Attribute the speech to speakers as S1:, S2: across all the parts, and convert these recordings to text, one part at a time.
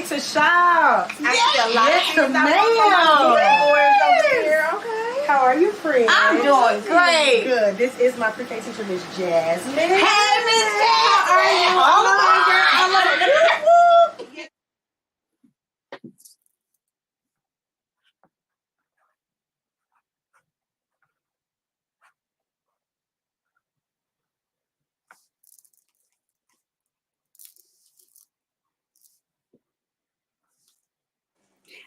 S1: to shop.
S2: I see a lot of things
S1: Okay. How are you, friend?
S2: I'm doing great.
S1: Good. This is my pre-K teacher, Miss Jasmine.
S2: Hey, Miss Jasmine. How are you?
S1: Oh my girl. I love it.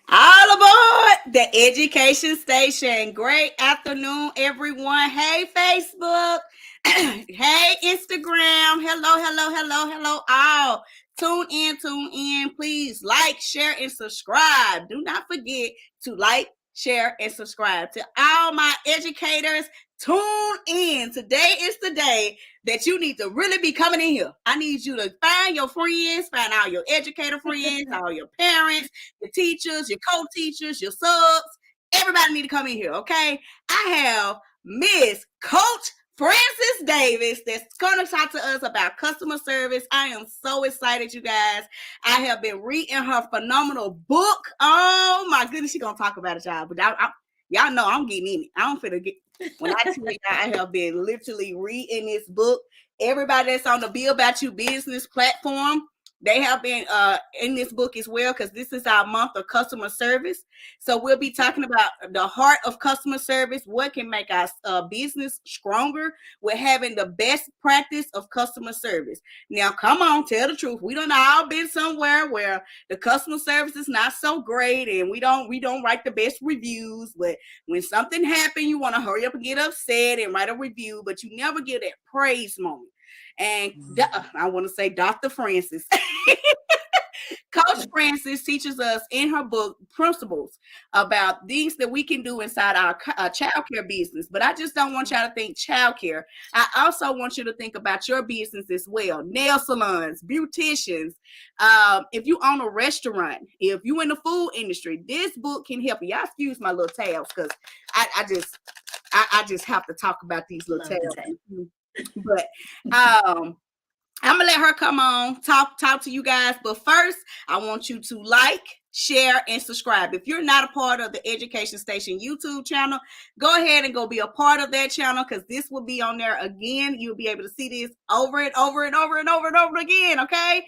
S2: All aboard the education station. Great afternoon, everyone. Hey, Facebook. Hey, Instagram. Hello, all. Tune in. Please like, share, and subscribe. Do not forget to like, share, and subscribe. To all my educators, tune in. Today is the day that you need to really be coming in here. I need you to find your friends, find all your educator friends, all your parents, your teachers, your co-teachers, your subs. Everybody need to come in here, okay? I have Miss Coach Francis Davis that's going to talk to us about customer service. I am so excited, you guys. I have been reading her phenomenal book. Oh, my goodness, she's going to talk about it, y'all. But y'all know I'm getting in it. I don't feel to get... When I tell you, I have been literally reading this book. Everybody that's on the Be About You business platform, they have been in this book as well, because this is our month of customer service. So we'll be talking about the heart of customer service, what can make our business stronger with having the best practice of customer service. Now, come on, tell the truth. We done all been somewhere where the customer service is not so great, and we don't write the best reviews. But when something happens, you want to hurry up and get upset and write a review, but you never get that praise moment. And I want to say Dr. Francis. Coach Francis teaches us in her book principles about things that we can do inside our childcare business. But I just don't want y'all to think childcare. I also want you to think about your business as well. Nail salons, beauticians. If you own a restaurant, if you in the food industry, this book can help you. Y'all excuse my little tabs, because I just have to talk about these little tabs. But I'm gonna let her come on, talk to you guys. But first, I want you to like, share, and subscribe. If you're not a part of the Education Station YouTube channel, go ahead and go be a part of that channel, because this will be on there again. You'll be able to see this over and over again, okay?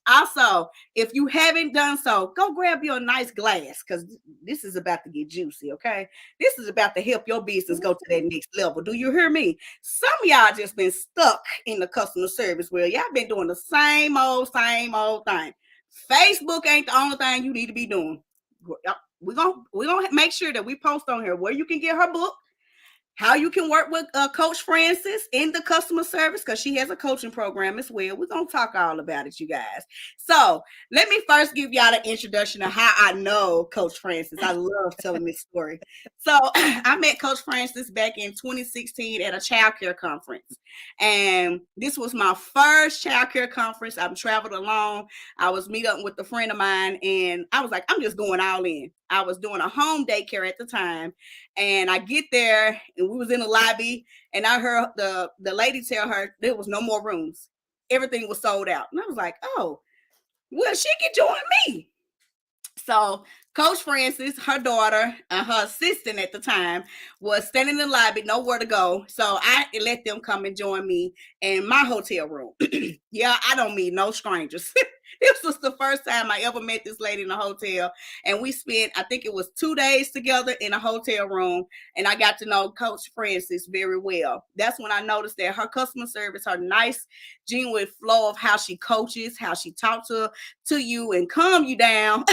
S2: Also, if you haven't done so, go grab you a nice glass, because this is about to get juicy, okay? This is about to help your business go to that next level. Do you hear me? Some of y'all just been stuck in the customer service where y'all been doing the same old thing. Facebook ain't the only thing you need to be doing. We're gonna make sure that we post on here where you can get her book, how you can work with Coach Francis in the customer service, because she has a coaching program as well. We're going to talk all about it, you guys. So let me first give y'all an introduction of how I know Coach Francis. I love telling this story. So I met Coach Francis back in 2016 at a childcare conference. And this was my first childcare conference. I've traveled alone. I was meeting up with a friend of mine, and I was like, I'm just going all in. I was doing a home daycare at the time. And I get there, and we was in the lobby, and I heard the lady tell her there was no more rooms. Everything was sold out. And I was like, oh, well, she can join me. So Coach Francis, her daughter, and her assistant at the time was standing in the lobby, nowhere to go. So I let them come and join me in my hotel room. Yeah, I don't meet no strangers. This was the first time I ever met this lady in a hotel. And we spent, I think it was 2 days together in a hotel room. And I got to know Coach Francis very well. That's when I noticed that her customer service, her nice, genuine flow of how she coaches, how she talks to you and calm you down.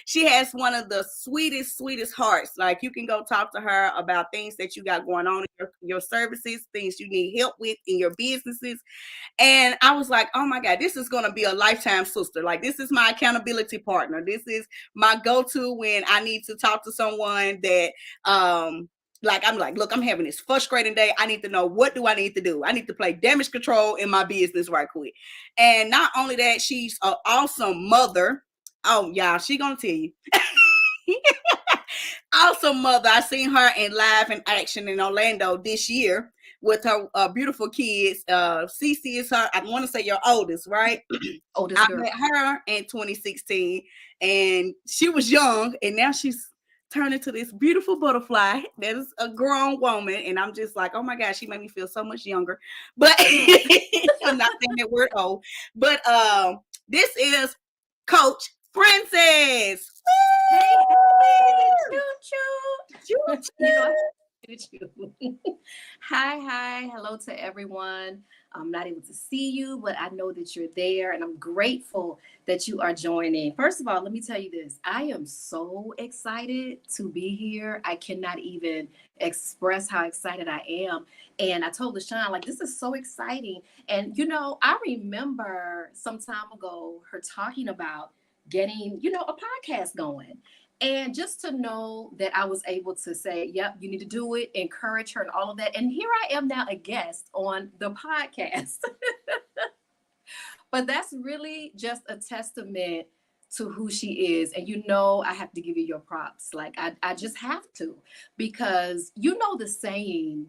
S2: She has one of the sweetest hearts. Like, you can go talk to her about things that you got going on in your services, things you need help with in your businesses. And I was like, oh my God, this is going to be a lifetime sister. Like, this is my accountability partner. This is my go-to when I need to talk to someone that, I'm like, look, I'm having this frustrating day. I need to know, what do I need to do? I need to play damage control in my business right quick. And not only that, she's an awesome mother. Oh, y'all, she going to tell you. Awesome mother. I seen her in live in action in Orlando this year with her beautiful kids. Cece is her, I want to say your oldest, right?
S3: Oldest
S2: I
S3: girl.
S2: met her in 2016 and she was young and now she's turned into this beautiful butterfly that is a grown woman. And I'm just like, oh my God, she made me feel so much younger. But I'm not saying that word old. But this is Coach Francis.
S3: Hey, hey, choo choo. You know, I choo choo. Hi, hello to everyone. I'm not able to see you, but I know that you're there, and I'm grateful that you are joining. First of all, let me tell you this. I am so excited to be here. I cannot even express how excited I am. And I told LaShawn, like, this is so exciting. And, I remember some time ago her talking about getting, a podcast going. And just to know that I was able to say, yep, you need to do it, encourage her and all of that. And here I am now, a guest on the podcast. But that's really just a testament to who she is. And I have to give you your props. Like I just have to, because the saying,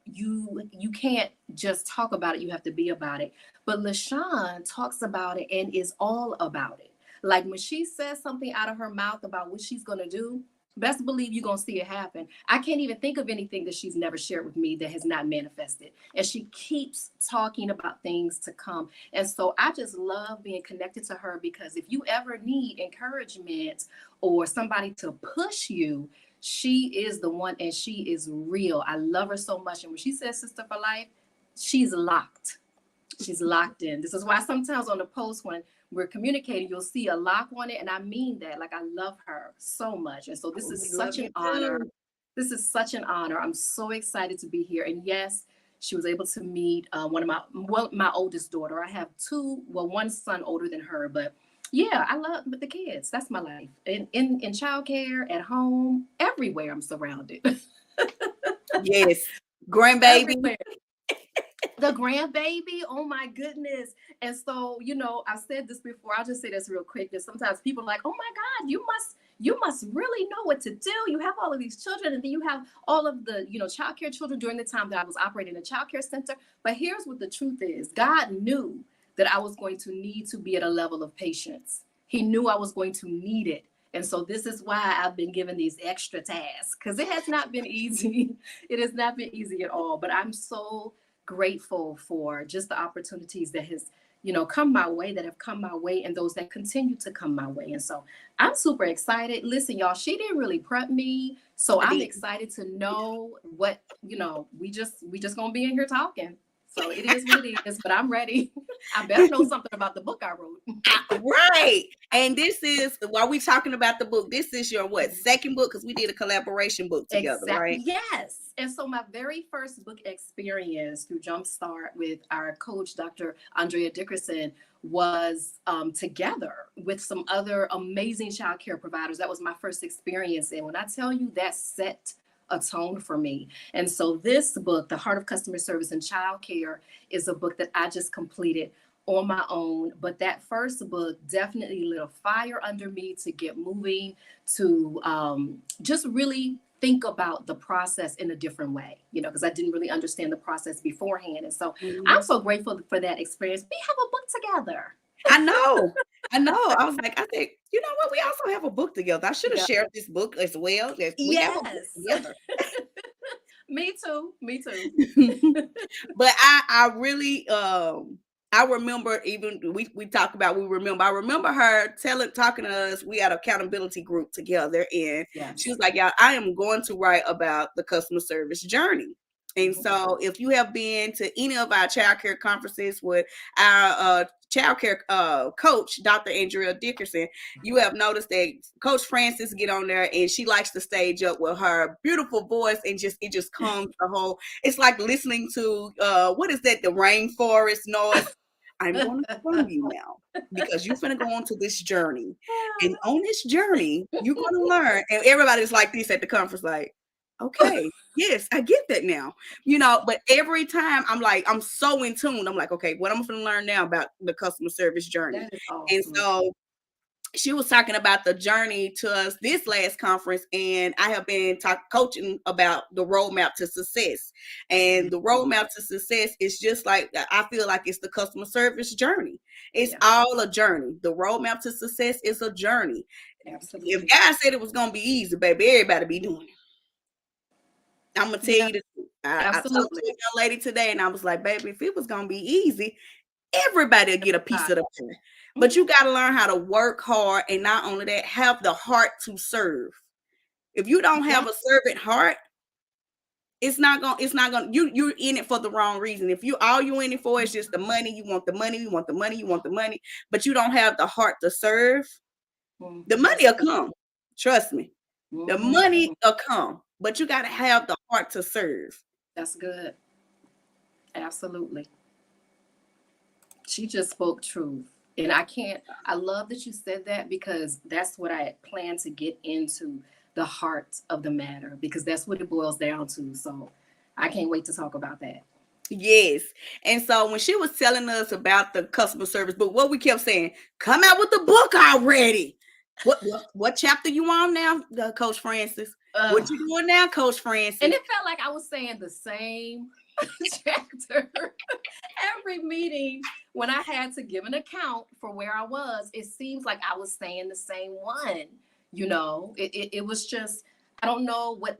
S3: you can't just talk about it, you have to be about it. But LaShawn talks about it and is all about it. Like when she says something out of her mouth about what she's gonna do, best believe you're gonna see it happen. I can't even think of anything that she's never shared with me that has not manifested. And she keeps talking about things to come. And so I just love being connected to her, because if you ever need encouragement or somebody to push you, she is the one, and she is real. I love her so much. And when she says sister for life, she's locked. She's locked in. This is why sometimes on the post when we're communicating, you'll see a lock on it. And I mean that. Like, I love her so much. And so this is such an honor. This is such an honor. I'm so excited to be here. And yes, she was able to meet one of my oldest daughter. I have two, one son older than her, but yeah, I love the kids. That's my life. In childcare, at home, everywhere I'm surrounded.
S2: Yes. Grandbaby.
S3: Everywhere. The grandbaby, oh my goodness. And so, I've said this before. I'll just say this real quick. That sometimes people are like, oh my God, you must really know what to do. You have all of these children, and then you have all of the, childcare children during the time that I was operating a childcare center. But here's what the truth is. God knew that I was going to need to be at a level of patience. He knew I was going to need it. And so this is why I've been given these extra tasks, because it has not been easy. It has not been easy at all. But I'm so grateful for just the opportunities that has come my way, that have come my way, and those that continue to come my way. And so I'm super excited. Listen, y'all, she didn't really prep me, so I'm excited to know what we just gonna be in here talking. So it is what it is, but I'm ready. I better know something about the book I wrote.
S2: Right. And this is, while we talking about the book, this is your second book? Because we did a collaboration book together, exactly. Right?
S3: Yes. And so my very first book experience through Jumpstart with our coach, Dr. Andrea Dickerson, was together with some other amazing child care providers. That was my first experience. And when I tell you, that set a tone for me. And so this book, The Heart of Customer Service and Child Care, is a book that I just completed on my own. But that first book definitely lit a fire under me to get moving, to just really think about the process in a different way, because I didn't really understand the process beforehand. And so I'm so grateful for that experience. We have a book together.
S2: I know. I was like, you know what? We also have a book together. I should have shared this book as well. We have a book together.
S3: Me too.
S2: But I really I remember, even we talk about, I remember her talking to us. We had an accountability group together, and she was like, y'all, I am going to write about the customer service journey. And so if you have been to any of our childcare conferences with our childcare coach, Dr. Andrea Dickerson, you have noticed that Coach Francis get on there and she likes to stage up with her beautiful voice, and it just comes the whole, it's like listening to what is that, the rainforest noise. I'm going to inform you now, because you're going to go on to this journey, and on this journey you're going to learn. And everybody's like this at the conference, like, okay, yes, I get that now, but every time I'm so in tune. I'm like, okay, what am I going to learn now about the customer service journey?
S3: That is awesome.
S2: And so she was talking about the journey to us this last conference, and I have been coaching about the roadmap to success. And the roadmap to success is just like, I feel like it's the customer service journey. It's all a journey. The roadmap to success is a journey.
S3: Absolutely.
S2: If God said it was gonna be easy, baby, everybody be doing it. I'm gonna tell you the truth. I talked to a young lady today, and I was like, baby, if it was gonna be easy, everybody will get a piece of the pie. But you got to learn how to work hard, and not only that, have the heart to serve. If you don't have a servant heart, it's not gonna you're in it for the wrong reason. If all you in it for is just the money, you want the money, you want the money, you want the money, but you don't have the heart to serve, the money will come. Trust me. The money will come, but you got to have the heart to serve.
S3: That's good. Absolutely. She just spoke truth. And I love that you said that, because that's what I plan to get into, the heart of the matter, because that's what it boils down to. So I can't wait to talk about that.
S2: Yes. And so when she was telling us about the customer service book, what we kept saying, come out with the book already. What chapter you on now, Coach Francis? What you doing now, Coach Francis?
S3: And it felt like I was saying the same chapter every meeting. When I had to give an account for where I was, it seems like I was saying the same one. You know, it was just, I don't know what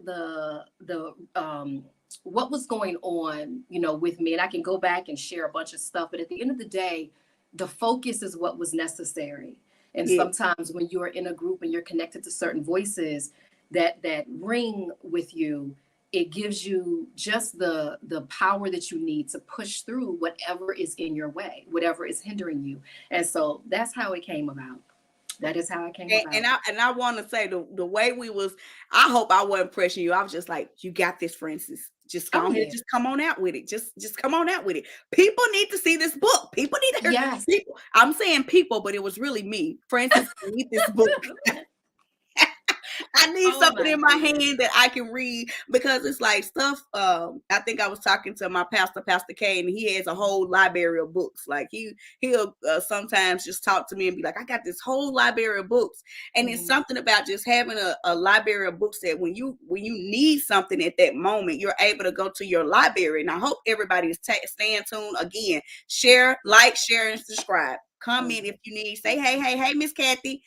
S3: what was going on, you know, with me. And I can go back and share a bunch of stuff, but at the end of the day, the focus is what was necessary. And sometimes when you're in a group and you're connected to certain voices that ring with you, it gives you just the power that you need to push through whatever is in your way, whatever is hindering you. And so that's how it came about. That is how it came about.
S2: And I want to say the way we was, I hope I wasn't pressuring you. I was just like, you got this, Francis. Just go ahead, just come on out with it. Just come on out with it. People need to see this book. People need to hear people. I'm saying people, but it was really me. Francis, need this book. I need something in my hand that I can read, because it's like stuff. I think I was talking to my pastor, Pastor K, and he has a whole library of books. Like he'll sometimes just talk to me and be like, I got this whole library of books. And it's something about just having a library of books that when you need something at that moment, you're able to go to your library. And I hope everybody is staying tuned. Again, share, like, share, and subscribe. Comment if you need. Say, hey, Miss Kathy.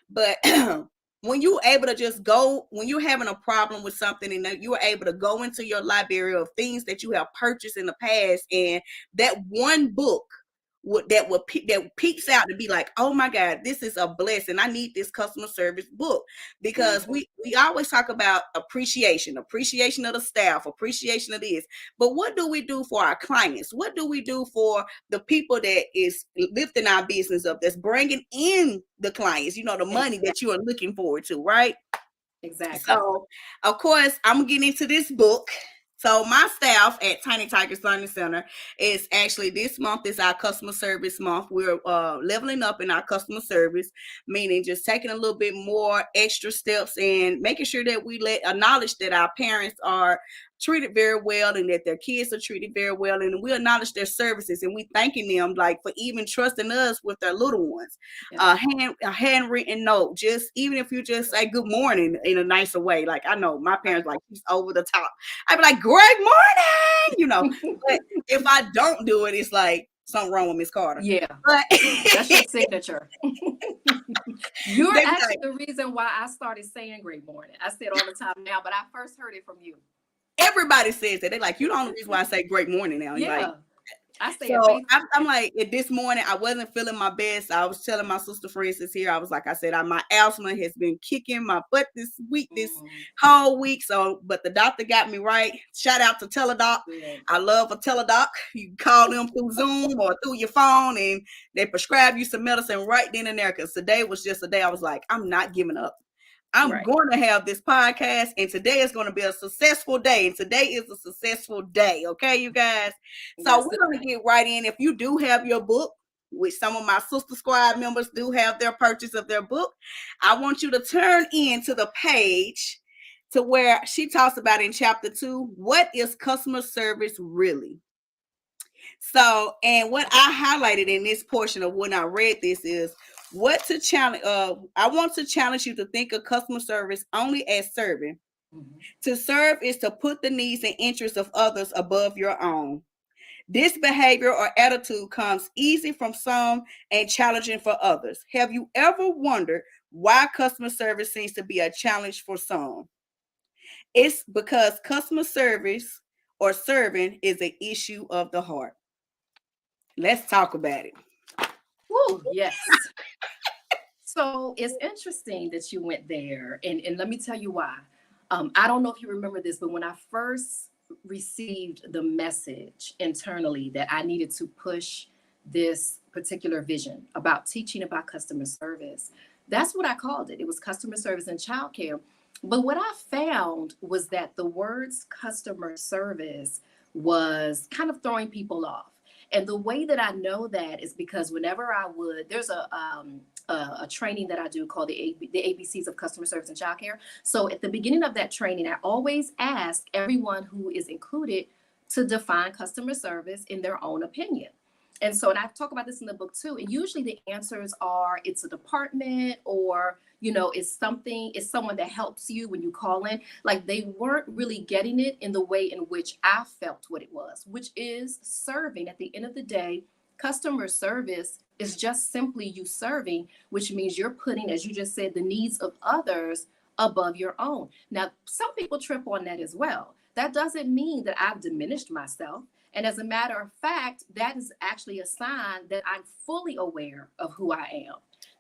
S2: But when you're able to just go, when you're having a problem with something and you're able to go into your library of things that you have purchased in the past, and that one book that peeks out to be like, oh my God, this is a blessing. I need this customer service book, because we always talk about appreciation of the staff, appreciation of this. But what do we do for our clients? What do we do for the people that is lifting our business up, that's bringing in the clients, you know, the money that you are looking forward to, right?
S3: Exactly.
S2: So, of course, I'm getting into this book. So my staff at Tiny Tigers Learning Center is actually, this month is our customer service month. We're leveling up in our customer service, meaning just taking a little bit more extra steps and making sure that we acknowledge that our parents are treated very well and that their kids are treated very well, and we acknowledge their services, and we thanking them like for even trusting us with their little ones. A handwritten note, just even if you just say good morning in a nicer way. Like, I know my parents like, he's over the top. I'd be like, great morning, you know. But if I don't do it, it's like something wrong with Miss Carter.
S3: Yeah, but that's your signature. You're actually the reason why I started saying great morning. I say it all the time now, but I first heard it from you.
S2: Everybody says that. They're like, you're the only reason why I say great morning now.
S3: Yeah.
S2: Like,
S3: I say
S2: so I'm like, this morning I wasn't feeling my best. I was telling my sister Francis here, I was like, I said, my asthma has been kicking my butt this whole week. So, but the doctor got me right. Shout out to Teledoc. Yeah. I love a Teledoc. You can call them through Zoom or through your phone, and they prescribe you some medicine right then and there. Because today was just a day I was like, I'm not giving up. I'm going to have this podcast, and today is going to be a successful day. And today is a successful day. Okay, you guys. So we're going to get right in. If you do have your book, which some of my sister squad members do have their purchase of their book, I want you to turn into the page to where she talks about in chapter 2, what is customer service really? So, and what I highlighted in this portion of when I read this is, I want to challenge you to think of customer service only as serving.
S3: Mhm.
S2: To serve is to put the needs and interests of others above your own. This behavior or attitude comes easy from some and challenging for others. Have you ever wondered why customer service seems to be a challenge for some? It's because customer service or serving is an issue of the heart. Let's talk about it.
S3: Woo, yes. So it's interesting that you went there, and let me tell you why. I don't know if you remember this, but when I first received the message internally that I needed to push this particular vision about teaching about customer service, that's what I called it. It was customer service and childcare. But what I found was that the words customer service was kind of throwing people off. And the way that I know that is because whenever there's a training that I do called the ABCs of Customer Service and Childcare. So at the beginning of that training, I always ask everyone who is included to define customer service in their own opinion. And I talk about this in the book too. And usually the answers are it's a department, or it's someone that helps you when you call in. Like, they weren't really getting it in the way in which I felt what it was, which is serving. At the end of the day, customer service is just simply you serving, which means you're putting, as you just said, the needs of others above your own. Now, some people trip on that as well. That doesn't mean that I've diminished myself. And as a matter of fact, that is actually a sign that I'm fully aware of who I am,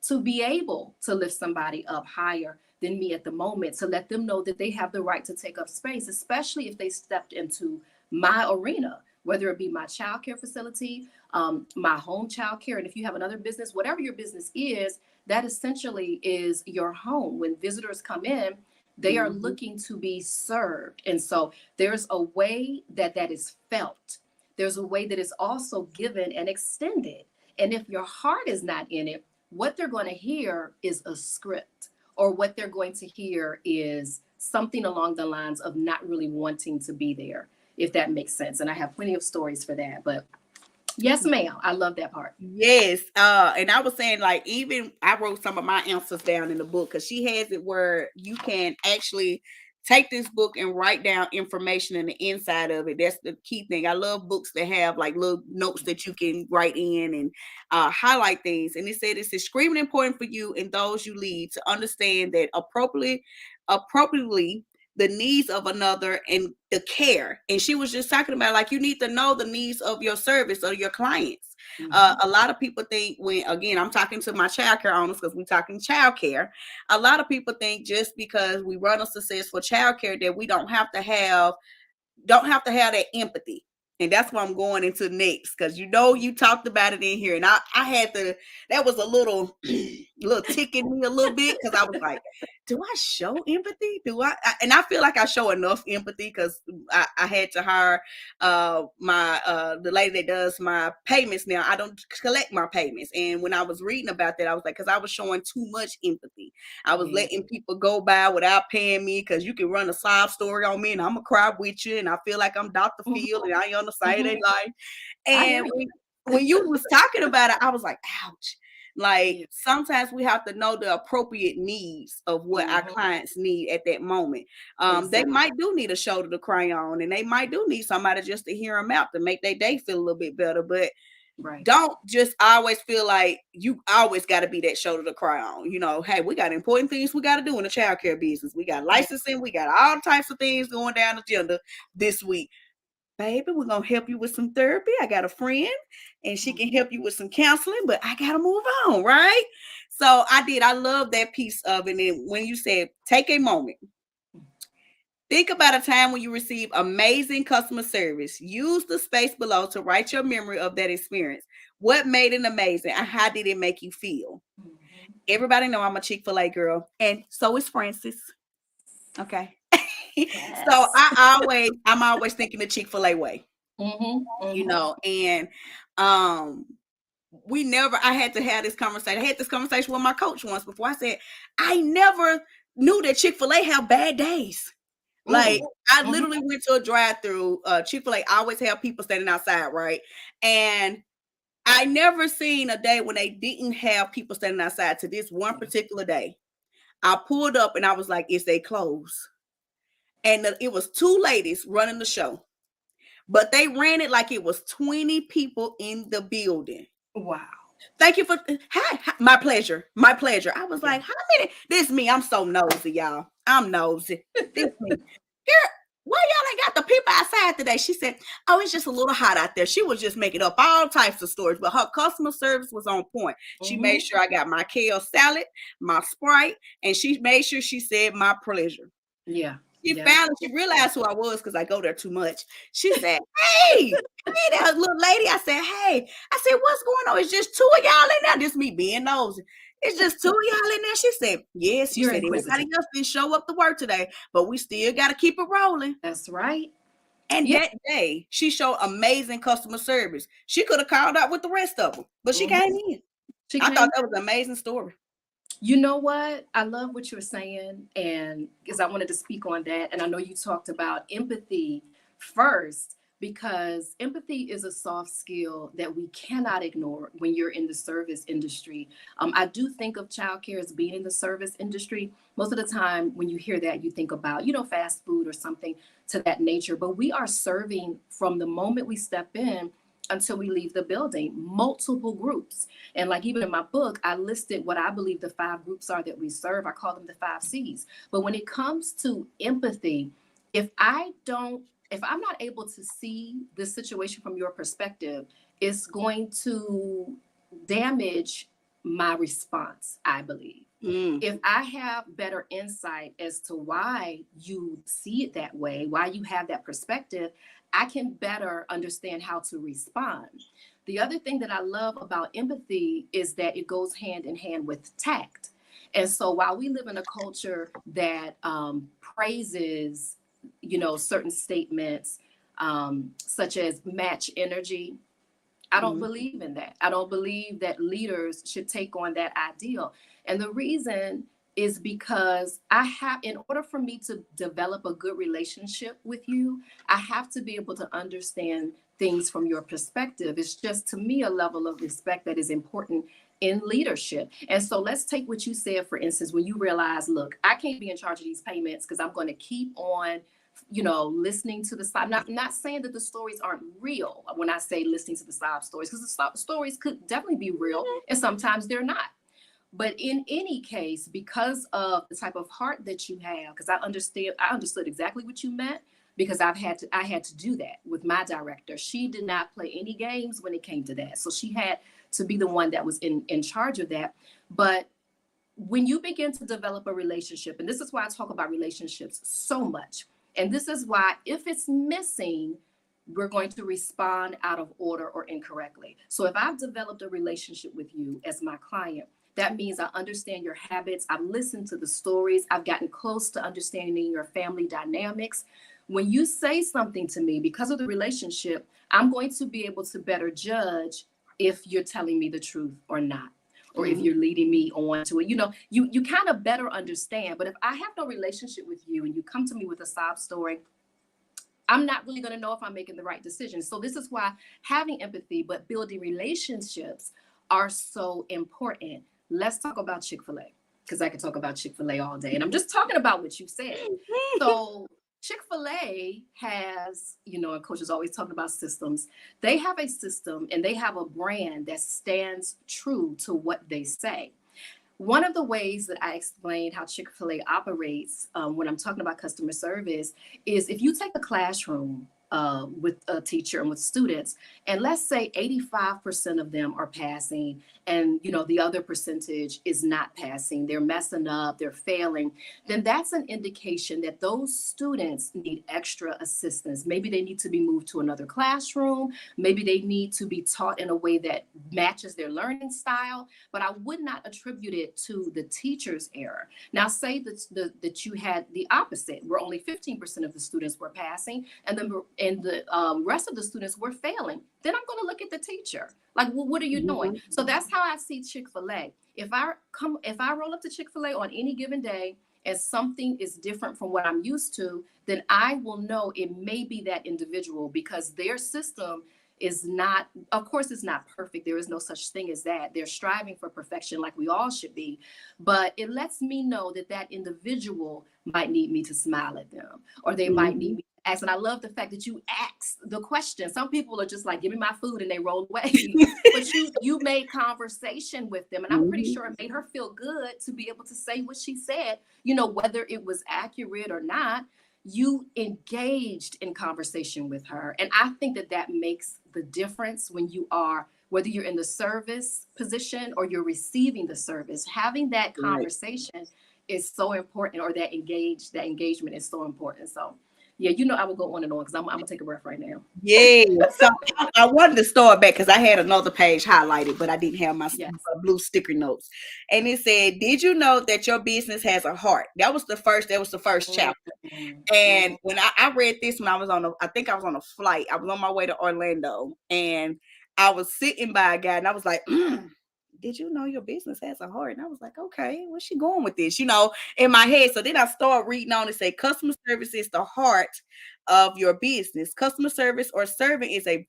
S3: to be able to lift somebody up higher than me at the moment, to let them know that they have the right to take up space, especially if they stepped into my arena, whether it be my childcare facility, my home childcare. And if you have another business, whatever your business is, that essentially is your home. When visitors come in, they are looking to be served. And so there's a way that that is felt. There's a way that is also given and extended. And if your heart is not in it, what they're going to hear is a script, or what they're going to hear is something along the lines of not really wanting to be there, if that makes sense. And I have plenty of stories for that. But yes, ma'am, I love that part.
S2: Yes. And I was saying, like, even I wrote some of my answers down in the book, because she has it where you can actually take this book and write down information in the inside of it. That's the key thing. I love books that have like little notes that you can write in and highlight things. And it said it's extremely important for you and those you lead to understand that appropriately the needs of another and the care. And she was just talking about, like, you need to know the needs of your service or your clients. A lot of people think, when, again, I'm talking to my childcare owners because we're talking childcare. A lot of people think just because we run a successful childcare that we don't have to have that empathy. And that's what I'm going into next, because you talked about it in here, and I had to. That was a little ticking me a little bit, because I was like, do I show empathy? And I feel like I show enough empathy, because I had to hire the lady that does my payments now. I don't collect my payments, and when I was reading about that, I was like, because I was showing too much empathy. I was letting people go by without paying me, because you can run a sob story on me and I'm gonna cry with you, and I feel like I'm Dr. Phil and I ain't on the side of their life. And when you was talking about it, I was like, ouch. Like, sometimes we have to know the appropriate needs of what our clients need at that moment. They might do need a shoulder to cry on, and they might do need somebody just to hear them out to make their day feel a little bit better. But don't just always feel like you always got to be that shoulder to cry on. Hey, we got important things we got to do in the childcare business. We got licensing. We got all types of things going down the agenda this week. Baby, we're going to help you with some therapy. I got a friend and she can help you with some counseling, but I got to move on, right? So I love that piece of it. And when you said, take a moment, think about a time when you received amazing customer service. Use the space below to write your memory of that experience. What made it amazing and how did it make you feel? Everybody know I'm a Chick-fil-A girl, and so is Francis. Okay. Yes. So I'm always thinking the Chick-fil-A way, and I had to have this conversation. I had this conversation with my coach once before. I said, I never knew that Chick-fil-A have bad days. Like, I literally went to a drive-through, Chick-fil-A always have people standing outside, right? And I never seen a day when they didn't have people standing outside. To this one particular day, I pulled up and I was like, "Is they closed?" And it was two ladies running the show, but they ran it like it was 20 people in the building.
S3: Wow.
S2: Thank you for hi, my pleasure. My pleasure. I was like, how many? This me. I'm so nosy, y'all. I'm nosy. This me. Here, why y'all ain't got the people outside today? She said, oh, it's just a little hot out there. She was just making up all types of stories, but her customer service was on point. She made sure I got my kale salad, my Sprite, and she made sure she said my pleasure.
S3: Yeah.
S2: She realized who I was because I go there too much. She said, hey, that little lady. I said, hey. I said, what's going on? It's just two of y'all in there. This me being nosy. It's just two of y'all in there. She said, yes. She said, everybody else didn't show up to work today, but we still got to keep it rolling.
S3: That's right.
S2: And that day, she showed amazing customer service. She could have called out with the rest of them, but she came in. I thought that was an amazing story.
S3: You know what? I love what you're saying. And because I wanted to speak on that. And I know you talked about empathy first, because empathy is a soft skill that we cannot ignore when you're in the service industry. I do think of childcare as being in the service industry. Most of the time when you hear that, you think about, fast food or something to that nature. But we are serving from the moment we step in until we leave the building, multiple groups. And like even in my book, I listed what I believe the 5 groups are that we serve. I call them the 5 C's. But when it comes to empathy, if I'm not able to see the situation from your perspective, it's going to damage my response, I believe. If I have better insight as to why you see it that way, why you have that perspective, I can better understand how to respond. The other thing that I love about empathy is that it goes hand in hand with tact. And so while we live in a culture that praises, certain statements, such as match energy, I don't believe in that. I don't believe that leaders should take on that ideal. And the reason is because in order for me to develop a good relationship with you, I have to be able to understand things from your perspective. It's just, to me, a level of respect that is important in leadership. And so let's take what you said, for instance, when you realize, look, I can't be in charge of these payments because I'm going to keep on listening to the side. I'm not saying that the stories aren't real when I say listening to the sob stories, because the stories could definitely be real and sometimes they're not. But in any case, because of the type of heart that you have, because I understood exactly what you meant, because I had to do that with my director. She did not play any games when it came to that. So she had to be the one that was in charge of that. But when you begin to develop a relationship, and this is why I talk about relationships so much, and this is why if it's missing, we're going to respond out of order or incorrectly. So if I've developed a relationship with you as my client, that means I understand your habits. I've listened to the stories. I've gotten close to understanding your family dynamics. When you say something to me, because of the relationship, I'm going to be able to better judge if you're telling me the truth or not, or if you're leading me on to it. You kind of better understand. But if I have no relationship with you and you come to me with a sob story, I'm not really going to know if I'm making the right decision. So this is why having empathy, but building relationships are so important. Let's talk about Chick-fil-A, because I could talk about Chick-fil-A all day. And I'm just talking about what you said. So Chick-fil-A has, and Coach is always talking about systems. They have a system and they have a brand that stands true to what they say. One of the ways that I explained how Chick-fil-A operates when I'm talking about customer service is if you take a classroom with a teacher and with students, and let's say 85% of them are passing and the other percentage is not passing, they're messing up, they're failing, then that's an indication that those students need extra assistance. Maybe they need to be moved to another classroom, maybe they need to be taught in a way that matches their learning style, but I would not attribute it to the teacher's error. Now say that you had the opposite, where only 15% of the students were passing and the rest of the students were failing, then I'm going to look at the teacher. Like, well, what are you doing? So that's how I see Chick-fil-A. If I roll up to Chick-fil-A on any given day and something is different from what I'm used to, then I will know it may be that individual, because their system is not, of course, it's not perfect. There is no such thing as that. They're striving for perfection like we all should be. But it lets me know that that individual might need me to smile at them, or they might need
S2: Mhm.
S3: me to ask. And I love the fact that you ask the question. Some people are just like, give me my food and they roll away. But you made conversation with them. And I'm pretty
S2: Mhm.
S3: sure it made her feel good to be able to say what she said, you know, whether it was accurate or not. You engaged in conversation with her. And I think that that makes the difference when you are, whether you're in the service position or you're receiving the service, having that
S2: Right.
S3: conversation is so important, or that engagement is so important. So yeah, you know, I will go on and on because I'm gonna take a breath right now.
S2: Yeah. So I wanted to start back because I had another page highlighted, but I didn't have my
S3: Yes.
S2: blue sticker notes. And it said, "Did you know that your business has a heart?" That was the first. That was the first chapter. And when I read this when I was on I think I was on a flight. I was on my way to Orlando, and I was sitting by a guy, and I was like, "Did you know your business has a heart?" And I was like, "Okay, where's she going with this?" You know, in my head. So then I started reading on and say, "Customer service is the heart of your business. Customer service or serving is a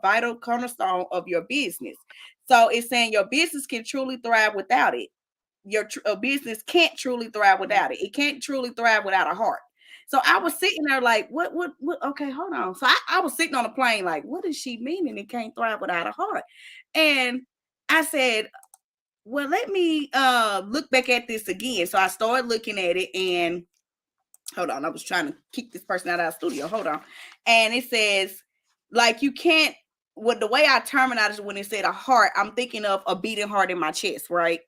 S2: vital cornerstone of your business." So it's saying your business can truly thrive without it. Your business can't truly thrive without it. It can't truly thrive without a heart. So I was sitting there like, what? Okay, hold on. So I was sitting on a plane like, what does she mean? And it can't thrive without a heart. And I said, well, let me look back at this again. So I started looking at it, and hold on, I was trying to kick this person out of the studio. Hold on. And it says, like, you can't, the way I terminated when it said a heart, I'm thinking of a beating heart in my chest, right?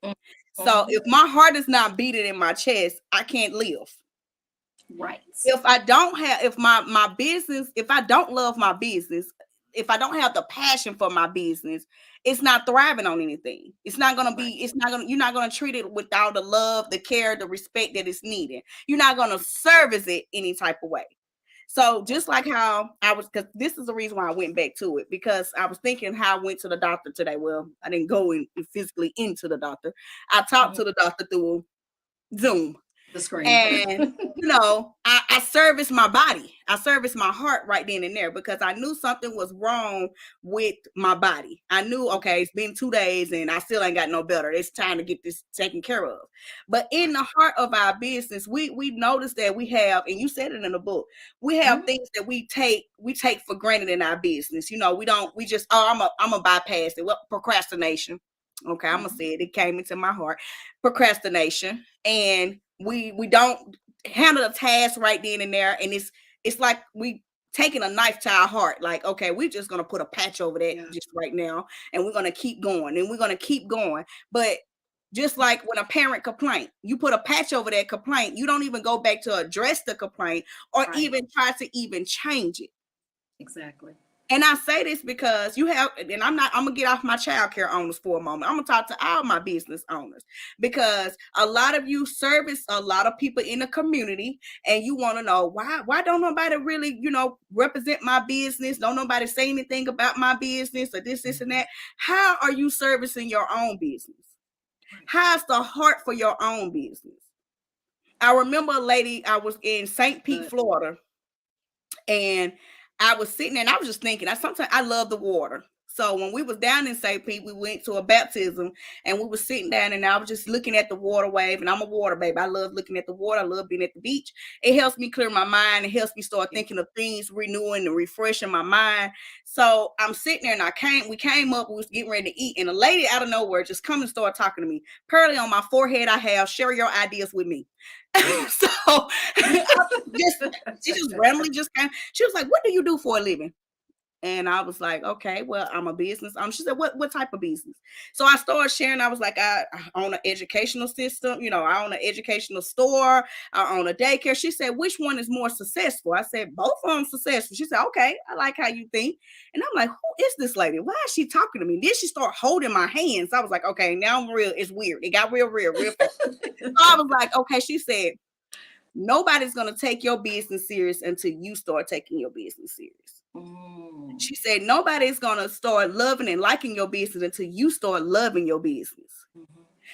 S2: So
S3: Mhm.
S2: if my heart is not beating in my chest, I can't live.
S3: Right.
S2: If I don't have, if my business, if I don't love my business, if I don't have the passion for my business, it's not thriving on anything. It's not gonna
S3: Right.
S2: be, it's not gonna, you're not gonna treat it with all the love, the care, the respect that it's needed. You're not gonna service it any type of way. So just like how I was, because this is the reason why I went back to it, because I was thinking how I went to the doctor today. Well, I didn't go in physically into the doctor. I talked
S3: Mhm.
S2: to the doctor through Zoom.
S3: The screen.
S2: And you know, I serviced my body. I serviced my heart right then and there because I knew something was wrong with my body. I knew, okay, it's been 2 days and I still ain't got no better. It's time to get this taken care of. But in the heart of our business, we noticed that we have, and you said it in the book, we have
S3: Mhm.
S2: things that we take for granted in our business. You know, we just, oh, I'm a bypass it. Well, procrastination. Okay, I'm gonna
S3: Mhm.
S2: say it. It came into my heart. Procrastination. And we don't handle the task right then and there, and it's like we taking a knife to our heart, like, okay, we're just gonna put a patch over that
S3: Yeah.
S2: just right now, and we're gonna keep going, and we're gonna keep going. But just like when a parent complaint, you put a patch over that complaint, you don't even go back to address the complaint or
S3: Right.
S2: even try to even change it.
S3: Exactly.
S2: And I say this because you have, and I'm gonna get off my childcare owners for a moment. I'm gonna talk to all my business owners because a lot of you service a lot of people in the community, and you want to know why don't nobody really, represent my business? Don't nobody say anything about my business or this and that. How are you servicing your own business?
S3: Right.
S2: How's the heart for your own business? I remember a lady, I was in St. Pete,
S3: Good.
S2: Florida, and I was sitting there and I was just thinking, sometimes I love the water. So when we was down in St. Pete, we went to a baptism and we were sitting down and I was just looking at the water wave, and I'm a water baby. I love looking at the water. I love being at the beach. It helps me clear my mind. It helps me start thinking of things, renewing and refreshing my mind. So I'm sitting there and we came up, we was getting ready to eat, and a lady out of nowhere just come and start talking to me. Pearly on my forehead I have, share your ideas with me. So just she just randomly just came. She was like, "What do you do for a living?" And I was like, okay, well, I'm a business. She said, what type of business? So I started sharing. I was like, I own an educational system. I own an educational store. I own a daycare. She said, which one is more successful? I said, both of them successful. She said, okay, I like how you think. And I'm like, who is this lady? Why is she talking to me? Then she started holding my hands. I was like, okay, now I'm real. It's weird. It got real fast. So I was like, okay. She said, nobody's going to take your business serious until you start taking your business serious. She said, nobody's going to start loving and liking your business until you start loving your business.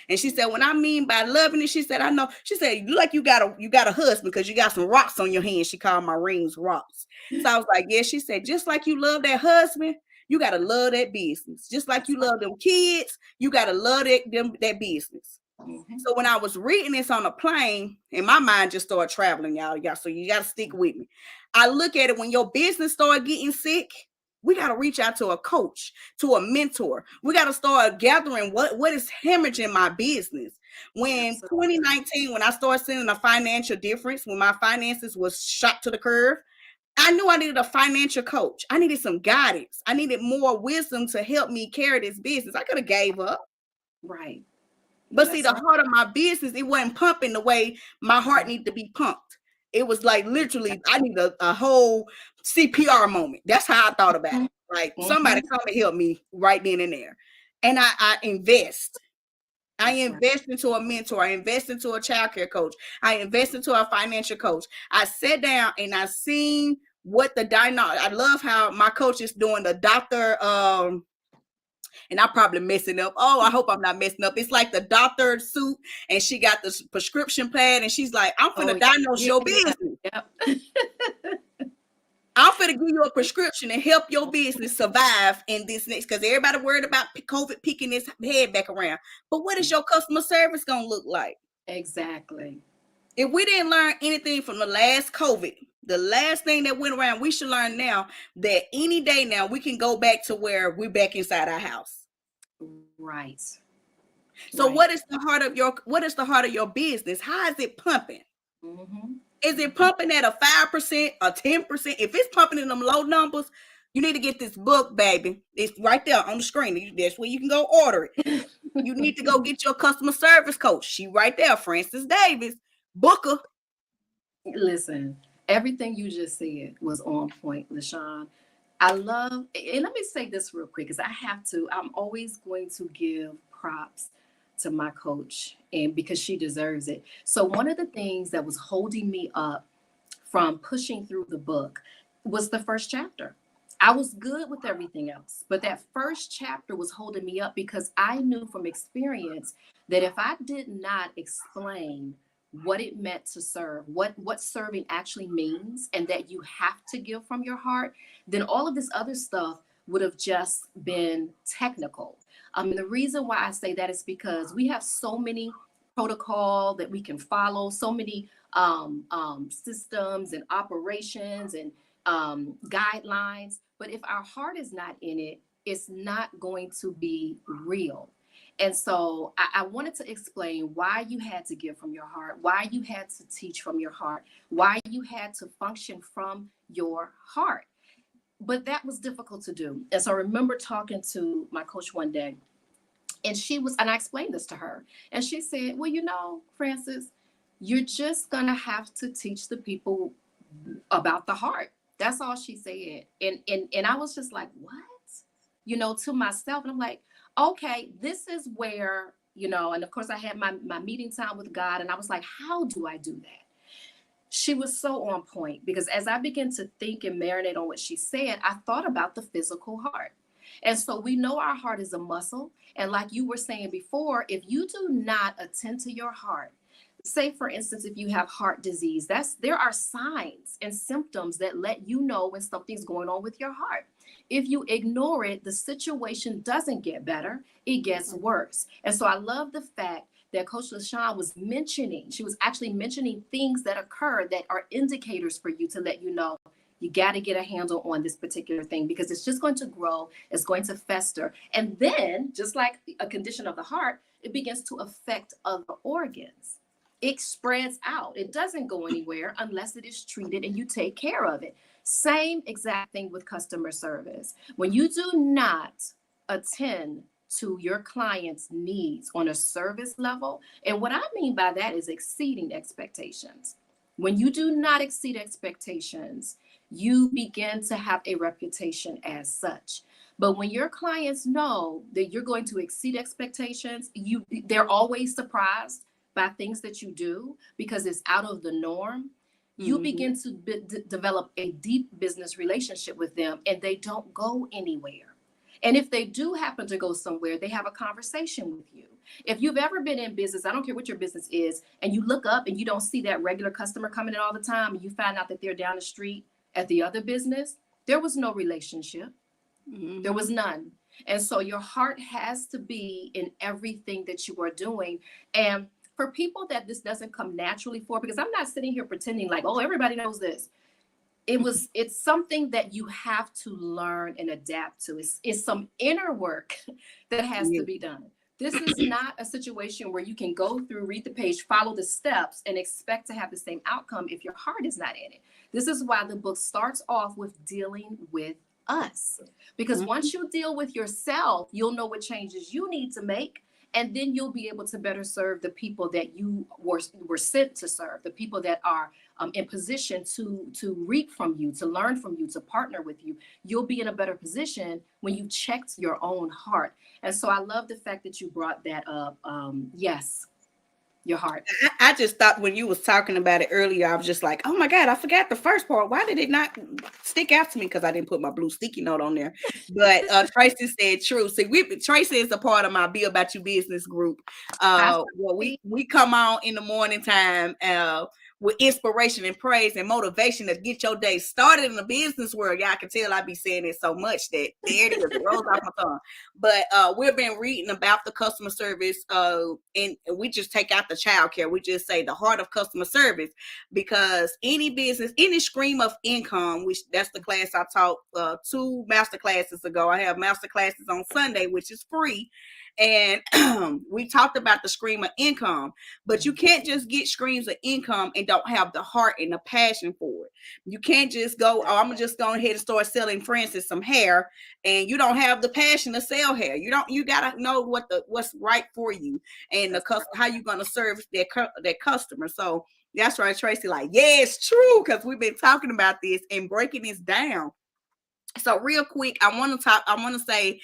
S2: And she said, when I mean by loving it, she said, I know. She said, you got a husband because you got some rocks on your hands. She called my rings rocks. So I was like, yeah. She said, just like you love that husband, You got to love that business. Just like you love them kids, you got to love that business.
S3: Mm-hmm.
S2: So when I was reading this on a plane, and my mind just started traveling, y'all. So you got to stick with me. I look at it, when your business start getting sick, we got to reach out to a coach, to a mentor. We got to start gathering what is hemorrhaging my business. When
S3: Absolutely.
S2: 2019, when I started seeing a financial difference, when my finances was shot to the curve, I knew I needed a financial coach. I needed some guidance. I needed more wisdom to help me carry this business. I could have gave up.
S3: Right.
S2: But see, the heart of my business, it wasn't pumping the way my heart needed to be pumped. It was like literally, I need a whole CPR moment. That's how I thought about it. Like somebody come and help me right then and there. And I invest. I invest into a mentor. I invest into a childcare coach. I invest into a financial coach. I sat down and I seen what the I love how my coach is doing the doctor and I'm probably messing up. Oh, I hope I'm not messing up. It's like the doctor suit, and she got the prescription pad, and she's like, I'm finna diagnose your business.
S3: Yep.
S2: I'm finna give you a prescription and help your business survive in this next, because everybody worried about COVID peeking its head back around. But what is your customer service gonna look like?
S3: Exactly.
S2: If we didn't learn anything from the last COVID, the last thing that went around, we should learn now that any day now we can go back to where we're back inside our house.
S3: Right.
S2: So what is the heart of your business? How is it pumping?
S3: Mm-hmm.
S2: Is it pumping at a 5%, a 10%? If it's pumping in them low numbers, you need to get this book, baby. It's right there on the screen. That's where you can go order it. You need to go get your customer service coach. She right there, Frances Davis. Booker.
S3: Listen, everything you just said was on point, LaShawn. I love, and let me say this real quick, because I have to. I'm always going to give props to my coach, and because she deserves it. So one of the things that was holding me up from pushing through the book was the first chapter. I was good with everything else, but that first chapter was holding me up because I knew from experience that if I did not explain what it meant to serve, what serving actually means, and that you have to give from your heart, then all of this other stuff would have just been technical. The reason why I say that is because we have so many protocol that we can follow, so many systems and operations and guidelines. But if our heart is not in it, it's not going to be real. And so I wanted to explain why you had to give from your heart, why you had to teach from your heart, why you had to function from your heart. But that was difficult to do. And so I remember talking to my coach one day, and I explained this to her, and she said, well, Frances, you're just going to have to teach the people about the heart. That's all she said. And I was just like, what? To myself. And I'm like, okay, this is where, and of course I had my meeting time with God, and I was like, how do I do that? She was so on point, because as I began to think and marinate on what she said, I thought about the physical heart. And so we know our heart is a muscle. And like you were saying before, if you do not attend to your heart, say, for instance, if you have heart disease, there are signs and symptoms that let you know when something's going on with your heart. If you ignore it, the situation doesn't get better, it gets worse. And so I love the fact that Coach LaShawn was actually mentioning things that occur that are indicators for you to let you know you got to get a handle on this particular thing, because it's just going to grow, it's going to fester. And then, just like a condition of the heart, it begins to affect other organs. It spreads out. It doesn't go anywhere unless it is treated and you take care of it. Same exact thing with customer service. When you do not attend to your client's needs on a service level, and what I mean by that is exceeding expectations. When you do not exceed expectations, you begin to have a reputation as such. But when your clients know that you're going to exceed expectations, they're always surprised by things that you do because it's out of the norm. You begin to develop a deep business relationship with them, and they don't go anywhere. And if they do happen to go somewhere, they have a conversation with you. If you've ever been in business, I don't care what your business is, and you look up and you don't see that regular customer coming in all the time, and you find out that they're down the street at the other business, there was no relationship. There was none. And so your heart has to be in everything that you are doing. And for people that this doesn't come naturally for, because I'm not sitting here pretending like, oh, everybody knows this. It's something that you have to learn and adapt to. It's some inner work that has to be done. This is not a situation where you can go through, read the page, follow the steps, and expect to have the same outcome if your heart is not in it. This is why the book starts off with dealing with us. Because once you deal with yourself, you'll know what changes you need to make. And then you'll be able to better serve the people that you were sent to serve, the people that are in position to reap from you, to learn from you, to partner with you. You'll be in a better position when you checked your own heart. And so I love the fact that you brought that up. Yes, your heart.
S2: I just thought when you was talking about it earlier, I was just like, oh my God, I forgot the first part. Why did it not stick out to me? Because I didn't put my blue sticky note on there. But Tracy said true. See, Tracy is a part of my Be About You business group. Well, we come on in the morning time with inspiration and praise and motivation to get your day started in the business world. Y'all can tell I be saying it so much that there it is, it rolls off my tongue. But we've been reading about the customer service, and we just take out the childcare. We just say the heart of customer service, because any business, any stream of income, which that's the class I taught 2 master classes ago. I have master classes on Sunday, which is free. And we talked about the stream of income, but you can't just get streams of income and don't have the heart and the passion for it. You can't just go, oh, I'm just going ahead and start selling, for instance, some hair, and you don't have the passion to sell hair. You got to know what's right for you and how you're going to serve that customer. So that's right, Tracy. Like, yeah, it's true, because we've been talking about this and breaking this down. So real quick, I want to say,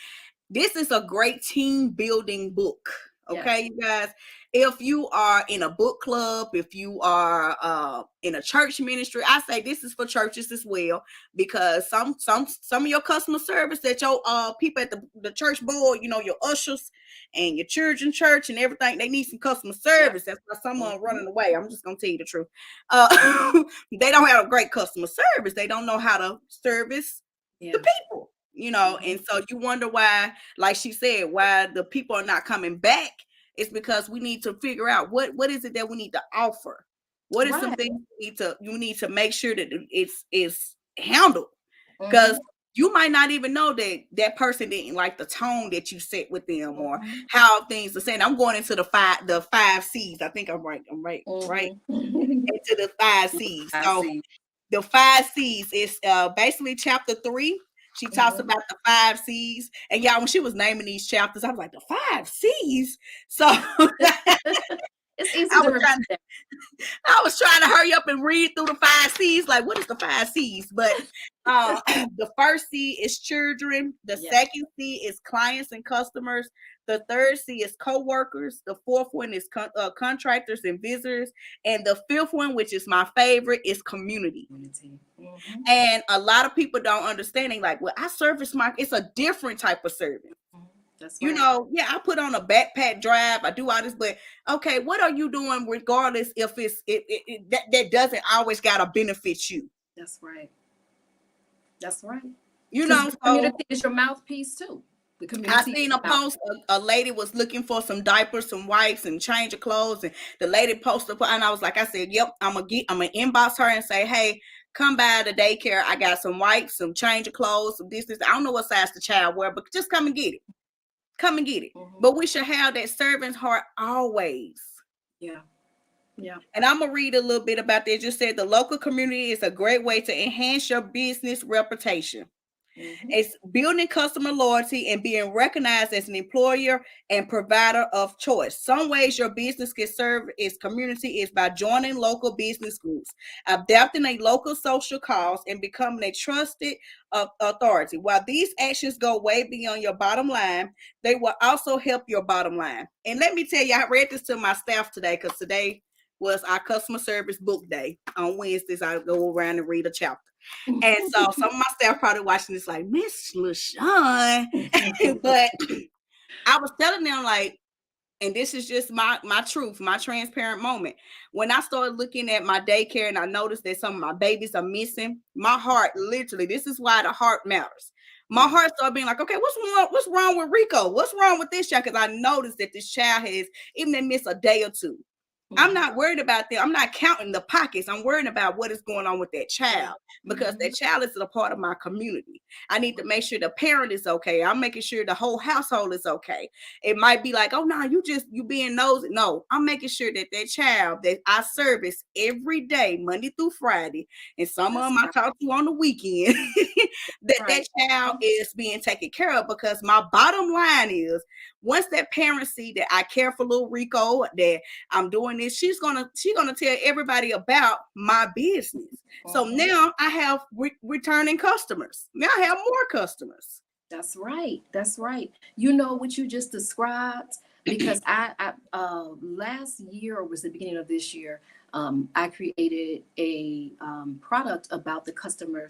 S2: this is a great team building book. Okay, yes. You guys, if you are in a book club, if you are in a church ministry, I say this is for churches as well, because some of your customer service that your people at the church board, your ushers and your children church and everything, they need some customer service. That's why someone running away. I'm just gonna tell you the truth. They don't have a great customer service. They don't know how to service the people. And so you wonder why, like she said, why the people are not coming back. It's because we need to figure out what is it that we need to offer. What is something you need to make sure that it's handled, because you might not even know that person didn't like the tone that you set with them or how things are saying. I'm going into the five C's. I think I'm right. Right into the 5 C's. So the 5 C's is basically chapter 3. She talks about the 5 C's. And y'all, when she was naming these chapters, I was like, the 5 C's? So
S3: it's easy to remember.
S2: I was trying to hurry up and read through the 5 C's. Like, what is the 5 C's? But the first C is children. The second C is clients and customers. The third C is co-workers. The fourth one is contractors and visitors. And the fifth one, which is my favorite, is community. And a lot of people don't understand. Like, well, I service it's a different type of service. That's right. I put on a backpack drive. I do all this, but okay, what are you doing regardless if that doesn't always gotta benefit you?
S3: That's right. That's right.
S2: The
S3: community is your mouthpiece too.
S2: I seen a post. A lady was looking for some diapers, some wipes, and change of clothes, and the lady posted, and I was like, I said, yep, I'm gonna inbox her and say, hey, come by the daycare. I got some wipes, some change of clothes, some this. I don't know what size the child wear, but just come and get it. Come and get it. But we should have that servant's heart always.
S3: Yeah.
S2: And I'm gonna read a little bit about that. Just said the local community is a great way to enhance your business reputation. It's building customer loyalty and being recognized as an employer and provider of choice. Some ways your business can serve its community is by joining local business groups, adapting a local social cause, and becoming a trusted authority. While these actions go way beyond your bottom line, they will also help your bottom line. And let me tell you, I read this to my staff today, because today was our customer service book day. On Wednesdays, I go around and read a chapter. And so some of my staff probably watching this like, Miss LaShawn. But I was telling them, like, and this is just my truth, my transparent moment. When I started looking at my daycare and I noticed that some of my babies are missing, my heart, literally, this is why the heart matters. My heart started being like, okay, what's wrong with Rico? What's wrong with this child? Because I noticed that this child has, even they miss a day or two. I'm not worried about them. I'm not counting the pockets. I'm worried about what is going on with that child, because that child is a part of my community. I need to make sure the parent is okay. I'm making sure the whole household is okay. It might be like, oh no, you being nosy. No, I'm making sure that that child that I service every day, Monday through Friday, and some of them I talk to on the weekend, that child is being taken care of. Because my bottom line is, once that parent see that I care for little Rico, that I'm doing this, she's gonna tell everybody about my business. So now I have returning customers. Now I have more customers.
S3: That's right. That's right. You know what you just described? Because I last year, or was the beginning of this year, I created a product about the customer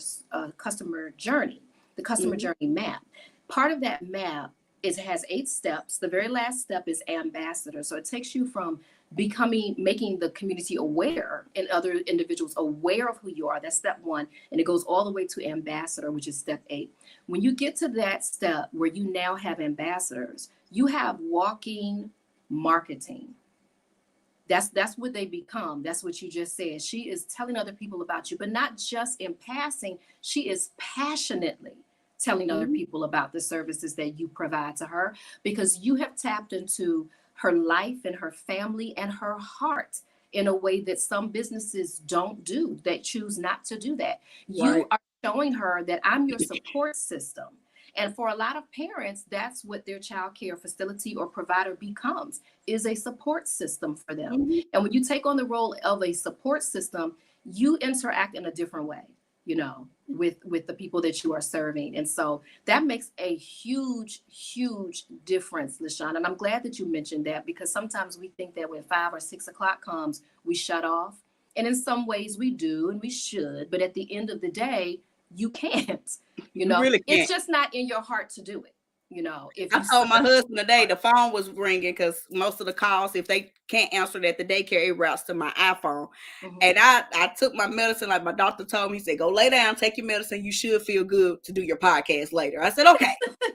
S3: journey, the customer journey map. Part of that map has 8 steps. The very last step is ambassador. So it takes you from making the community aware and other individuals aware of who you are. That's step 1. And it goes all the way to ambassador, which is step 8. When you get to that step where you now have ambassadors, you have walking marketing. That's what they become. That's what you just said. She is telling other people about you, but not just in passing. She is passionately telling other people about the services that you provide to her, because you have tapped into her life and her family and her heart in a way that some businesses don't do, that choose not to do that. You are showing her that I'm your support system. And for a lot of parents, that's what their child care facility or provider becomes, is a support system for them. And when you take on the role of a support system, you interact in a different way, you know, with the people that you are serving. And so that makes a huge, huge difference, LaShawn. And I'm glad that you mentioned that, because sometimes we think that when 5 or 6 o'clock comes, we shut off. And in some ways we do, and we should. But at the end of the day, you can't, you know, really can't. It's just not in your heart to do it. You know, if
S2: I told my husband today the phone was ringing, because most of the calls, if they can't answer it at the daycare, it routes to my iPhone. And I took my medicine like my doctor told me. He said, go lay down, take your medicine. You should feel good to do your podcast later. I said, okay.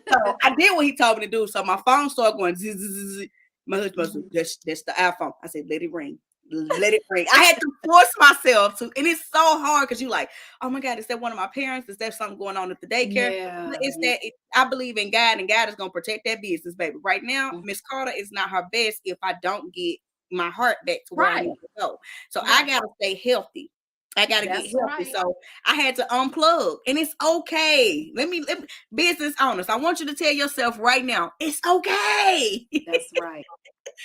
S2: So I did what he told me to do. So my phone started going zzz, zzz, zzz. My husband said, that's the iPhone. I said, let it ring. Let it ring. I had to force myself to, and it's so hard, because you like, oh my God, is that one of my parents? Is there something going on at the daycare? I believe in God, and God is going to protect that business, baby. Right now, Miss Carter is not her best if I don't get my heart back to where I need to go. So I gotta stay healthy. I gotta get healthy. So I had to unplug, and it's okay. Let me business owners, I want you to tell yourself right now, it's okay.
S3: That's right.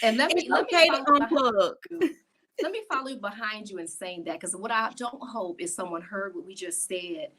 S3: And let me unplug. Let me follow you behind you in saying that, because what I don't hope is someone heard what we just said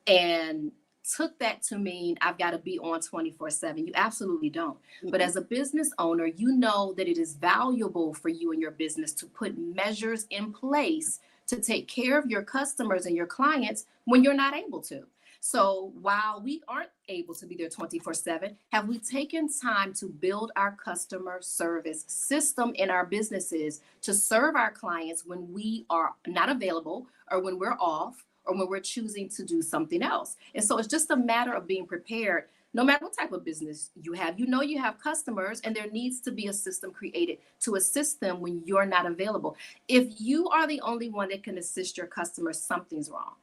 S3: and took that to mean I've got to be on 24/7. You absolutely don't. But as a business owner, you know that it is valuable for you and your business to put measures in place to take care of your customers and your clients when you're not able to. So while we aren't able to be there 24/7, have we taken time to build our customer service system in our businesses to serve our clients when we are not available, or when we're off, or when we're choosing to do something else? And so it's just a matter of being prepared. No matter what type of business you have, you know you have customers, and there needs to be a system created to assist them when you're not available. If you are the only one that can assist your customers, something's wrong.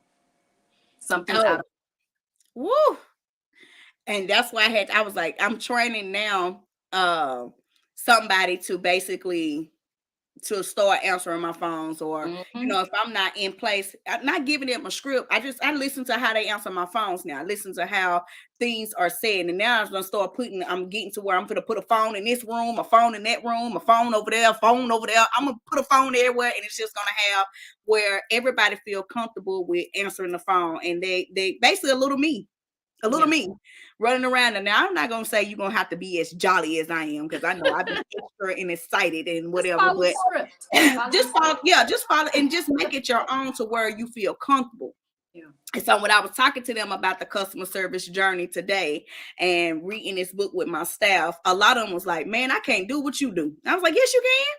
S3: Something's out of.
S2: Woo. And that's why I was like, I'm training now somebody to basically to start answering my phones, or you know, if I'm not in place, I'm not giving them a script. I listen to how they answer my phones now. I listen to how things are said, and now I'm gonna start I'm getting to where I'm gonna put a phone in this room, a phone in that room, a phone over there, a phone over there. I'm gonna put a phone everywhere, and it's just gonna have where everybody feel comfortable with answering the phone, and they basically a little me running around. And now I'm not gonna say you're gonna have to be as jolly as I am, because I know I've been extra and excited and whatever, but just follow and just make it your own to where you feel comfortable. And so when I was talking to them about the customer service journey today and reading this book with my staff, a lot of them was like, man, I can't do what you do. I was like, yes, you can.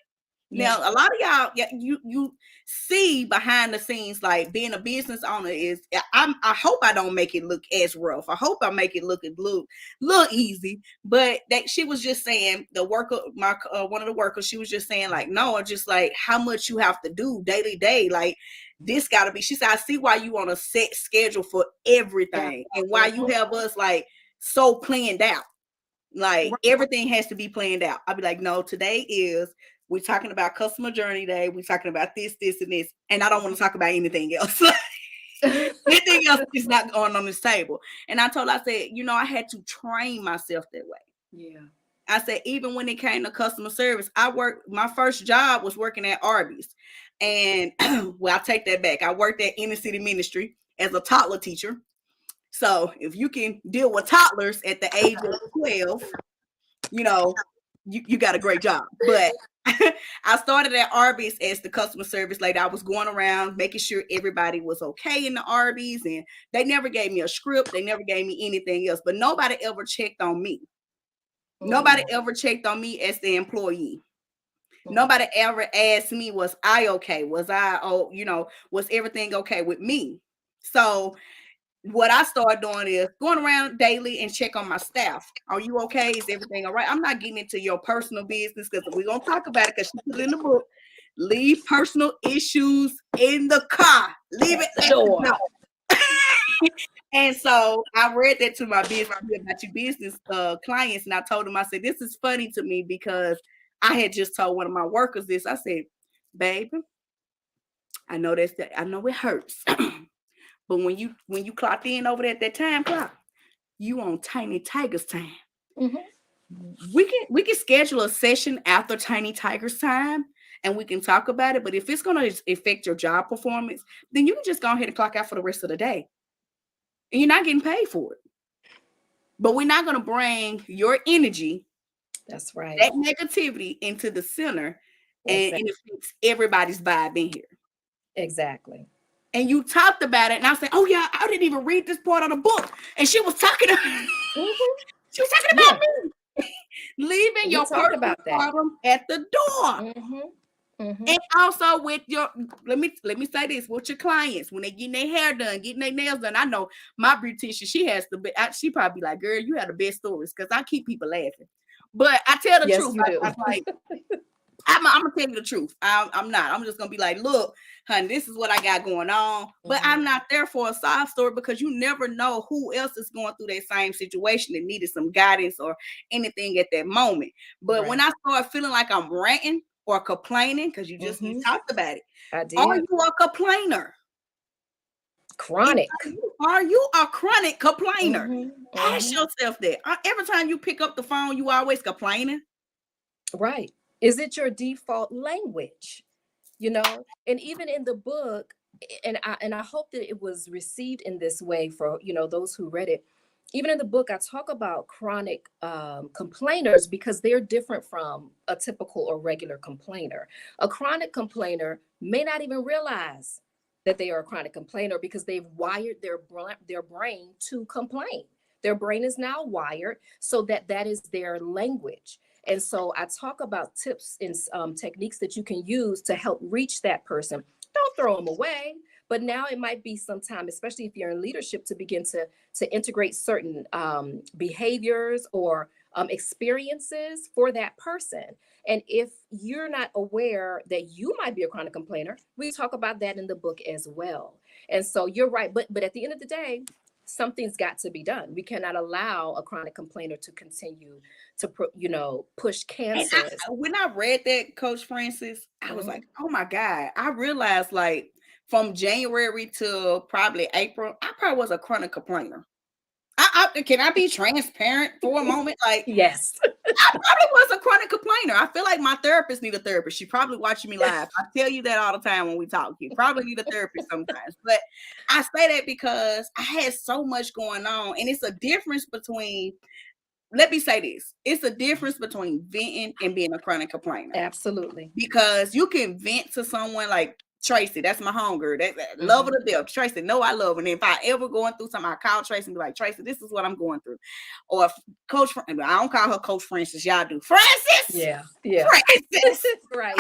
S2: Now, a lot of y'all, you see behind the scenes, like being a business owner is. I hope I don't make it look as rough. I hope I make it look easy. But that she was just saying, the worker, one of the workers, she was just saying like, no, just like how much you have to do day, like this got to be. She said, I see why you on a set schedule for everything, and why you have us like so planned out. Like everything has to be planned out. I'll be like, no, today is. We're talking about customer journey day. We're talking about this, and this. And I don't want to talk about anything else. Anything else is not going on this table. And I told her, I said, I had to train myself that way.
S3: Yeah.
S2: I said, even when it came to customer service, my first job was working at Arby's. And well, I take that back. I worked at Inner City Ministry as a toddler teacher. So if you can deal with toddlers at the age of 12, you got a great job. But I started at Arby's as the customer service lady. I was going around making sure everybody was okay in the Arby's, and they never gave me a script. They never gave me anything else, but nobody ever checked on me. Nobody ever checked on me as the employee. Nobody ever asked me, was I okay? Was everything okay with me? So what I started doing is going around daily and check on my staff. Are you okay? Is everything all right? I'm not getting into your personal business because we're going to talk about it because she put it in the book. Leave personal issues in the car. Leave it at the door. And so I read that to my business clients, and I told them, I said, this is funny to me because I had just told one of my workers this. I said, baby, I know it hurts. But when you clocked in over there at that time clock, you on Tiny Tiger's time. We can schedule a session after Tiny Tiger's time, and we can talk about it. But if it's going to affect your job performance, then you can just go ahead and clock out for the rest of the day, and you're not getting paid for it. But we're not going to bring your energy,
S4: that's right,
S2: that negativity into the center, and it affects everybody's vibe in here.
S4: Exactly.
S2: And you talked about it, and I said, "Oh yeah, I didn't even read this part of the book." And she was talking about me, leaving your personal problem at the door, and also with your. Let me say this with your clients when they getting their hair done, getting their nails done. I know my beautician; she probably like, "Girl, you have the best stories," because I keep people laughing. But I tell the truth. I'm gonna tell you the truth. I'm not. I'm just gonna be like, look, honey, this is what I got going on. But I'm not there for a side story because you never know who else is going through that same situation and needed some guidance or anything at that moment. But when I start feeling like I'm ranting or complaining, because you talked about it,
S4: I did.
S2: Are you a complainer?
S4: Chronic.
S2: Are you a chronic complainer? Ask yourself that. Every time you pick up the phone, you always complaining.
S4: Right. Is it your default language? And even in the book, and I hope that it was received in this way for, those who read it. Even in the book, I talk about chronic complainers because they're different from a typical or regular complainer. A chronic complainer may not even realize that they are a chronic complainer because they've wired their brain to complain. Their brain is now wired so that is their language. And so I talk about tips and techniques that you can use to help reach that person. Don't throw them away. But now it might be some time, especially if you're in leadership, to begin to integrate certain behaviors or experiences for that person. And if you're not aware that you might be a chronic complainer, we talk about that in the book as well. And so you're right. But at the end of the day, something's got to be done. We cannot allow a chronic complainer to continue to, push cancer.
S2: When I read that, Coach Francis, I was like, oh my God. I realized like from January to probably April, I probably was a chronic complainer. Can I be transparent for a moment? Like,
S4: yes,
S2: I probably was a chronic complainer. I feel like my therapist need a therapist. She probably watching me live. I tell you that all the time when we talk. You probably need a therapist sometimes. But I say that because I had so much going on, and it's a difference between. Let me say this. It's a difference between venting and being a chronic complainer.
S4: Absolutely.
S2: Because you can vent to someone like Tracy, that's my homegirl. That love her to death. Tracy, know I love her. And if I ever going through something, I call Tracy and be like, Tracy, this is what I'm going through. Or if Coach, I don't call her Coach Francis, y'all do. Francis!
S4: Yeah. Yeah.
S2: Francis!
S4: Right.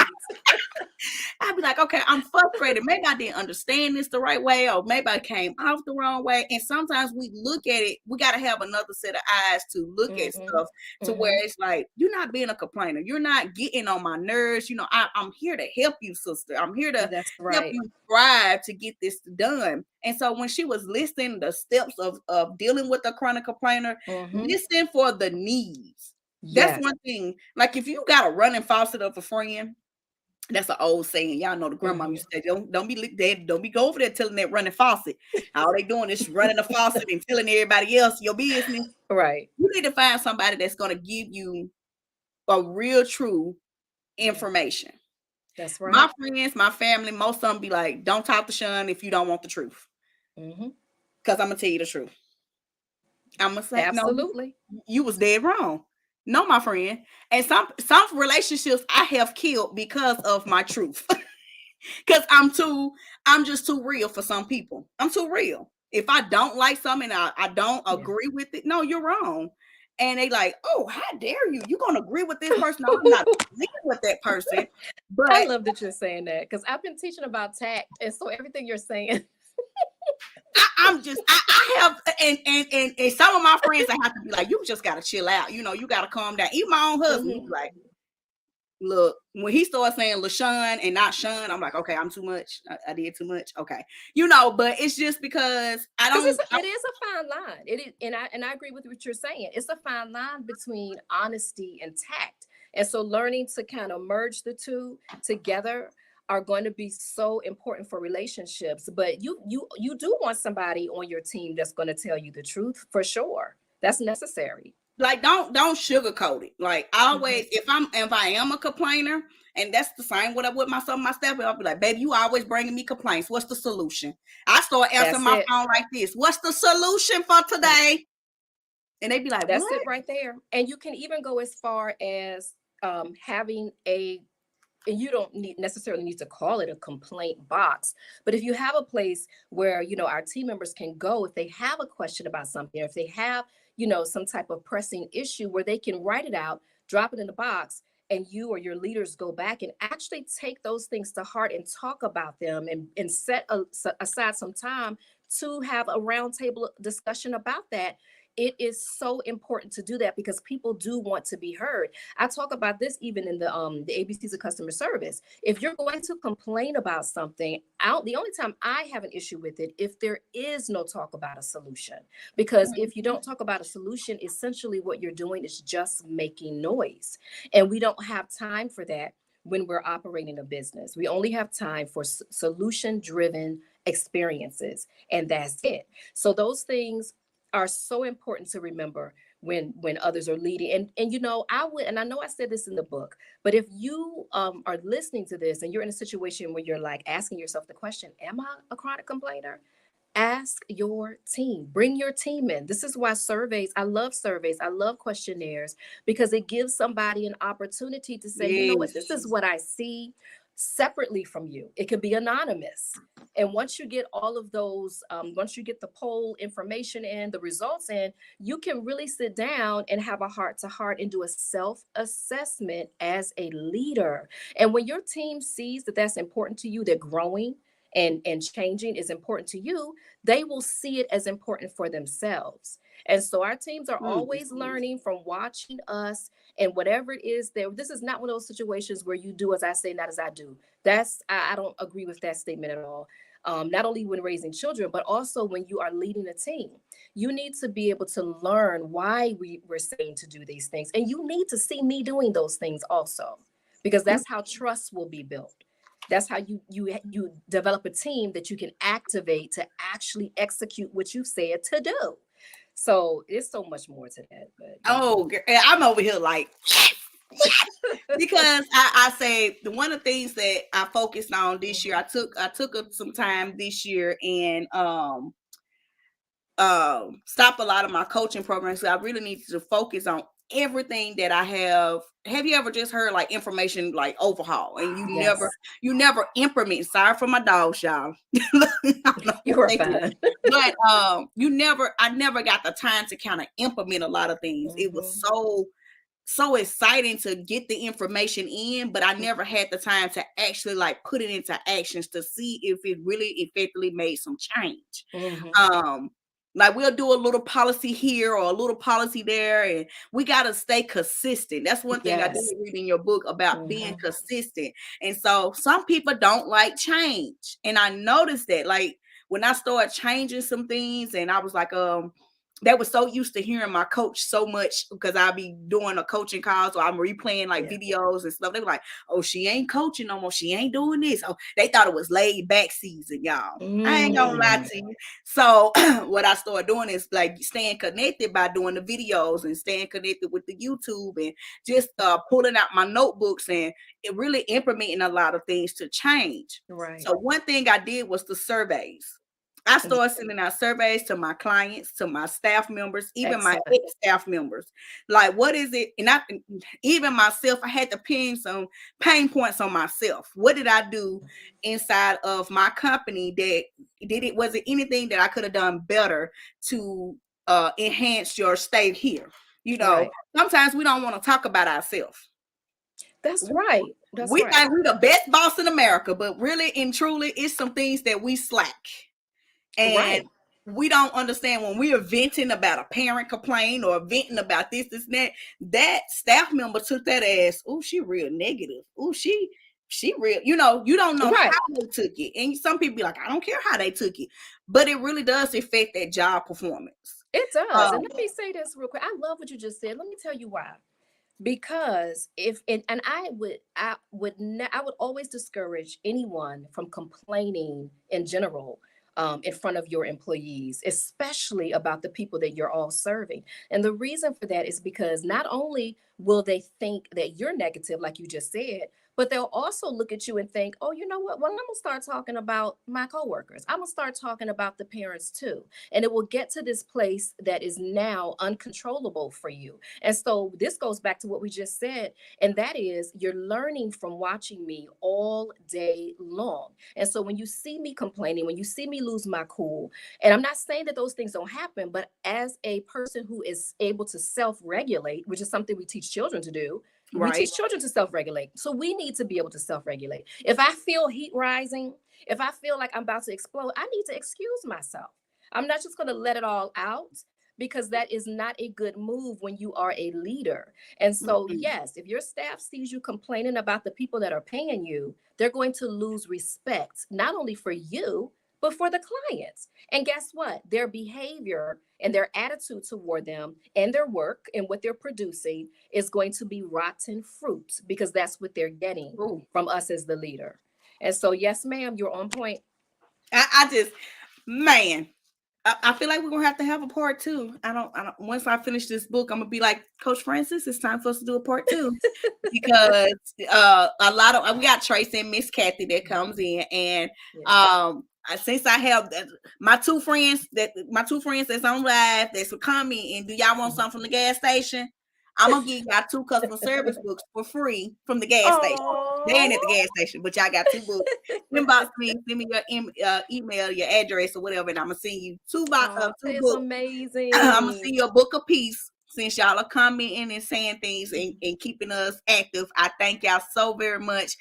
S2: I'd be like, okay, I'm frustrated. Maybe I didn't understand this the right way, or maybe I came off the wrong way. And sometimes we look at it, we got to have another set of eyes to look at stuff to where it's like, you're not being a complainer. You're not getting on my nerves. You know, I'm here to help you, sister. I'm here to help you thrive to get this done. And so when she was listing the steps of dealing with a chronic complainer, listen for the needs. That's one thing. Like if you got a running faucet of a friend, that's an old saying. Y'all know the grandma used to say, don't be go over there telling that running faucet. All they doing is running the faucet and telling everybody else your business.
S4: Right.
S2: You need to find somebody that's going to give you a real true information.
S4: That's right.
S2: My friends, my family, most of them be like, don't talk to Sean if you don't want the truth. Because I'm going to tell you the truth. I'm going to say,
S4: absolutely.
S2: No, you was dead wrong. No, my friend. And some relationships I have killed because of my truth. Because I'm just too real for some people. I'm too real. If I don't like something, I don't agree with it. No, you're wrong. And they like, oh, how dare you? You're gonna agree with this person? No, I'm not agreeing with that person. But
S4: I love that you're saying that because I've been teaching about tact, and so everything you're saying.
S2: I have, and some of my friends, I have to be like, you just gotta chill out. You know, you gotta calm down. Even my own husband, he's like, look, when he starts saying LaShawn and not Sean, I'm like, okay, I'm too much. I did too much. Okay, you know, but it's just because I don't.
S4: It is a fine line. It is, and I agree with what you're saying. It's a fine line between honesty and tact, and so learning to kind of merge the two together are going to be so important for relationships. But you do want somebody on your team that's going to tell you the truth for sure. That's necessary.
S2: Like don't sugarcoat it. Like always, if I am a complainer, and that's the same with my son, my staff, I'll be like, baby, you always bringing me complaints. What's the solution? I start answering my phone like this. What's the solution for today? And they be like,
S4: that's
S2: what?
S4: It right there. And you can even go as far as having and you don't necessarily need to call it a complaint box, but if you have a place where, you know, our team members can go if they have a question about something, or if they have, you know, some type of pressing issue where they can write it out, drop it in the box, and you or your leaders go back and actually take those things to heart and talk about them and set aside some time to have a roundtable discussion about that. It is so important to do that because people do want to be heard. I talk about this even in the ABCs of customer service. If you're going to complain about something, the only time I have an issue with it if there is no talk about a solution. Because if you don't talk about a solution, essentially what you're doing is just making noise. And we don't have time for that when we're operating a business. We only have time for solution-driven experiences, and that's it. So those things are so important to remember when others are leading. And you know, I know I said this in the book, but if you are listening to this and you're in a situation where you're like asking yourself the question, am I a chronic complainer? Ask your team, bring your team in. This is why I love surveys. I love questionnaires because it gives somebody an opportunity to say, you know what, this is what I see separately from you. It could be anonymous. And once you get all of those, once you get the poll information in, the results in, you can really sit down and have a heart to heart and do a self-assessment as a leader. And when your team sees that that's important to you, they're growing and changing is important to you, they will see it as important for themselves. And so our teams are always learning from watching us and whatever it is there. This is not one of those situations where you do as I say, not as I do. I don't agree with that statement at all. Not only when raising children, but also when you are leading a team. You need to be able to learn why we're saying to do these things. And you need to see me doing those things also, because that's how trust will be built. That's how you develop a team that you can activate to actually execute what you said to do. So it's so much more to that. But,
S2: I'm over here like, because I say one of the things that I focused on this year, I took up some time this year and stopped a lot of my coaching programs. So I really needed to focus on everything that I have you ever just heard like information like overhaul and
S4: Yes.
S2: you never implement? Sorry for my dogs, y'all. I don't know
S4: You
S2: what
S4: are
S2: they do.
S4: fine.
S2: But I never got the time to kind of implement a lot of things. It was so exciting to get the information in, but I never had the time to actually like put it into actions to see if it really effectively made some change. Um, like we'll do a little policy here or a little policy there, and we got to stay consistent. That's one thing I did
S4: Yes.
S2: read in your book about being consistent. And so some people don't like change, and I noticed that like when I started changing some things, and I was like, they were so used to hearing my coach so much because I'll be doing a coaching call, so I'm replaying like videos and stuff. They were like, "Oh, she ain't coaching no more. She ain't doing this." Oh, they thought it was laid back season, y'all. I ain't gonna lie to you. So what I started doing is like staying connected by doing the videos and staying connected with the YouTube and just pulling out my notebooks and it really implementing a lot of things to change.
S4: Right.
S2: So one thing I did was the surveys. I started sending out surveys to my clients, to my staff members, even my
S4: Excellent.
S2: ex-staff members. Like, what is it? And even myself, I had to pin some pain points on myself. What did I do inside of my company was it anything that I could have done better to enhance your stay here? You know,
S4: Right.
S2: sometimes we don't want to talk about ourselves.
S4: That's right. That's
S2: We
S4: right.
S2: think we're the best boss in America, but really and truly, it's some things that we slack. And
S4: Right.
S2: we don't understand when we are venting about a parent complaint or venting about this, that staff member took that as, oh, she real negative. Oh, she real, you don't know
S4: Right.
S2: how they took it. And some people be like, I don't care how they took it. But it really does affect that job performance.
S4: It does. And let me say this real quick. I love what you just said. Let me tell you why. Because if and I would always discourage anyone from complaining in general in front of your employees, especially about the people that you're all serving. And the reason for that is because not only will they think that you're negative, like you just said, but they'll also look at you and think, oh, you know what? Well, I'm gonna start talking about my coworkers. I'm gonna start talking about the parents too. And it will get to this place that is now uncontrollable for you. And so this goes back to what we just said, and that is you're learning from watching me all day long. And so when you see me complaining, when you see me lose my cool, and I'm not saying that those things don't happen, but as a person who is able to self-regulate, which is something we teach children to do, we teach children to self-regulate. So we need to be able to self-regulate. If I feel heat rising, if I feel like I'm about to explode, I need to excuse myself. I'm not just going to let it all out because that is not a good move when you are a leader. And so, yes, if your staff sees you complaining about the people that are paying you, they're going to lose respect, not only for you, but for the clients. And guess what? Their behavior and their attitude toward them and their work and what they're producing is going to be rotten fruit because that's what they're getting from us as the leader. And so, yes, ma'am, you're on point.
S2: I just, man, I feel like we're gonna have to have a part two. I don't. Once I finish this book, I'm gonna be like, Coach Francis, it's time for us to do a part two because a lot of we got Tracy and Miss Kathy that comes in, and since I have my two friends that's on live that's coming, and do y'all want something from the gas station? I'm gonna give y'all 2 customer service books for free from the gas station. They ain't at the gas station, but y'all got 2 books. Inbox me, send me your email, your address, or whatever, and I'm gonna send you 2 books.
S4: It's amazing.
S2: I'm gonna send you a book apiece. Since y'all are commenting and saying things and keeping us active, I thank y'all so very much,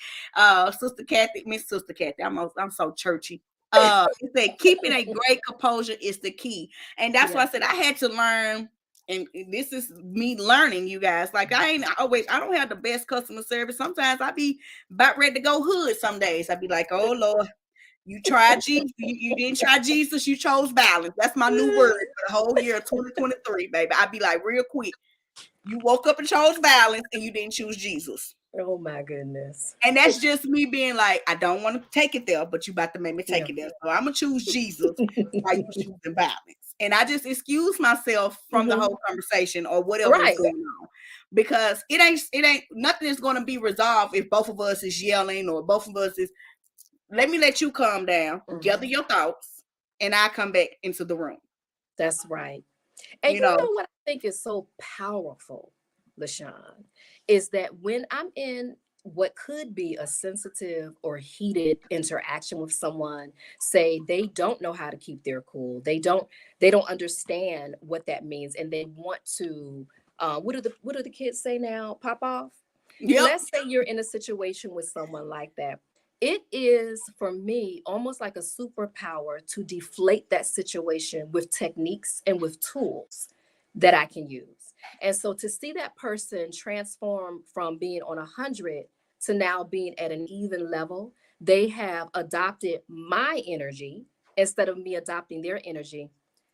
S2: Sister Kathy, Miss Sister Kathy. I'm so churchy. It said keeping a great composure is the key, and that's why I said I had to learn. And this is me learning, you guys. Like I don't have the best customer service. Sometimes I be about ready to go hood. Some days I be like, oh Lord, you tried Jesus. You didn't try Jesus. You chose balance. That's my new word for the whole year of 2023, baby. I be like real quick. You woke up and chose balance, and you didn't choose Jesus.
S4: Oh my goodness.
S2: And that's just me being like, I don't want to take it there, but you about to make me take it there. So I'm gonna choose Jesus while you choosing balance. And I just excuse myself from the whole conversation or whatever is going on. Because it ain't nothing is gonna be resolved if both of us is yelling or both of us is let me let you calm down, gather your thoughts, and I come back into the room.
S4: That's right. And you know what I think is so powerful LaShawn, is that when I'm in what could be a sensitive or heated interaction with someone, say they don't know how to keep their cool, they don't understand what that means, and they want to what do the kids say now? Pop off.
S2: Yep.
S4: Let's say you're in a situation with someone like that. It is for me almost like a superpower to deflate that situation with techniques and with tools that I can use. And so to see that person transform from being on 100 to now being at an even level, they have adopted my energy instead of me adopting their energy.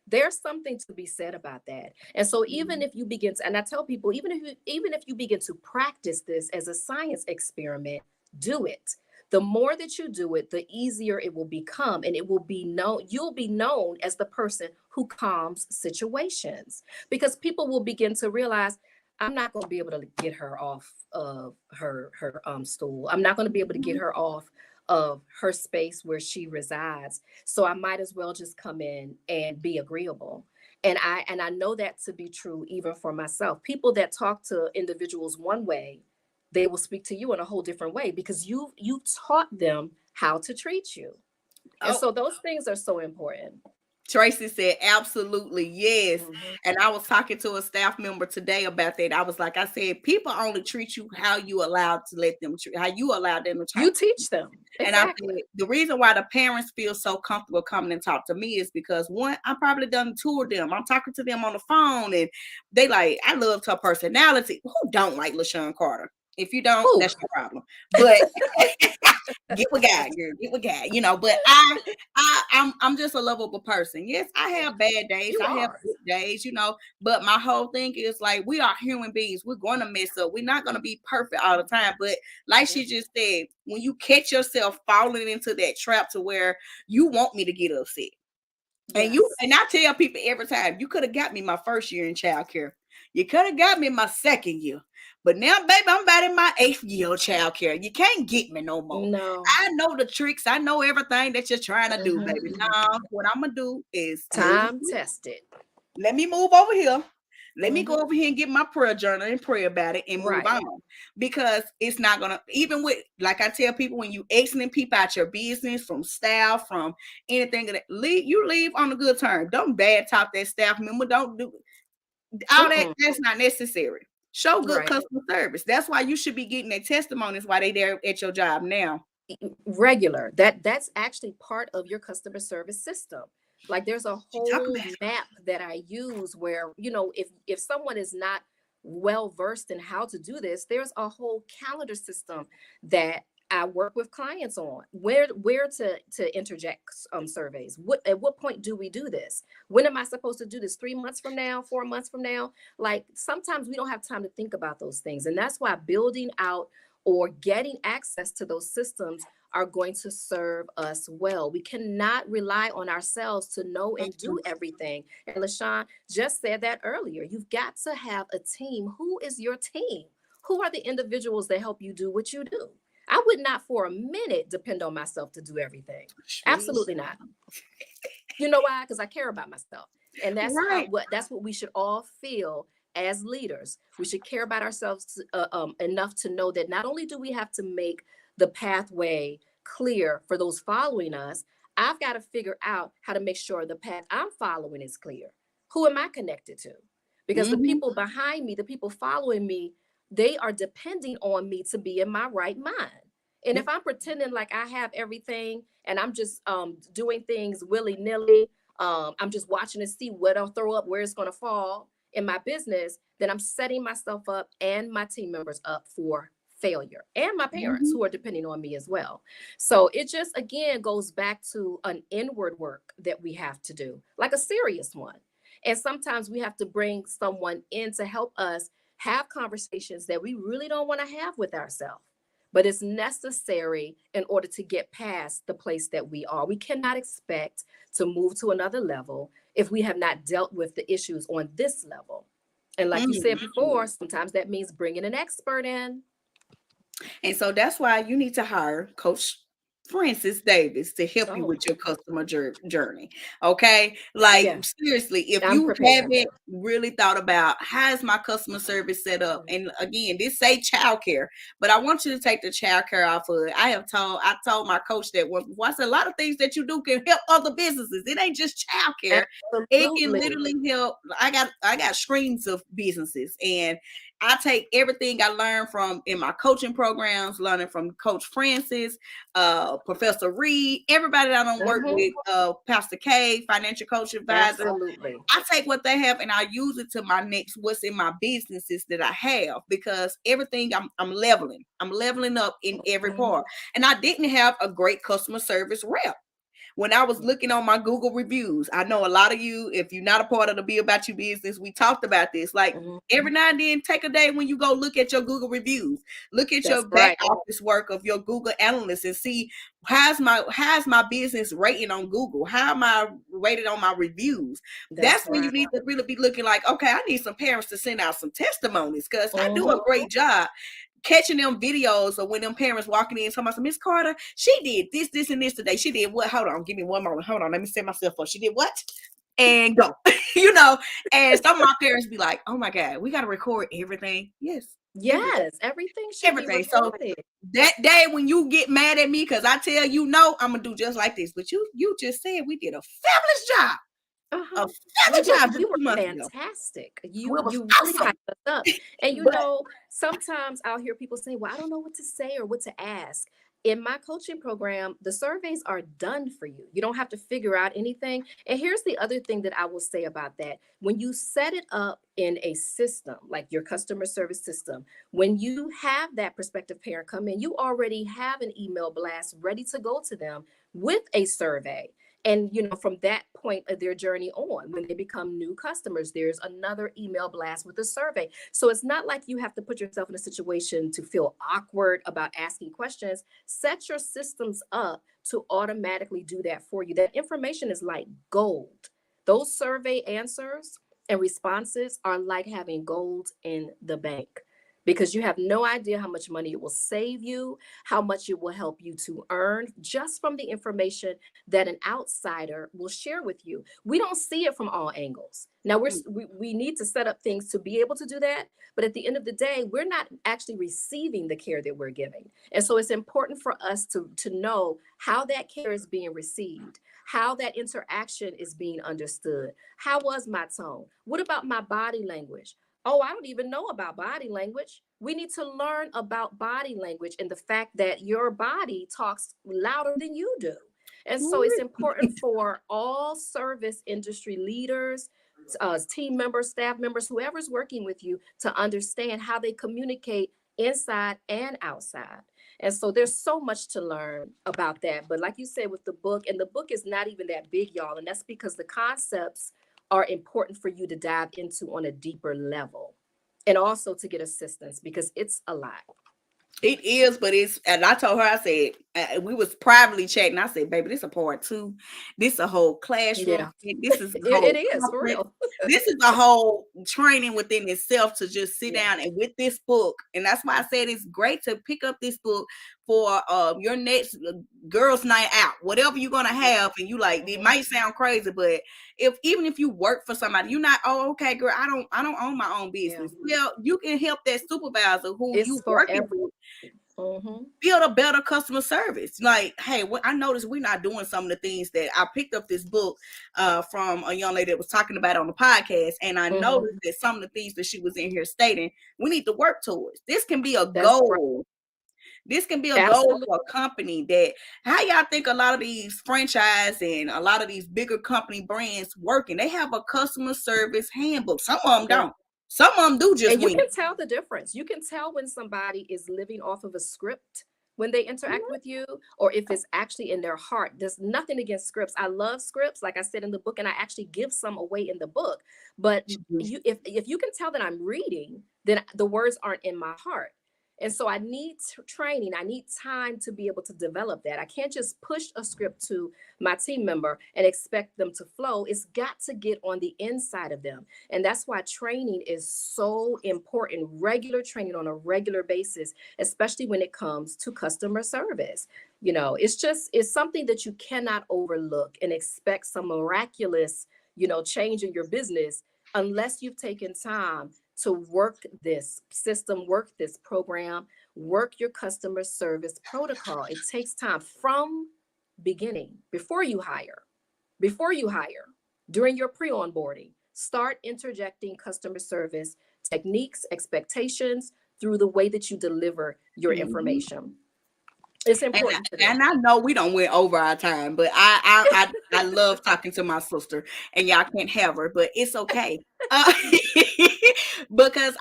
S4: There's something to be said about that. And so even if you begin to, and I tell people, even if you begin to practice this as a science experiment, do it. The more that you do it, the easier it will become, and it will be known, you'll be known as the person who calms situations, because people will begin to realize, I'm not going to be able to get her off of her stool. I'm not going to be able to get her off of her space where she resides. So I might as well just come in and be agreeable. And I know that to be true even for myself. People that talk to individuals one way, they will speak to you in a whole different way because you taught them how to treat you. And
S2: Oh,
S4: so those things are so important.
S2: Tracy said, absolutely, yes.
S4: Mhm.
S2: And I was talking to a staff member today about that. I was like, I said, people only treat you how you allowed to let them treat, how you allow them to
S4: You
S2: talk.
S4: teach them.
S2: And I said,
S4: Exactly.
S2: the reason why the parents feel so comfortable coming and talk to me is because one, I probably done toured them. I'm talking to them on the phone and they like, I loved her personality. Who don't like LaShawn Carter? If you don't,
S4: Who?
S2: that's your problem. But get with God, girl. Get with God. But I'm just a lovable person. Yes, I have bad days.
S4: You
S2: I have
S4: are.
S2: good days. But my whole thing is like we are human beings. We're gonna mess up. We're not gonna be perfect all the time. But like
S4: Yeah.
S2: she just said, when you catch yourself falling into that trap to where you want me to get upset.
S4: Yes.
S2: And I tell people every time, you could have got me my first year in childcare. You could have got me my second year. But now, baby, I'm about in my 8th year of childcare. You can't get me no more.
S4: No.
S2: I know the tricks. I know everything that you're trying to do,
S4: Mhm,
S2: baby.
S4: mhm.
S2: Now, what I'm gonna do is move.
S4: Time tested.
S2: Let me move over here. Let me go
S4: Mhm.
S2: over here and get my prayer journal and pray about it and move
S4: Right.
S2: on. Because it's not gonna, even with, like I tell people, when you exiting people out your business, from staff, from anything that leave on a good term. Don't bad talk that staff member. Don't do all that.
S4: Mm-mm.
S2: That's not necessary. Show good
S4: Right.
S2: customer service. That's why you should be getting their testimonies while they there at your job now.
S4: Regular. That's actually part of your customer service system. Like there's a
S2: You talk
S4: whole
S2: about it.
S4: map that I use where, if someone is not well versed in how to do this, there's a whole calendar system that I work with clients on where to interject surveys. At what point do we do this? When am I supposed to do this? 3 months from now, 4 months from now? Like sometimes we don't have time to think about those things, and that's why building out or getting access to those systems are going to serve us well. We cannot rely on ourselves to know and do everything. And LaShawn just said that earlier. You've got to have a team. Who is your team? Who are the individuals that help you do what you do? I would not for a minute depend on myself to do everything.
S2: Sweet.
S4: Absolutely not. You know why? Because I care about myself. And
S2: Right.
S4: that's what we should all feel as leaders. We should care about ourselves enough to know that not only do we have to make the pathway clear for those following us, I've got to figure out how to make sure the path I'm following is clear. Who am I connected to? Because the
S2: Mhm.
S4: people behind me, the people following me, they are depending on me to be in my right mind. And if I'm pretending like I have everything and I'm just doing things willy nilly, I'm just watching to see what I'll throw up, where it's going to fall in my business, then I'm setting myself up and my team members up for failure, and my parents
S2: Mhm.
S4: who are depending on me as well. So it just again goes back to an inward work that we have to do, like a serious one. And sometimes we have to bring someone in to help us have conversations that we really don't want to have with ourselves, but it's necessary in order to get past the place that we are. We cannot expect to move to another level if we have not dealt with the issues on this level. And like you said
S2: Mhm.
S4: before, sometimes that means bringing an expert in.
S2: And so that's why you need to hire Coach Francis Davis to help you
S4: Oh,
S2: with your customer journey. Okay. Like,
S4: yeah,
S2: seriously, if
S4: I'm
S2: you
S4: prepared.
S2: haven't really thought about how's my customer service set up, and again, this say childcare, but I want you to take the childcare off of it. I told my coach that once a lot of things that you do can help other businesses. It ain't just childcare. It can
S4: Absolutely.
S2: literally help. I got streams of businesses, and I take everything I learned from in my coaching programs, learning from Coach Francis, Professor Reed, everybody that I don't work
S4: Mhm.
S2: with, Pastor K, financial coach advisor.
S4: Absolutely.
S2: I take what they have and I use it to my next what's in my businesses that I have, because everything I'm leveling. I'm leveling up in every
S4: Mhm.
S2: part. And I didn't have a great customer service rep. When I was looking on my Google reviews, I know a lot of you, if you're not a part of the Be About You business, we talked about this. Like,
S4: Mhm.
S2: every now and then, take a day when you go look at your Google reviews, look at
S4: That's
S2: your back
S4: right.
S2: office work of your Google analysts, and see how's my business rating on Google? How am I rated on my reviews? That's
S4: That's
S2: when you
S4: right.
S2: need to really be looking like, okay, I need some parents to send out some testimonies, because I do a
S4: Mhm.
S2: great job catching them videos of when them parents walking in talking about, Miss Carter, she did this, this, and this today. She did what? Hold on, give me one moment. Hold on, let me set myself up. She did what? And go. you know, and some of my parents be like, oh my God, we gotta record everything. Yes, everything.
S4: Yes, everything should be
S2: Everything. So
S4: recorded.
S2: that day when you get mad at me because I tell you no, I'm gonna do just like this. But you just said we did a fabulous job. A
S4: Uh-huh.
S2: fabulous job just
S4: You were
S2: 2 months ago.
S4: fantastic.
S2: Well, it was
S4: You really hyped
S2: awesome.
S4: us up. And
S2: But
S4: sometimes I'll hear people say, "Well, I don't know what to say or what to ask." In my coaching program, the surveys are done for you. You don't have to figure out anything. And here's the other thing that I will say about that. When you set it up in a system, like your customer service system, when you have that prospective parent come in, you already have an email blast ready to go to them with a survey. And from that point of their journey on, when they become new customers, there's another email blast with a survey. So it's not like you have to put yourself in a situation to feel awkward about asking questions. Set your systems up to automatically do that for you. That information is like gold. Those survey answers and responses are like having gold in the bank, because you have no idea how much money it will save you, how much it will help you to earn just from the information that an outsider will share with you. We don't see it from all angles. Now we need to set up things to be able to do that, but at the end of the day, we're not actually receiving the care that we're giving. And so it's important for us to know how that care is being received, how that interaction is being understood. How was my tone? What about my body language? Oh, I don't even know about body language. We need to learn about body language and the fact that your body talks louder than you do. And so it's important for all service industry leaders, team members, staff members, whoever's working with you, to understand how they communicate inside and outside. And so there's so much to learn about that. But like you said with the book, and the book is not even that big, y'all. And that's because the concepts are important for you to dive into on a deeper level, and also to get assistance because it's a lot.
S2: it is, but and I told her, I said, we was privately chatting. I said, baby, this a part two. This a whole classroom.
S4: Yeah,
S2: This is a
S4: it
S2: whole
S4: is for
S2: conference.
S4: real.
S2: This is a whole training within itself to just sit
S4: Yeah.
S2: down and with this book. And that's why I said it's great to pick up this book for your next girls' night out, whatever you're gonna have. And you like, it might sound crazy, but even if you work for somebody, you're not, oh, okay, girl, I don't own my own
S4: Yeah.
S2: business. Well, you can help that supervisor who
S4: It's
S2: you
S4: for
S2: working
S4: every.
S2: with
S4: Mhm.
S2: build a better customer service. Like, hey, I noticed we're not doing some of the things that I picked up this book from a young lady that was talking about on the podcast, and I
S4: Mhm.
S2: noticed that some of the things that she was in here stating, we need to work towards. This can be a
S4: That's right.
S2: goal. This can be a goal
S4: Absolutely.
S2: for a company. That how y'all think a lot of these franchise and a lot of these bigger company brands working? They have a customer service handbook. Some of them
S4: Yeah.
S2: don't. Some of them do just
S4: And you
S2: wing
S4: can tell the difference. You can tell when somebody is living off of a script when they interact with you, or if it's actually in their heart. There's nothing against scripts. I love scripts, like I said in the book, and I actually give some away in the book. But
S2: it.
S4: if you can tell that I'm reading, then the words aren't in my heart. And so I need training. I need time to be able to develop that. I can't just push a script to my team member and expect them to flow. It's got to get on the inside of them. And that's why training is so important, regular training on a regular basis, especially when it comes to customer service. It's something that you cannot overlook and expect some miraculous, change in your business unless you've taken time to work this system, work this program, work your customer service protocol. It takes time from beginning, before you hire, during your pre-onboarding, start interjecting customer service techniques, expectations through the way that you deliver your information. It's important.
S2: And I know we don't went over our time, but I love talking to my sister, and y'all can't have her, but it's okay. Because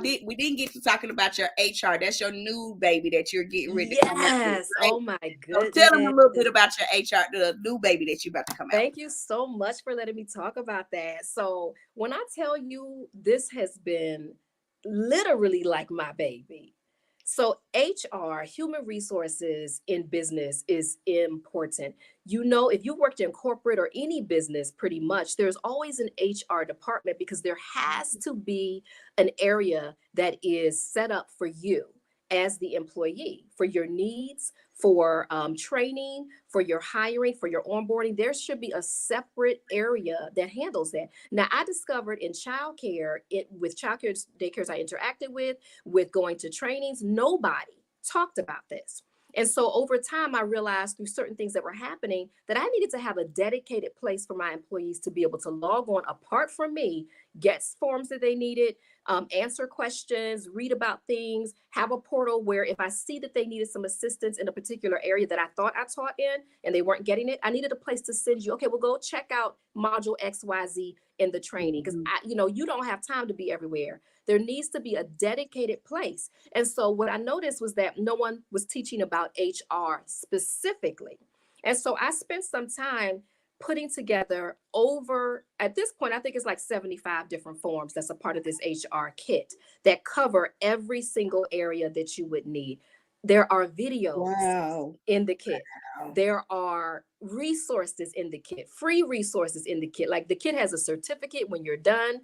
S2: we didn't get to talking about your HR. That's your new baby that you're getting ready to come out with,
S4: Yes.
S2: right?
S4: Oh my goodness.
S2: So tell them a little bit about your HR, the new baby that you're about to come out.
S4: Thank you so much for letting me talk about that. So when I tell you, this has been literally like my baby. So HR, human resources in business, is important. If you worked in corporate or any business, pretty much, there's always an HR department because there has to be an area that is set up for you as the employee, for your needs, for training, for your hiring, for your onboarding. There should be a separate area that handles that. Now, I discovered in childcare, with childcare daycares I interacted with going to trainings, nobody talked about this. And so over time, I realized through certain things that were happening that I needed to have a dedicated place for my employees to be able to log on apart from me, get forms that they needed, answer questions, read about things, have a portal where if I see that they needed some assistance in a particular area that I thought I taught in and they weren't getting it, I needed a place to send you. Okay, well, go check out module XYZ in the training because you don't have time to be everywhere. There needs to be a dedicated place. And so what I noticed was that no one was teaching about HR specifically. And so I spent some time putting together at this point, I think it's like 75 different forms that's a part of this HR kit that cover every single area that you would need. There are videos in the kit. Wow. There are resources in the kit, free resources in the kit. Like the kit has a certificate when you're done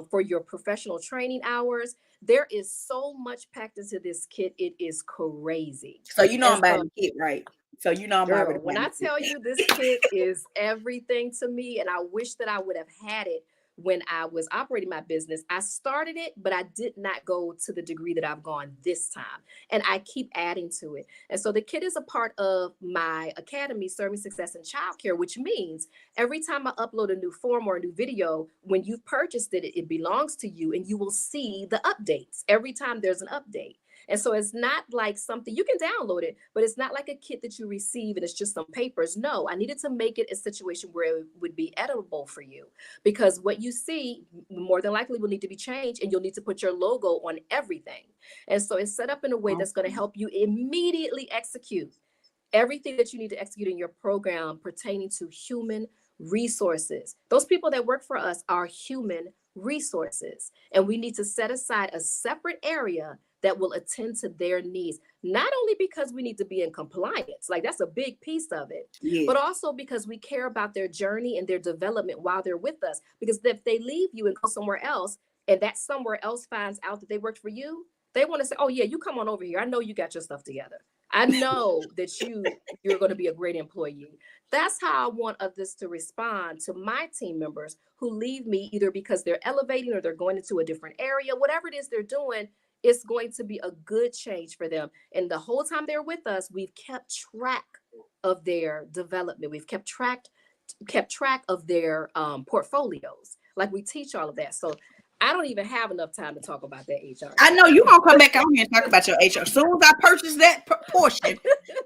S4: for your professional training hours. There is so much packed into this kit. It is crazy.
S2: So I'm buying the kit, right? So I'm
S4: Girl, when I tell you this kit is everything to me, and I wish that I would have had it when I was operating my business. I started it, but I did not go to the degree that I've gone this time. And I keep adding to it. And so the kit is a part of my academy, Serving Success in Childcare, which means every time I upload a new form or a new video, when you've purchased it, it belongs to you and you will see the updates every time there's an update. And so it's not like something you can download it, but it's not like a kit that you receive and it's just some papers. No, I needed to make it a situation where it would be editable for you, because what you see more than likely will need to be changed and you'll need to put your logo on everything. And so it's set up in a way that's going to help you immediately execute everything that you need to execute in your program pertaining to human resources. Those people that work for us are human resources, and we need to set aside a separate area that will attend to their needs, not only because we need to be in compliance, like that's a big piece of it, but also because we care about their journey and their development while they're with us. Because if they leave you and go somewhere else, and that somewhere else finds out that they worked for you, they want to say, oh yeah, you come on over here. I know you got your stuff together. I know that you're going to be a great employee. That's how I want others to respond to my team members who leave me either because they're elevating or they're going into a different area. Whatever it is they're doing, it's going to be a good change for them. And the whole time they're with us, we've kept track of their development. We've kept track of their portfolios. Like we teach all of that. So I don't even have enough time to talk about that HR.
S2: I know you're going to come back on here and talk about your HR. As soon as I purchase that portion,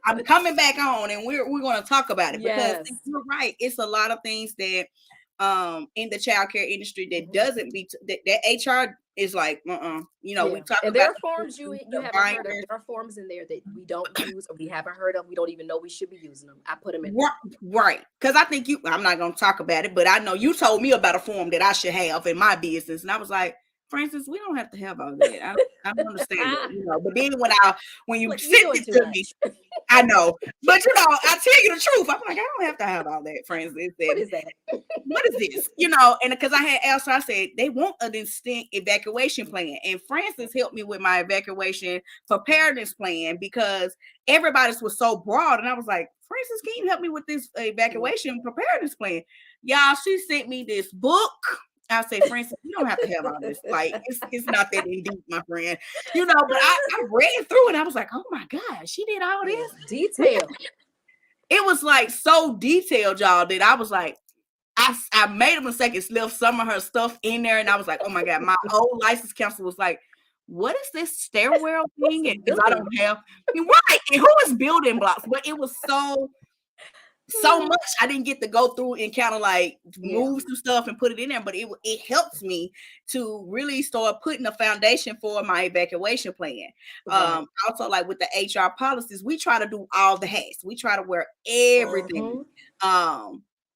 S2: I'm coming back on and we're going to talk about it. Because you're right. It's a lot of things that in the childcare industry that doesn't be, that HR is like, we talk
S4: and
S2: about.
S4: there are forms you haven't heard of. There are forms in there that we don't use or we haven't heard of. We don't even know we should be using them. I put them in.
S2: Right. Because I think I'm not going to talk about it, but I know you told me about a form that I should have in my business. And I was like, Francis, we don't have to have all that. I don't understand that, you know. But then when you
S4: Look, you're
S2: sent
S4: doing
S2: it
S4: too
S2: to
S4: much.
S2: me, I know. But you know, I tell you the truth. I'm like, I don't have to have all that, Francis.
S4: What is that?
S2: What is this? You know, and because I had asked her, I said, they want a distinct evacuation plan. And Francis helped me with my evacuation preparedness plan because everybody's was so broad. And I was like, Francis, can you help me with this evacuation preparedness plan? Y'all, she sent me this book. I said, Francis, you don't have to have all this. Like, it's not that in deep, my friend. You know, but I read through it. I was like, oh my God, she did all this.
S4: Detail.
S2: It was like so detailed, y'all, that I was like, I made a mistake and left some of her stuff in there, and I was like, oh my God, my old license counselor was like, what is this stairwell thing? Because I don't have right, and who is building blocks? But it was so much I didn't get to go through and kind of like move some stuff and put it in there, but it helps me to really start putting a foundation for my evacuation plan. Right. Also, like with the HR policies, we try to do all the hats. We try to wear everything.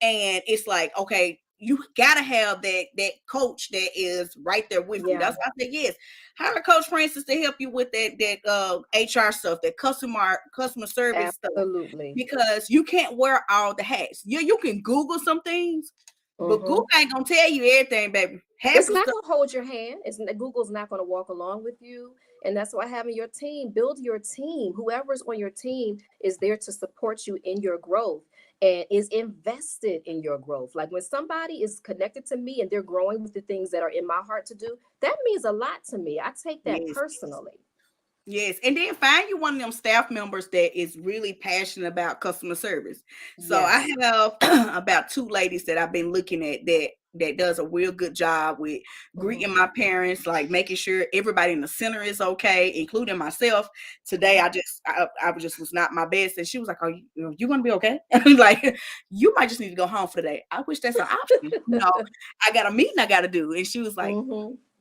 S2: And it's like, okay, you gotta have that coach that is right there with you. That's why I said yes. Hire Coach Francis to help you with that HR stuff, that customer service stuff.
S4: Absolutely.
S2: Because you can't wear all the hats. You can Google some things, but Google ain't gonna tell you everything, baby.
S4: It's not gonna hold your hand. Google's not gonna walk along with you. And that's why having your team, build your team. Whoever's on your team is there to support you in your growth and is invested in your growth. Like when somebody is connected to me and they're growing with the things that are in my heart to do, that means a lot to me. I take that personally.
S2: Yes, and then find you one of them staff members that is really passionate about customer service. So I have about 2 ladies that I've been looking at that does a real good job with greeting my parents, like making sure everybody in the center is okay, including myself. Today, I just was not my best, and she was like, "Oh, you gonna be okay?" Like, you might just need to go home for the day. I wish that's an option. You know, I got a meeting I got to do, and she was like.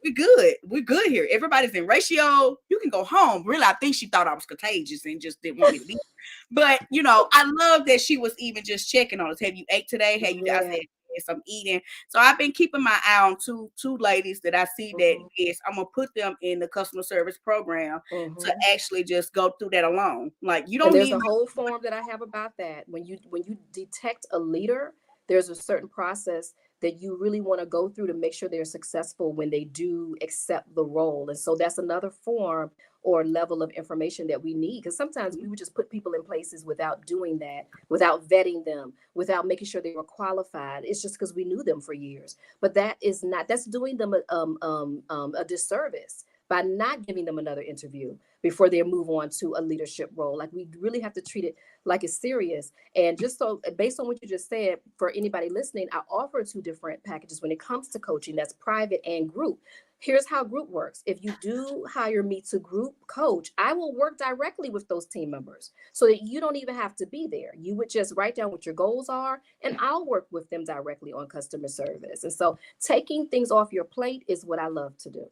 S2: We're good here. Everybody's in ratio. You can go home. Really, I think she thought I was contagious and just didn't want me to be. But you know, I love that she was even just checking on us. Have you ate today? Have you guys had some eating? So I've been keeping my eye on two ladies that I see that yes, I'm gonna put them in the customer service program to actually just go through that alone. Like you don't.
S4: And there's a whole form that I have about that. When you detect a leader, there's a certain process that you really want to go through to make sure they're successful when they do accept the role. And so that's another form or level of information that we need. Because sometimes we would just put people in places without doing that, without vetting them, without making sure they were qualified. It's just because we knew them for years. But that's doing them a disservice by not giving them another interview before they move on to a leadership role. Like we really have to treat it like it's serious. And just so based on what you just said, for anybody listening, I offer 2 different packages when it comes to coaching. That's private and group. Here's how group works. If you do hire me to group coach, I will work directly with those team members so that you don't even have to be there. You would just write down what your goals are and I'll work with them directly on customer service. And so taking things off your plate is what I love to do.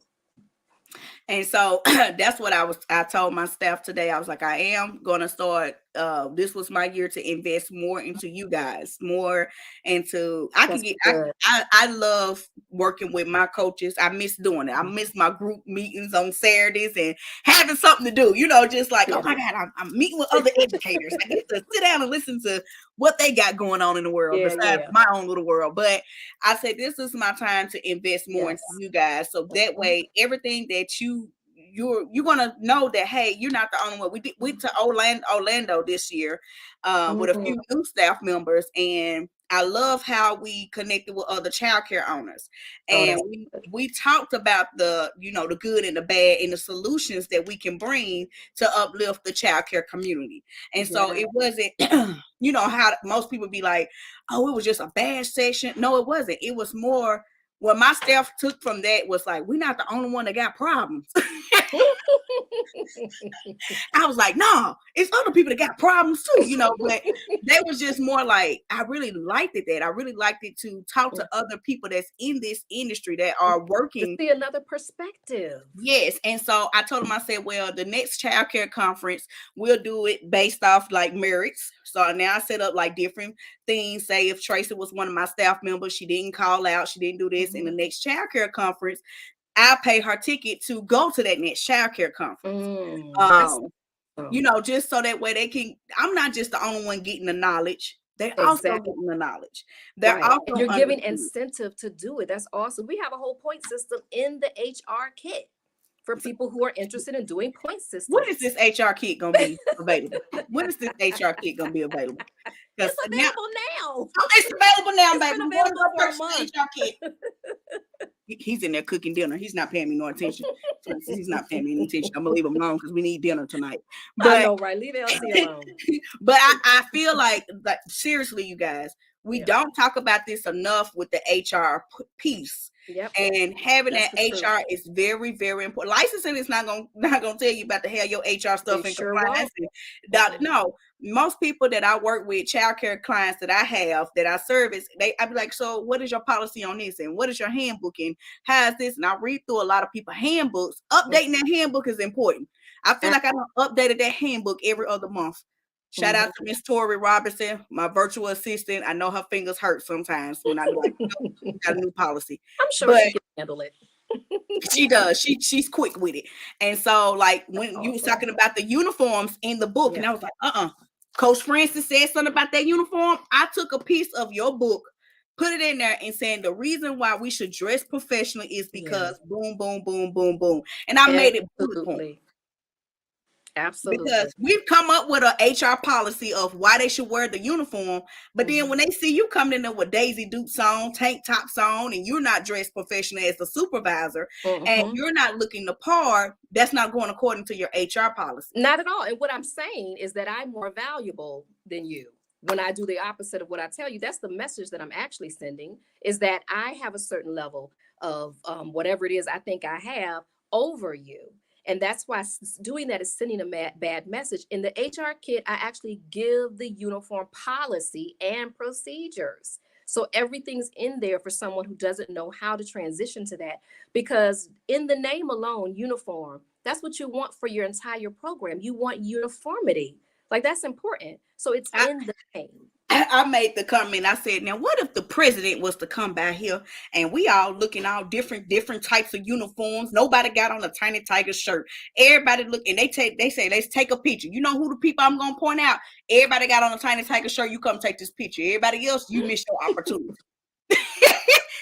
S2: And so that's what I told my staff today. I was like, I am going to start. This was my year to invest more into you guys, more into. I love working with my coaches. I miss doing it. I miss my group meetings on Saturdays and having something to do. You know, just like oh my God, I'm meeting with other educators. I get to sit down and listen to what they got going on in the world besides my own little world. But I said this is my time to invest more into you guys, so that way everything that you're gonna know that hey, you're not the only one. We went to Orlando this year with a few new staff members, and I love how we connected with other childcare owners, and we talked about the good and the bad and the solutions that we can bring to uplift the childcare community. And so it wasn't how most people be like, oh, it was just a bad session. No, it wasn't. It was more. What my staff took from that was like, we're not the only one that got problems. I was like, no, it's other people that got problems too, but they was just more like, I really liked it that. I really liked it to talk to other people that's in this industry that are working.
S4: To see another perspective.
S2: Yes. And so I told them, I said, well, the next childcare conference, we'll do it based off like merits. So now I set up like different things. Say if Tracy was one of my staff members, she didn't call out, she didn't do this in the next childcare conference. I pay her ticket to go to that next childcare conference.
S4: That's
S2: You know, just so that way they can, I'm not just the only one getting the knowledge. They also
S4: exactly
S2: getting the knowledge. They're
S4: right.
S2: also
S4: And you're giving
S2: understanding.
S4: incentive to do it. That's awesome. We have a whole point system in the HR kit for people who are interested in doing point
S2: When is
S4: systems.
S2: this HR kit gonna be available? When is this HR kit gonna be available? Because
S4: It's
S2: now
S4: available now.
S2: it's available now,
S4: It's
S2: baby.
S4: been
S2: I'm going to
S4: available
S2: go
S4: for a
S2: purchase
S4: month.
S2: the HR kit. He's in there cooking dinner. He's not paying me no attention. He's not paying me any attention. I'm gonna leave him alone because we need dinner tonight.
S4: I
S2: But
S4: know, right? Leave LC alone.
S2: but I feel like seriously, you guys, we
S4: Yeah.
S2: don't talk about this enough with the HR piece.
S4: Yep.
S2: And having
S4: That's
S2: that
S4: the truth.
S2: HR is very, very important. Licensing is not gonna tell you about to have your HR stuff
S4: They
S2: in
S4: sure
S2: compliance.
S4: won't.
S2: No, most people that I work with, childcare clients that I have that I service, I'd be like, so what is your policy on this? And what is your handbook? And how's this? And I read through a lot of people's handbooks. Updating that handbook is important. I feel like I don't updated that handbook every other month. Shout out to Miss Tori Robertson, my virtual assistant. I know her fingers hurt sometimes when I be like, no, got a new policy.
S4: I'm sure she can handle it.
S2: She does. She's quick with it. And so, like when you was talking about the uniforms in the book, and I was like, Coach Francis said something about that uniform. I took a piece of your book, put it in there, and saying the reason why we should dress professionally is because boom, boom, boom, boom, boom. And I made it bullet point.
S4: Absolutely.
S2: Because we've come up with an HR policy of why they should wear the uniform, but then when they see you coming in there with Daisy Dukes on, tank tops on, and you're not dressed professionally as a supervisor, and you're not looking the part, that's not going according to your HR policy.
S4: Not at all. And what I'm saying is that I'm more valuable than you. When I do the opposite of what I tell you, that's the message that I'm actually sending, is that I have a certain level of whatever it is I think I have over you. And that's why doing that is sending a bad message. In the HR kit, I actually give the uniform policy and procedures. So everything's in there for someone who doesn't know how to transition to that. Because in the name alone, uniform, that's what you want for your entire program. You want uniformity. Like, that's important. So it's in the name.
S2: I made the comment. I said, now what if the president was to come by here and we all looking all different types of uniforms? Nobody got on a Tiny Tiger shirt. Everybody look, and they say, let's take a picture. You know who the people I'm gonna point out? Everybody got on a Tiny Tiger shirt. You come take this picture. Everybody else, you miss your opportunity.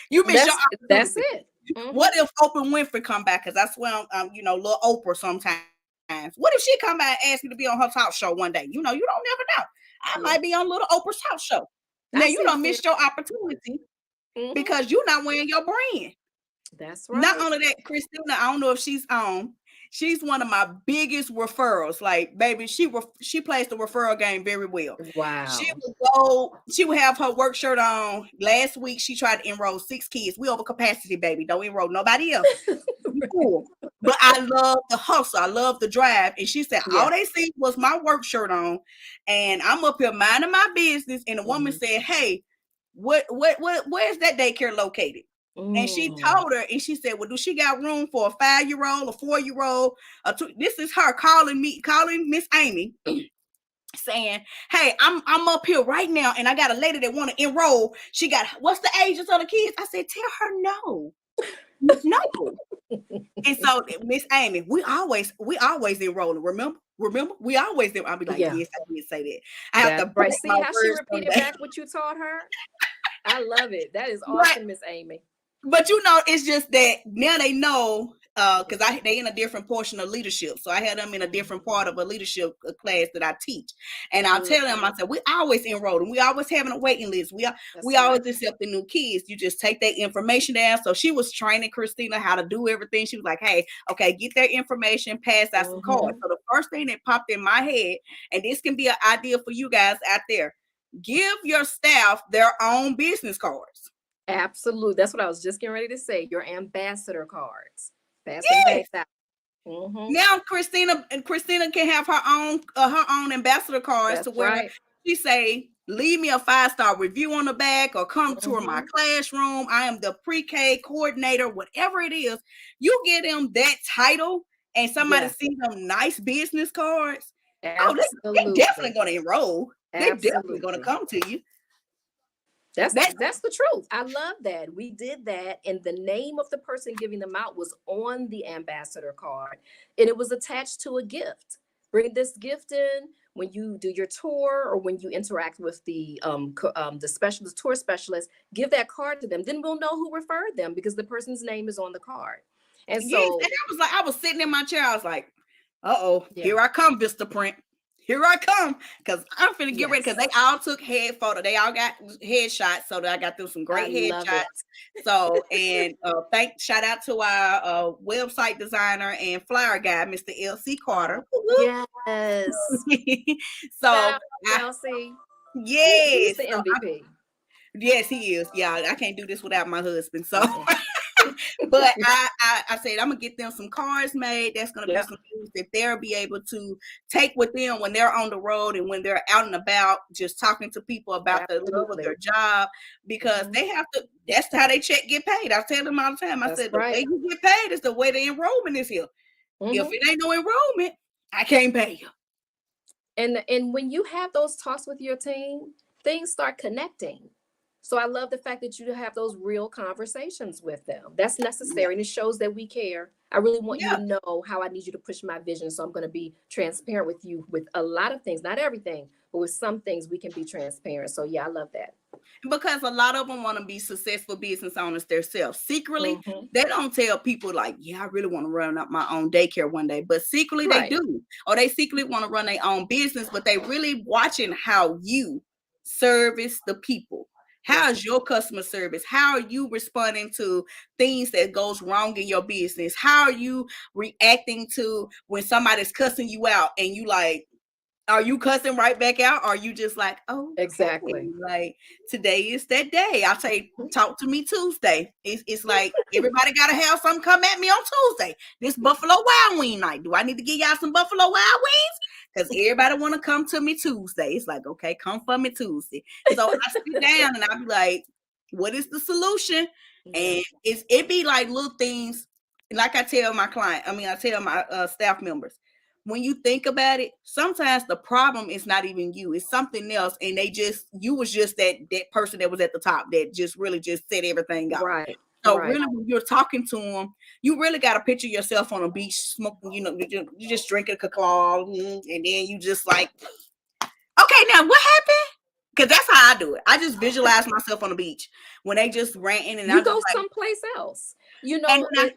S2: You miss your opportunity.
S4: That's it.
S2: What if Oprah Winfrey come back? Because I swear, little Oprah sometimes. What if she come by and ask me to be on her talk show one day? You don't never know. I might be on little Oprah's house show. Now you don't miss your opportunity because you're not wearing your brand.
S4: That's right.
S2: Not only that, Christina, I don't know if she's on. She's one of my biggest referrals. Like, baby, she plays the referral game very well.
S4: Wow.
S2: She would have her work shirt on. Last week, she tried to enroll 6 kids. We over capacity, baby. Don't enroll nobody else. Cool. But I love the hustle. I love the drive. And she said, all they see was my work shirt on. And I'm up here minding my business. And the woman said, hey, where's that daycare located? And she told her, and she said, well, do she got room for a 5-year-old, a 4-year-old? This is her calling Miss Amy, saying, hey, I'm up here right now, and I got a lady that want to enroll. She got, what's the ages of the kids? I said, tell her no. No. And so, Miss Amy, we always enrolling. Remember? We always do. I'll be like, yes, I did say that. I have to break
S4: see how she repeated back what you taught her. I love it. That is awesome, Miss Amy.
S2: But it's just that now they know, because they in a different portion of leadership. So I had them in a different part of a leadership class that I teach. And I'll tell them, I said, we always enrolling. We always having a waiting list. We always accepting new kids. You just take that information down. So she was training Christina how to do everything. She was like, hey, okay, get their information, pass out some cards. So the first thing that popped in my head, and this can be an idea for you guys out there, give your staff their own business cards.
S4: Absolutely. That's what I was just getting ready to say. Your ambassador cards. Yes.
S2: Now Christina can have her own ambassador cards. That's to where she say, leave me a 5-star review on the back, or come tour my classroom. I am the pre-K coordinator, whatever it is. You get them that title and somebody see them nice business cards. Absolutely. They're definitely going to enroll. They're definitely going to come to you.
S4: That's
S2: That's
S4: the truth. I love that. We did that, and the name of the person giving them out was on the ambassador card, and it was attached to a gift. Bring this gift in when you do your tour or when you interact with the specialist, tour specialist. Give that card to them. Then we'll know who referred them because the person's name is on the card. And
S2: yes,
S4: so,
S2: and I was like, I was sitting in my chair. I was like, uh-oh,
S4: yeah,
S2: here I come, Vista Print. Here I come. Because I'm finna get ready. Because
S4: yes,
S2: they all took head photo. They all got headshots. So that I got them some
S4: I
S2: great
S4: love it.
S2: headshots. So, and shout out to our website designer and flyer guy, Mr. LC Carter.
S4: Yes.
S2: So,
S4: Shout out to Elsie. He's
S2: yes.
S4: the MVP.
S2: Yes, he is. Yeah, I can't do this without my husband. So,
S4: Mm-mm.
S2: but I said I'm gonna get them some cards made. That's gonna be
S4: Yep.
S2: some things that they'll be able to take with them when they're on the road and when they're out and about, just talking to people about the love of
S4: Absolutely.
S2: their job, because
S4: Mhm.
S2: they have to. That's how they get paid. I tell them all the time. I
S4: That's
S2: said the way
S4: right.
S2: you get paid is the way the enrollment is here. If
S4: Mhm.
S2: it ain't no enrollment, I can't pay you.
S4: And when you have those talks with your team, things start connecting. So I love the fact that you have those real conversations with them. That's
S2: Yeah,
S4: necessary, and it shows that we care. I really want you to
S2: yeah.
S4: know how I need you to push my vision. So I'm going to be transparent with you with a lot of things, not everything, but with some things we can be transparent. So yeah, I love that.
S2: Because a lot of them want to be successful business owners themselves. Secretly,
S4: Hmm.
S2: they don't tell people like, yeah, I really want to run up my own daycare one day. But secretly they
S4: Right.
S2: do. Or they secretly want to run their own business, but they really watching how you service the people. How
S4: Yes.
S2: is your customer service? How are you responding to things that goes wrong in your business? How are you reacting to when somebody's cussing you out and you like, are you cussing right back out? Or are you just like, oh,
S4: Exactly.
S2: like today is that day? I say, talk to me Tuesday. It's like everybody gotta have something come at me on Tuesday. This Buffalo Wild Wing night. Do I need to give y'all some Buffalo Wild Wings? Because everybody want to come to me Tuesday. It's like, okay, come for me Tuesday. So I sit down and I be like, what is the solution?
S4: Yeah.
S2: And it be like little things. Like I tell my I tell my staff members, when you think about it, sometimes the problem is not even you, it's something else, and you was just that person that was at the top that just really just set everything off.
S4: Right.
S2: So
S4: Right.
S2: really, when you're talking to them, you really got to picture yourself on a beach smoking, you just drinking a cacao, and then you just like, okay, now what happened? Because that's how I do it. I just visualize myself on the beach when they just ranting, and
S4: You
S2: I'm just
S4: go
S2: like,
S4: someplace else,
S2: and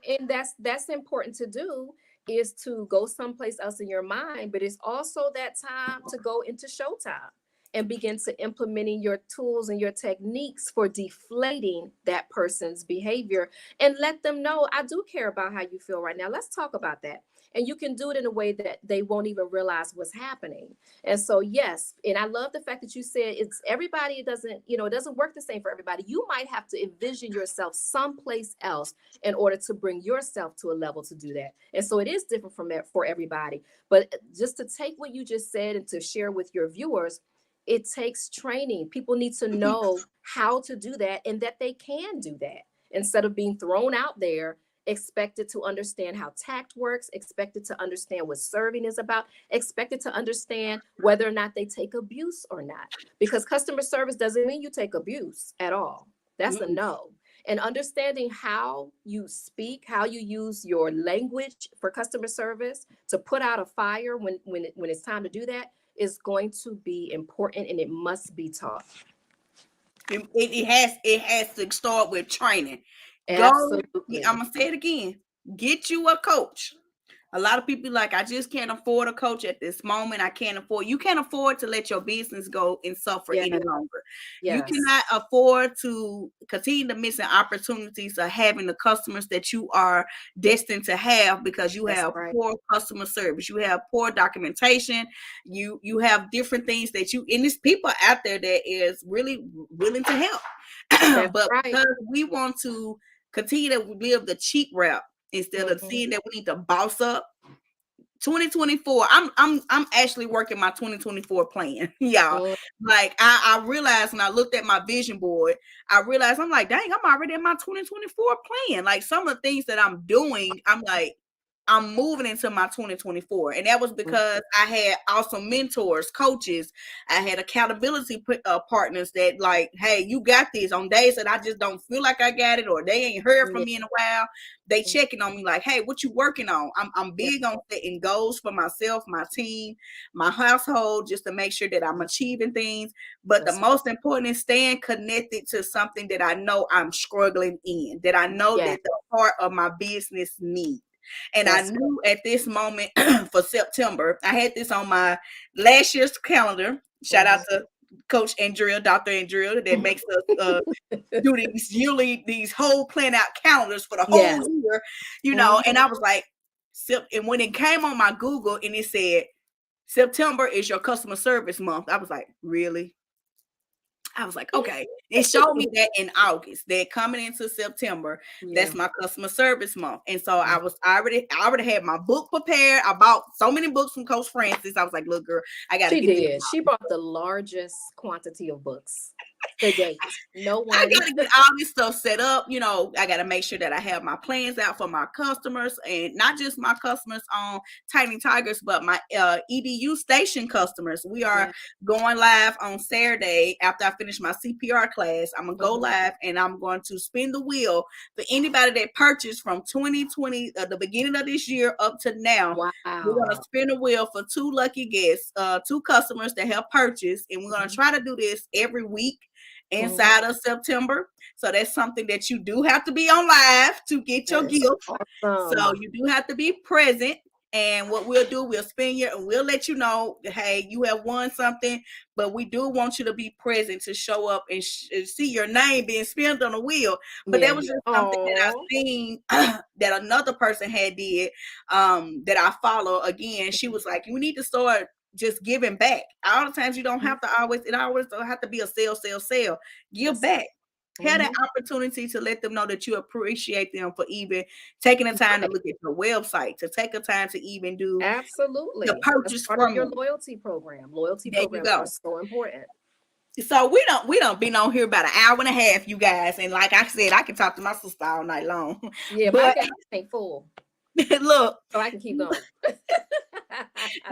S4: and that's important to do, is to go someplace else in your mind, but it's also that time to go into showtime and begin to implementing your tools and your techniques for deflating that person's behavior, and let them know, I do care about how you feel right now. Let's talk about that. And you can do it in a way that they won't even realize what's happening. And so, yes, and I love the fact that you said it's everybody. It doesn't, it doesn't work the same for everybody. You might have to envision yourself someplace else in order to bring yourself to a level to do that. And so it is different from that for everybody. But just to take what you just said and to share with your viewers, it takes training. People need to know how to do that and that they can do that instead of being thrown out there, expected to understand how tact works, expected to understand what serving is about, expected to understand whether or not they take abuse or not. Because customer service doesn't mean you take abuse at all. That's a
S2: mm-mm.
S4: no. And understanding how you speak, how you use your language for customer service to put out a fire when it's time to do that is going to be important, and it must be taught.
S2: It has to start with training. Go.
S4: Absolutely.
S2: I'm gonna say it again. Get you a coach. A lot of people like, I just can't afford a coach at this moment. You can't afford to let your business go and suffer
S4: Yes.
S2: any longer. You
S4: Yes.
S2: cannot afford to continue to missing opportunities of having the customers that you are destined to have, because you
S4: That's
S2: have
S4: right.
S2: poor customer service, you have poor documentation, you have different things that and there's people out there that is really willing to help.
S4: That's
S2: But
S4: right.
S2: because we want to continue to live the cheap route instead of
S4: Mhm.
S2: seeing that we need to boss up. 2024, I'm actually working my 2024 plan, y'all.
S4: Mm.
S2: Like I realized when I looked at my vision board, I realized I'm like, dang, I'm already in my 2024 plan. Like some of the things that I'm doing, I'm like, I'm moving into my 2024. And that was because I had awesome mentors, coaches. I had accountability partners that like, hey, you got this on days that I just don't feel like I got it, or they ain't heard from me in a while. They checking on me like, hey, what you working on? I'm big on setting goals for myself, my team, my household, just to make sure that I'm achieving things. But the most important is staying connected to something that I know I'm struggling in, that I know that the part of my business needs. And I knew at this moment for September, I had this on my last year's calendar. Shout out to Coach Andrea, Dr. Andrea, that makes us do these whole plan out calendars for the whole year, you know. And I was like, and when it came on my Google and it said September is your customer service month, I was like, really? I was like, okay. It showed me that in August, that coming into September, that's my customer service month. And so I already had my book prepared. I bought so many books from Coach Francis. I was like, look, girl, I got to get this.
S4: She bought the largest quantity of books to date. No one.
S2: I got to get all this stuff set up. You know, I got to make sure that I have my plans out for my customers, and not just my customers on Tiny Tigers, but my EDU station customers. We are going live on Saturday after I finish my CPR class. I'm going to go live, and I'm going to spin the wheel for anybody that purchased from 2020, the beginning of this year up to now.
S4: Wow.
S2: We're going to spin the wheel for 2 lucky guests, 2 customers that have purchased, and we're going to try to do this every week inside of September. So that's something that you do have to be on live to get your gift. Awesome. So you do have to be present. And what we'll do, we'll spin you and we'll let you know, hey, you have won something, but we do want you to be present to show up and see your name being spun on the wheel. But that was just something that I've seen that another person had did that I follow. Again, she was like, you need to start just giving back. All the times you don't have to always don't have to be a sell. Give back. Have that opportunity to let them know that you appreciate them for even taking the time to look at your website, to take a time to even do the purchase from
S4: your loyalty program. Loyalty programs are so important.
S2: So we don't been on here about an hour and a half, you guys. And like I said, I can talk to my sister all night long.
S4: Yeah, but my ain't full.
S2: Look,
S4: so I can keep going.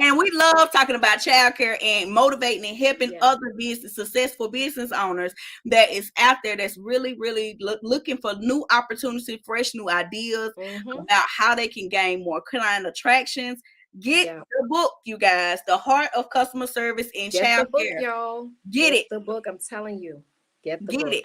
S2: And we love talking about childcare and motivating and helping other successful business owners that is out there that's really, really looking for new opportunities, fresh new ideas about how they can gain more client attractions. Get the book, you guys, The Heart of Customer Service in Childcare.
S4: The book, y'all.
S2: Get
S4: the book. I'm telling you. Get
S2: book. It.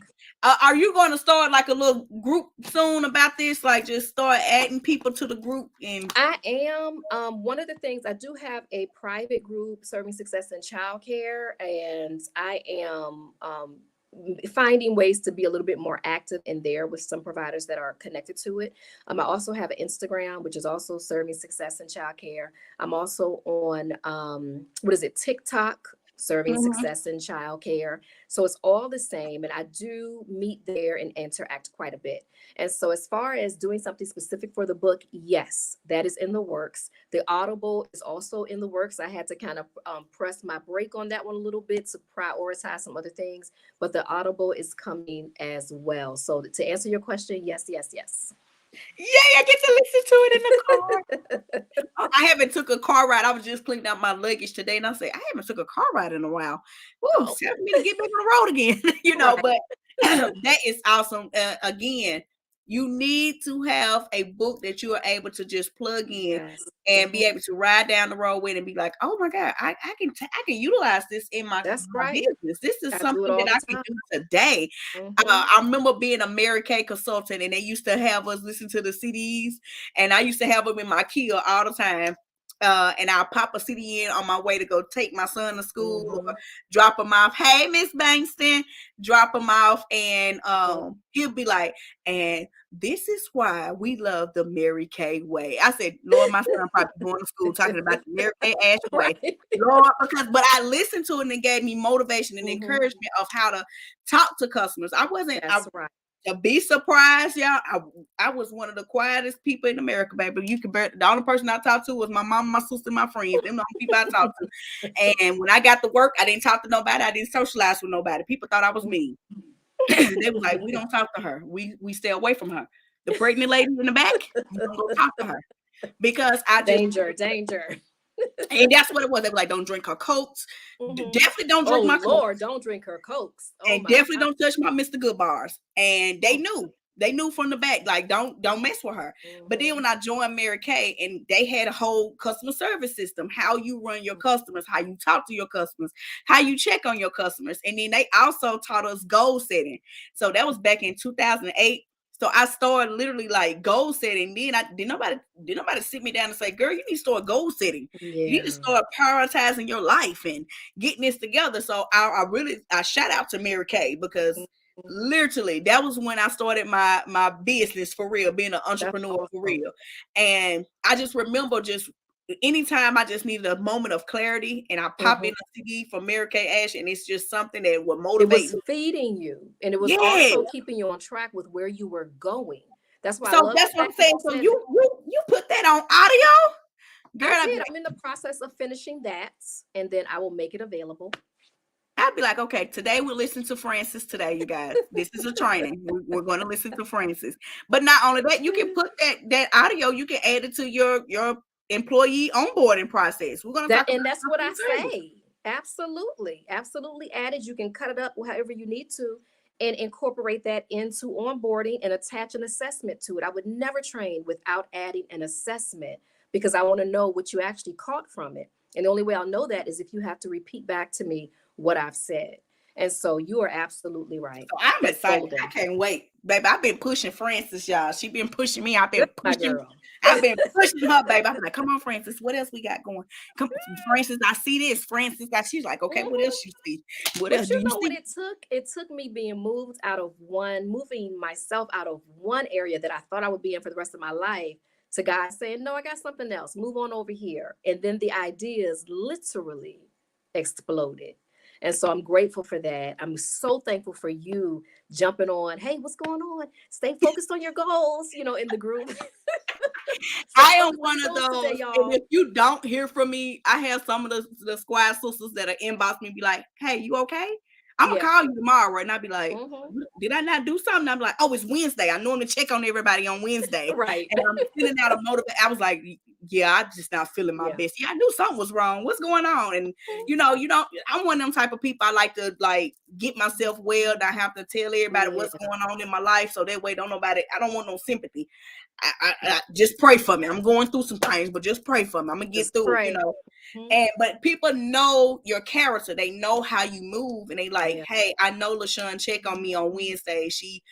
S2: Are you going to start like a little group soon about this? Like just start adding people to the group? And
S4: I am. One of the things, I do have a private group, Serving Success in Childcare, and I am finding ways to be a little bit more active in there with some providers that are connected to it. I also have an Instagram, which is also Serving Success in Childcare. I'm also on TikTok, Serving Success in Childcare. So it's all the same. And I do meet there and interact quite a bit. And so as far as doing something specific for the book, yes, that is in the works. The Audible is also in the works. I had to kind of press my brake on that one a little bit to prioritize some other things. But the Audible is coming as well. So to answer your question, yes.
S2: Yeah, I get to listen to it in the car. I haven't took a car ride. I was just cleaning out my luggage today, and I said, I haven't took a car ride in a while. Woo, it's time for me to get back on the road again. You know, but that is awesome. Again, you need to have a book that you are able to just plug in and be able to ride down the road with and be like, oh my God, I can utilize this in my business. This is something that I can do today. I remember being a Mary Kay consultant, and they used to have us listen to the CDs, and I used to have them in my Kia all the time. And I'll pop a CD in on my way to go take my son to school or drop him off. Hey, Miss Bankston, drop him off. And he'll be like, and this is why we love the Mary Kay way. I said, Lord, my son probably going to school talking about the Mary Kay Ash way. Lord, but I listened to it and it gave me motivation and encouragement of how to talk to customers. I wasn't to be surprised, y'all. I was one of the quietest people in America, baby. The only person I talked to was my mom, my sister, my friends. Them the only people I talked to. And when I got to work, I didn't talk to nobody. I didn't socialize with nobody. People thought I was mean. They were like, we don't talk to her. We stay away from her. The pregnant lady in the back, we don't go talk to her. because I just
S4: Danger.
S2: and that's what it was. They were like, don't drink her Cokes.
S4: Mhm.
S2: Definitely don't drink
S4: Oh
S2: my Coke.
S4: Lord, don't drink her Cokes. Oh
S2: And
S4: my
S2: definitely
S4: God.
S2: don't touch my Mr. Good bars. And they
S4: Mm.
S2: knew from the back, like don't mess with her. But then
S4: Mhm.
S2: when I joined Mary Kay, and they had a whole customer service system, how you run your customers, how you talk to your customers, how you check on your customers. And then they also taught us goal setting. So that was back in 2008. So I started literally like goal setting. Then I did nobody sit me down and say, girl, you need to start goal setting. You need to
S4: Yeah.
S2: start prioritizing your life and getting this together. So I shout out to Mary Kay, because
S4: Mhm.
S2: literally that was when I started my business for real, being an
S4: That's
S2: entrepreneur for
S4: awesome.
S2: real. And I just remember, just anytime I just needed a moment of clarity, and I pop in
S4: Mhm.
S2: a CD from Mary Kay Ash, and it's just something that would
S4: It
S2: motivate
S4: was
S2: me.
S4: feeding you, and it was
S2: Yeah.
S4: also keeping you on track with where you were going. That's why I
S2: So
S4: love
S2: that's
S4: the
S2: what I'm
S4: fact that
S2: saying.
S4: you
S2: So
S4: said
S2: you put that on audio,
S4: I
S2: girl. I'd be
S4: did.
S2: like,
S4: I'm in the process of finishing that, and then I will make it available.
S2: okay, today we're listening to Francis. Today, you guys, this is a training. We're going to listen to Francis. But not only that, you can put that audio. You can add it to your employee onboarding process. We're going to
S4: That
S2: talk
S4: and
S2: about
S4: that's what I
S2: customer service.
S4: say. Absolutely. Absolutely added. You can cut it up however you need to and incorporate that into onboarding and attach an assessment to it. I would never train without adding an assessment because I want to know what you actually caught from it. And the only way I'll know that is if you have to repeat back to me what I've said. And so you are absolutely right.
S2: So I'm
S4: That's
S2: excited. I
S4: golden.
S2: can't wait, baby. I've been pushing Francis, y'all. She been pushing me. I've
S4: Good,
S2: been
S4: my
S2: pushing.
S4: girl.
S2: I've been pushing her, baby. I'm like, come on, Francis. What else we got going? Come, Francis. I see this. Francis. She's like, okay. What else
S4: Mhm.
S2: you see? What else
S4: But
S2: do
S4: you
S2: you
S4: know what
S2: see?
S4: it took? It took me being moving myself out of one area that I thought I would be in for the rest of my life to God saying, no, I got something else. Move on over here. And then the ideas literally exploded. And so I'm grateful for that. I'm so thankful for you jumping on. Hey, what's going on? Stay focused on your goals, in the group. Stay
S2: I am
S4: focused on
S2: one of
S4: your goals today,
S2: those. And
S4: y'all.
S2: if you don't hear from me, I have some of the squad sisters that are inbox me, be like, hey, you okay? I'm gonna
S4: Yeah.
S2: call you tomorrow, and I'll be like,
S4: Hmm.
S2: did I not do something? I'm like, oh, it's Wednesday. I normally check on everybody on Wednesday,
S4: Right.
S2: and I'm sending out a motivation. I was like, yeah, I'm just not feeling my
S4: Yeah.
S2: best. Yeah, I knew something was wrong. What's going on? And you don't. I'm one of them type of people. I like to like get myself well. Not have to tell everybody
S4: Yeah.
S2: what's going on in my life, so that way don't nobody. I don't want no sympathy. I just pray for me. I'm going through some things, but just pray for me. I'm gonna get
S4: Just
S2: through
S4: pray.
S2: it.
S4: Mhm.
S2: And but people know your character. They know how you move, and they like,
S4: Yeah.
S2: hey, I know LaShawn check on me on Wednesday. She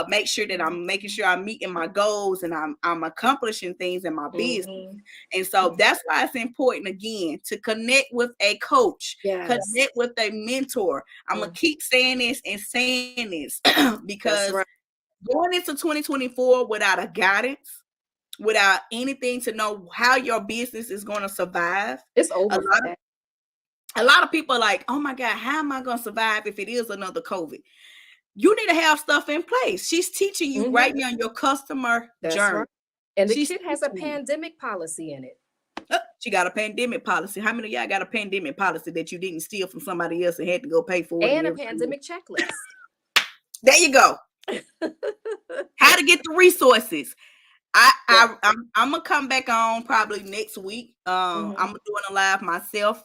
S2: make sure that I'm making sure I'm meeting my goals and I'm accomplishing things in my business.
S4: Mhm.
S2: And so that's why it's important again to connect with a coach,
S4: Yes.
S2: connect with a mentor. I'm gonna
S4: Mm.
S2: keep saying this and saying this
S4: That's
S2: because
S4: right.
S2: going into 2024 without a guidance, without anything to know how your business is going to survive.
S4: It's
S2: A
S4: over for
S2: lot of
S4: that.
S2: people are like, oh my God, how am I going to survive if it is another COVID? You need to have stuff in place. She's teaching you
S4: Mhm.
S2: right now on your customer
S4: That's
S2: journey.
S4: right. And the
S2: She's
S4: kid has a
S2: teaching you.
S4: pandemic policy in it.
S2: She got a pandemic policy. How many of y'all got a pandemic policy that you didn't steal from somebody else and had to go pay for it and
S4: And a
S2: everything?
S4: pandemic checklist.
S2: There you go. How to get the resources.
S4: Yeah.
S2: I'm gonna come back on probably next week.
S4: Mhm.
S2: I'm doing a live myself,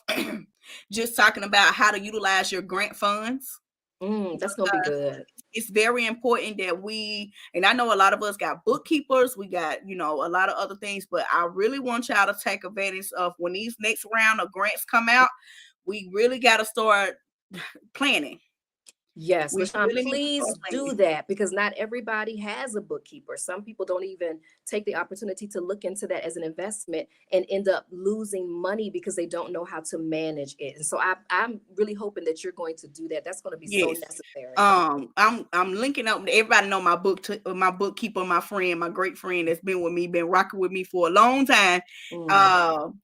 S2: just talking about how to utilize your grant funds.
S4: That's gonna be good.
S2: It's very important that and I know a lot of us got bookkeepers, we got, a lot of other things, but I really want y'all to take advantage of when these next round of grants come out. We really got to start planning.
S4: Yes,
S2: We
S4: LaShawn,
S2: really need to start
S4: please do
S2: planning.
S4: that because not everybody has a bookkeeper. Some people don't even take the opportunity to look into that as an investment and end up losing money because they don't know how to manage it. And so I'm really hoping that you're going to do that. That's going to be so
S2: Yes.
S4: necessary.
S2: I'm linking up. Everybody know my bookkeeper, my friend, my great friend that's been with me, been rocking with me for a long time.
S4: Mm.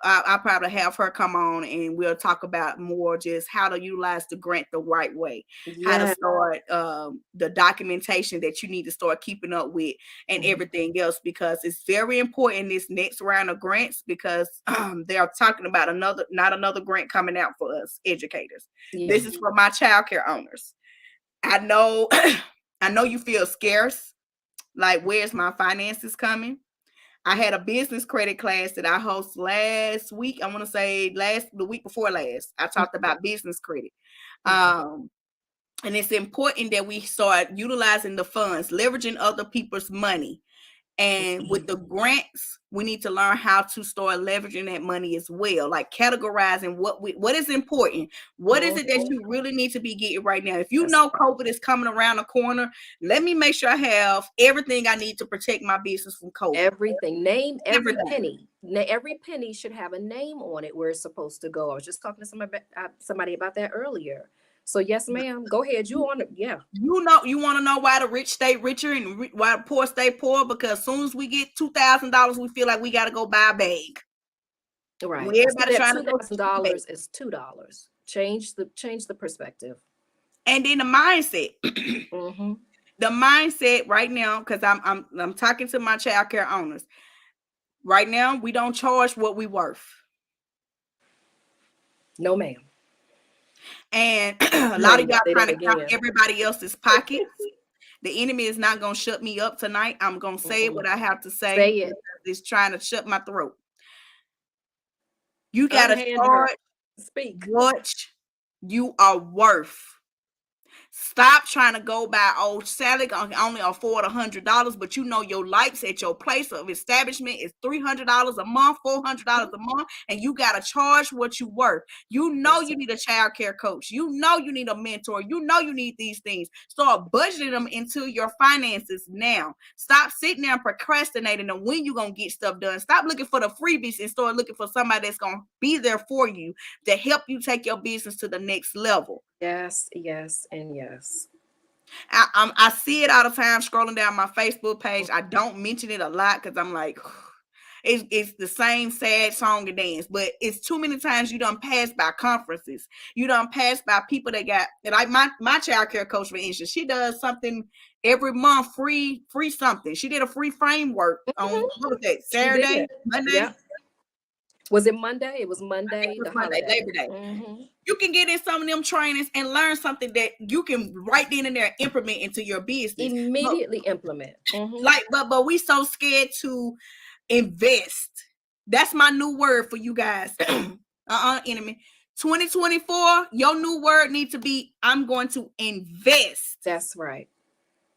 S2: I probably have her come on and we'll talk about more just how to utilize the grant the right way, how to
S4: Yeah.
S2: start the documentation that you need to start keeping up with and
S4: Mhm.
S2: everything else, because it's very important this next round of grants, because they are talking about not another grant coming out for us educators.
S4: Yeah.
S2: This is for my childcare owners. I know I know you feel scarce, like where's my finances coming? I had a business credit class that I hosted last week. I want to say the week before last. I talked about business credit. And it's important that we start utilizing the funds, leveraging other people's money. And with the grants, we need to learn how to start leveraging that money as well, like categorizing what is important. What is it that you really need to be getting right now? If you know COVID is coming around the corner, let me make sure I have everything I need to protect my business from COVID.
S4: Everything. Name every
S2: Everything.
S4: penny. Every penny should have a name on it where it's supposed to go. I was just talking to somebody about that earlier. So yes, ma'am. Go ahead. You on it? Yeah.
S2: You want to know why the rich stay richer and why the poor stay poor? Because as soon as we get $2,000, we feel like we got to go buy a bag.
S4: Right.
S2: Everybody trying to go
S4: $2,000 is $2. Change the perspective.
S2: And then the mindset. The mindset right now, because I'm talking to my childcare owners. Right now, we don't charge what we worth.
S4: No, ma'am.
S2: And a lot of y'all trying to count everybody else's pockets. The enemy is not going to shut me up tonight. I'm going to say what I have to say.
S4: Say it.
S2: It's trying to shut my throat. You got to start what you are worth. Stop trying to go by old Sally can only afford $100, but you know your lights at your place of establishment is $300 a month, $400 a month, and you got to charge what you worth. You know you need a child care coach. You know you need a mentor. You know you need these things. Start budgeting them into your finances now. Stop sitting there and procrastinating on when you're going to get stuff done. Stop looking for the freebies and start looking for somebody that's going to be there for you to help you take your business to the next level.
S4: Yes, yes, and yes.
S2: I see it all the time scrolling down my Facebook page. I don't mention it a lot because I'm like, it's the same sad song and dance, but it's too many times you done pass by conferences. You done pass by people that got, like my child care coach, for instance, she does something every month, free something. She did a free framework on, what was that, Saturday, Monday?
S4: Yep. Was it Monday? It was Monday.
S2: It was Monday, Labor Day. You can get in some of them trainings and learn something that you can right then and there implement into your business.
S4: Immediately implement.
S2: But we so scared to invest. That's my new word for you guys. Enemy. 2024, your new word needs to be, I'm going to invest.
S4: That's right.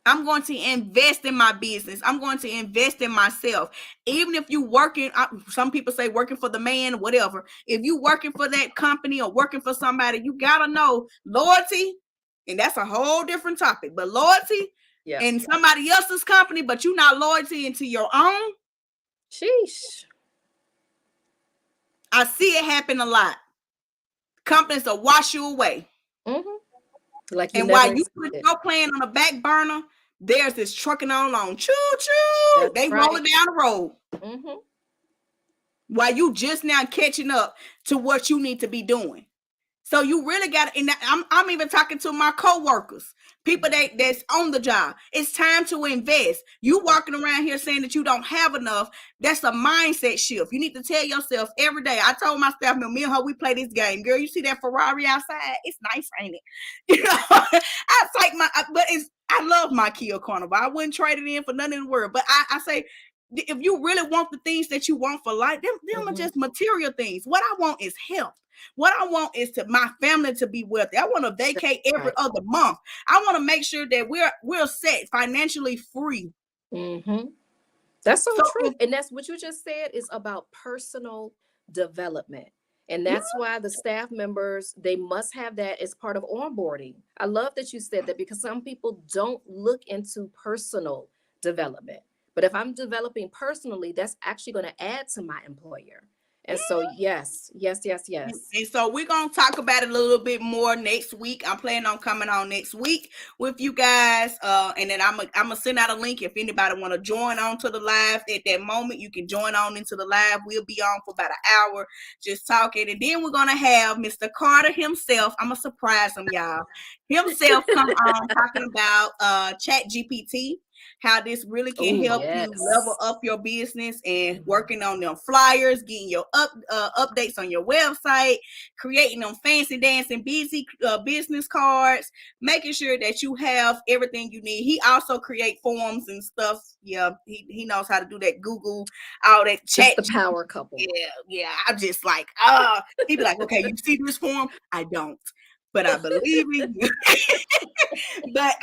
S2: I'm going to invest in my business. I'm going to invest in myself. Even if you working, some people say working for the man, whatever. If you working for that company or working for somebody, you got to know loyalty. And that's a whole different topic. But loyalty in somebody else's company, but you not loyalty into your own.
S4: Sheesh.
S2: I see it happen a lot. Companies will wash you away.
S4: Like
S2: and while you put your plan on the back burner, there's this trucking on along. Choo choo. They rolling down the road. While you just now catching up to what you need to be doing. So you really got to, and I'm even talking to my co-workers, people that's on the job. It's time to invest. You walking around here saying that you don't have enough. That's a mindset shift. You need to tell yourself every day. I told my staff, me and her, we play this game. Girl, you see that Ferrari outside? It's nice, ain't it? You know, I love my Kia Carnival. I wouldn't trade it in for nothing in the world. But I say, if you really want the things that you want for life, them are just material things. What I want is health. What I want is my family to be wealthy. I want to vacate every other month. I want to make sure that we're set financially free.
S4: That's so true. And that's what you just said is about personal development. And that's why the staff members, they must have that as part of onboarding. I love that you said that because some people don't look into personal development. But if I'm developing personally, that's actually going to add to my employer. And so, yes.
S2: And so we're going to talk about it a little bit more next week. I'm planning on coming on next week with you guys. And then I'm going to send out a link. If anybody want to join on to the live at that moment, you can join on into the live. We'll be on for about an hour just talking. And then we're going to have Mr. Carter himself. I'm going to surprise him, y'all. Himself come on talking about Chat GPT. how this really can
S4: Ooh,
S2: help you level
S4: yes.
S2: up your business and working on them flyers, getting your updates on your website, creating them fancy dancing busy business cards, making sure that you have everything you need. He also create forms and stuff. Yeah, he knows how to do that. Google, all that
S4: It's
S2: chat.
S4: the power couple.
S2: Yeah. I'm just like, he'd be like, okay, you see this form? I don't, but I believe in you. But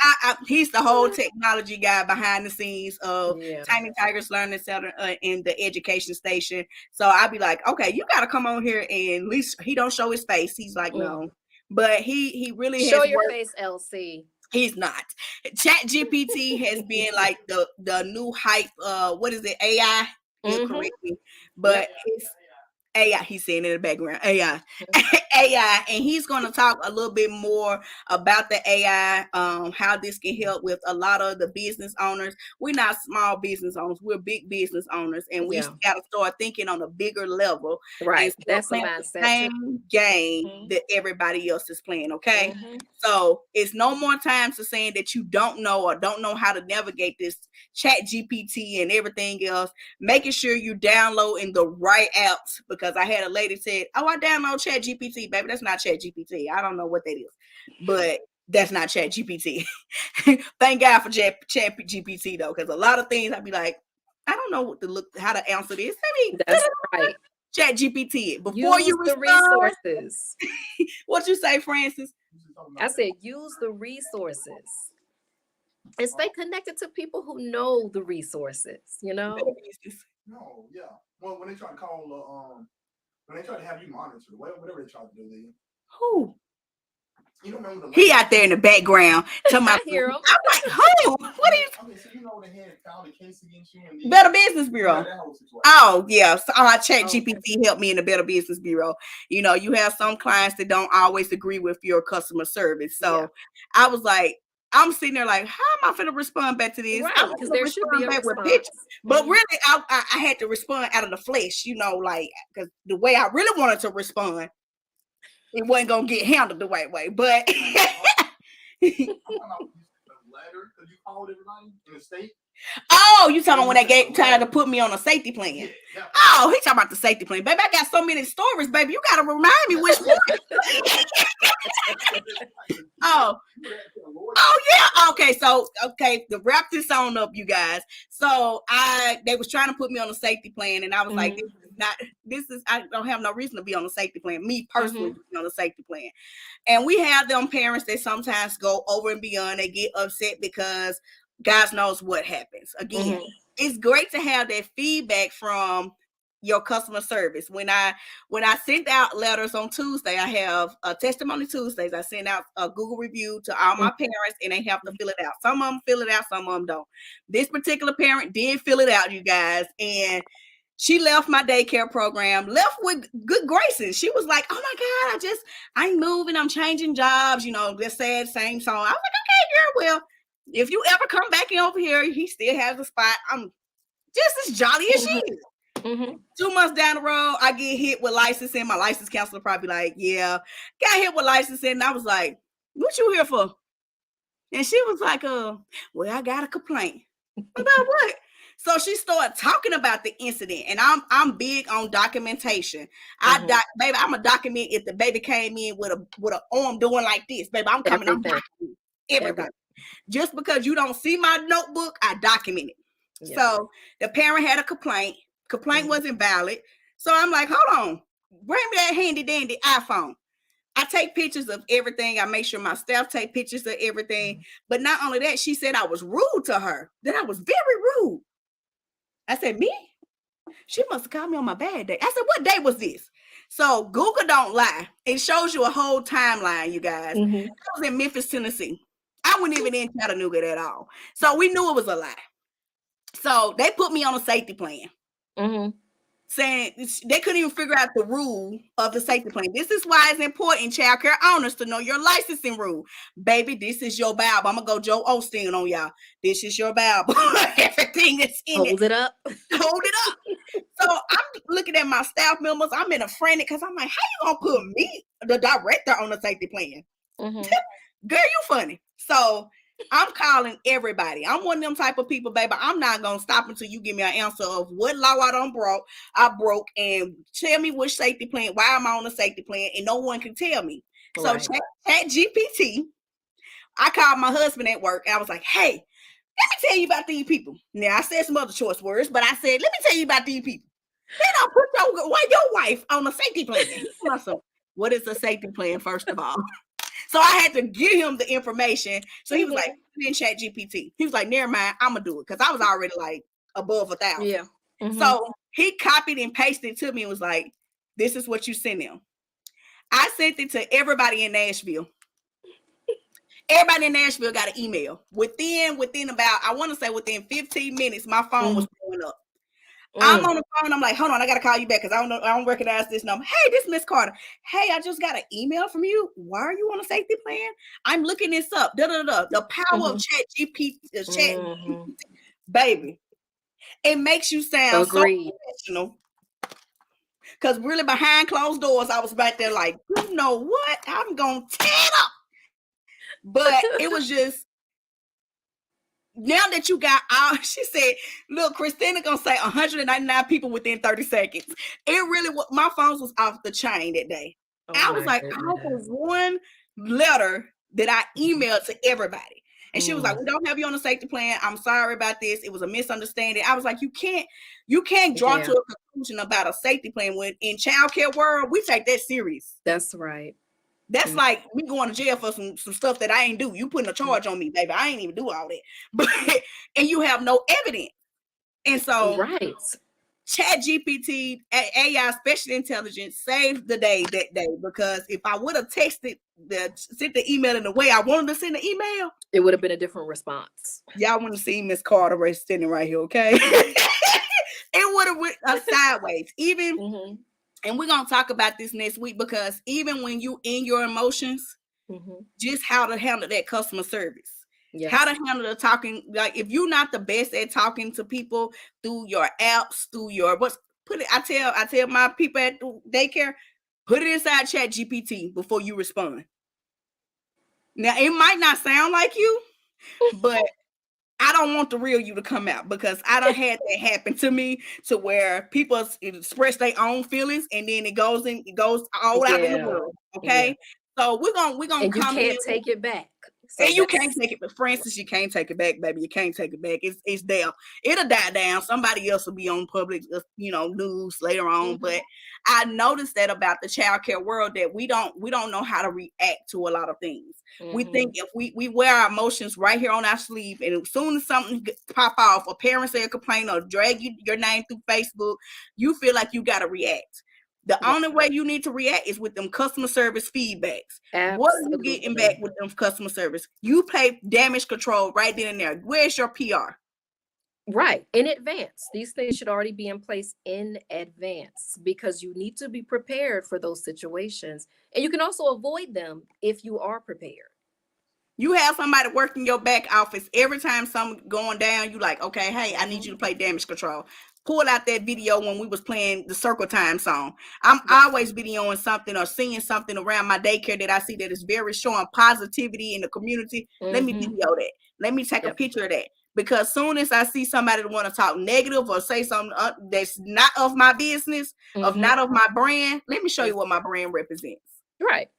S2: he's the whole technology guy behind the scenes of
S4: Yeah.
S2: Tiny Tigers Learning Center in the education station. So I'd be like, okay, you got to come on here, and at least he don't show his face. He's like, no, but he really
S4: Show
S2: has
S4: your
S2: worked.
S4: face, LC.
S2: He's not. Chat GPT has been like the new hype. What is it? AI. He'll correct me, but it's AI. He's saying in the background, AI, AI, and he's going to talk a little bit more about the AI, how this can help with a lot of the business owners. We're not small business owners; we're big business owners, and we got to start thinking on a bigger level.
S4: Right,
S2: And
S4: that's a
S2: playing
S4: mindset
S2: the same game that everybody else is playing. Okay, so it's no more time to saying that you don't know or don't know how to navigate this Chat GPT and everything else. Making sure you downloading the right apps, because I had a lady said, "Oh, I download Chat GPT, baby. That's not Chat GPT. I don't know what that is, but that's not Chat GPT." Thank God for Chat GPT though, because a lot of things I'd be like, I don't know what to look, how to answer this. I mean,
S4: That's right.
S2: Chat GPT before
S4: Use
S2: you
S4: the
S2: respond.
S4: resources.
S2: What you say, Francis?
S4: I said use the resources and stay connected to people who know the resources, you know?
S5: No, yeah. Well, when they try to call, when they try to have you monitor, whatever they try to do, then
S2: Who?
S5: you don't remember the
S2: He out there in the background.
S4: I hear him.
S2: I'm like, who? What are you?
S5: I mean, so you know they had filed a case against you in
S2: Better Business Bureau.
S5: that whole situation.
S2: Oh, yeah. So Chat GPT helped me in the Better Business Bureau. You know, you have some clients that don't always agree with your customer service. So I was like, I'm sitting there like, how am I going to respond back to this?
S4: Right, because there should be a response.
S2: But really, I had to respond out of the flesh, you know, like, because the way I really wanted to respond, it wasn't going to get handled the right way. But
S5: Letter because you called everybody in the state.
S2: Oh, you talking about when they trying to put me on a safety plan?
S5: Yeah.
S2: Oh, he talking about the safety plan, baby. I got so many stories, baby. You gotta remind me which one. Oh yeah. Okay, so to wrap this on up, you guys. So they was trying to put me on a safety plan, and I was like, I don't have no reason to be on a safety plan. Me personally, on a safety plan. And we have them parents that sometimes go over and beyond. They get upset because God knows what happens. Again, it's great to have that feedback from your customer service. When I sent out letters on Tuesday, I have a testimony Tuesdays. I send out a Google review to all my parents, and they have to fill it out. Some of them fill it out, some of them don't. This particular parent did fill it out, you guys, and she left my daycare program, left with good graces. She was like, "Oh my God, I'm moving, I'm changing jobs, you know, this sad same song." I was like, "Okay, girl, well, if you ever come back in over here, he still has a spot. I'm just as jolly as she is." 2 months down the road, I get hit with licensing. My license counselor probably like, "Yeah, got hit with licensing." And I was like, "What you here for?" And she was like, "Well, I got a complaint." About what? So she started talking about the incident, and I'm big on documentation. Baby, I'm a document. If the baby came in with a arm doing like this, baby, I'm coming. I'm documenting everything. Just because you don't see my notebook, I document it. Yeah. So the parent had a complaint. Complaint wasn't valid. So I'm like, hold on, bring me that handy dandy iPhone. I take pictures of everything. I make sure my staff take pictures of everything. But not only that, she said I was rude to her. That I was very rude. I said, me? She must have called me on my bad day. I said, what day was this? So Google don't lie. It shows you a whole timeline, you guys. I was in Memphis, Tennessee. I wasn't even in Chattanooga at all. So we knew it was a lie. So they put me on a safety plan. Saying they couldn't even figure out the rule of the safety plan. This is why it's important, childcare owners, to know your licensing rule. Baby, this is your Bible. I'm gonna go Joe Osteen on y'all. This is your Bible. Everything that's in
S4: Hold it up.
S2: Hold it up. So I'm looking at my staff members. I'm in a frantic because I'm like, how you gonna put me, the director, on the safety plan? Girl, you funny. So I'm calling everybody. I'm one of them type of people, baby. I'm not gonna stop until you give me an answer of what law I broke, and tell me which safety plan, why am I on a safety plan, and no one can tell me. So
S4: Right.
S2: chat GPT. I called my husband at work. I was like, hey, let me tell you about these people. Now I said some other choice words, but I said, let me tell you about these people. Then I put your wife on a safety plan. Awesome. What is a safety plan, first of all? So I had to give him the information. So he was like, in chat GPT. He was like, never mind, I'm gonna do it. Because I was already like above 1,000.
S3: Yeah.
S2: So he copied and pasted it to me and was like, this is what you send them. I sent it to everybody in Nashville. Everybody in Nashville got an email. Within about, I want to say within 15 minutes, my phone was blowing up. I'm on the phone. I'm like, hold on, I gotta call you back because I don't recognize this number. Hey, this Miss Carter. Hey, I just got an email from you. Why are you on a safety plan? I'm looking this up. The power of chat GPT, baby. It makes you sound so professional. Because really behind closed doors, I was back there like, you know what? I'm gonna tear it up. But it was just, now that you got out, she said, look, Christina gonna say 199 people within 30 seconds. It really was, my phone was off the chain that day. I was like, I was one letter that I emailed to everybody. And she was like, we don't have you on a safety plan. I'm sorry about this. It was a misunderstanding. I was like, you can't draw to a conclusion about a safety plan when in childcare world, we take that serious.
S4: That's right.
S2: That's like me going to jail for some stuff that I ain't do. You putting a charge on me, baby. I ain't even do all that. But and you have no evidence. And so Chat GPT, AI, special intelligence, saved the day that day. Because if I would have sent the email in the way I wanted to send the email,
S4: it would have been a different response.
S2: Y'all want to see Miss Carter standing right here, okay? It would have went sideways. Even and we're gonna talk about this next week, because even when you in your emotions, just how to handle that customer service. Yes. How to handle the talking. Like if you're not the best at talking to people through your apps, through your I tell my people at the daycare, put it inside Chat GPT before you respond. Now it might not sound like you, but I don't want the real you to come out, because I done had that happen to me, to where people express their own feelings and then it goes all out in the world. Okay. So we're gonna
S4: and
S2: come
S4: you can't take it back. So
S2: and you can't take it, but Francis, you can't take it back, baby. You can't take it back. It's there. It'll die down. Somebody else will be on public, news later on. But I noticed that about the childcare world, that we don't know how to react to a lot of things. We think if we wear our emotions right here on our sleeve, and as soon as something pop off, a parent say a complaint or drag your name through Facebook, you feel like you got to react. The only way you need to react is with them customer service feedbacks. Absolutely. What are you getting back with them customer service? You pay damage control right then and there. Where's your PR?
S4: Right. In advance. These things should already be in place in advance, because you need to be prepared for those situations. And you can also avoid them if you are prepared.
S2: You have somebody working your back office. Every time something going down, you like, okay, hey, I need you to play damage control. Pull out that video when we was playing the Circle Time song. I'm always videoing something or seeing something around my daycare that I see that is very showing positivity in the community. Let me video that. Let me take a picture of that. Because soon as I see somebody that want to talk negative or say something that's not of my business, not of my brand, let me show you what my brand represents.
S4: Right.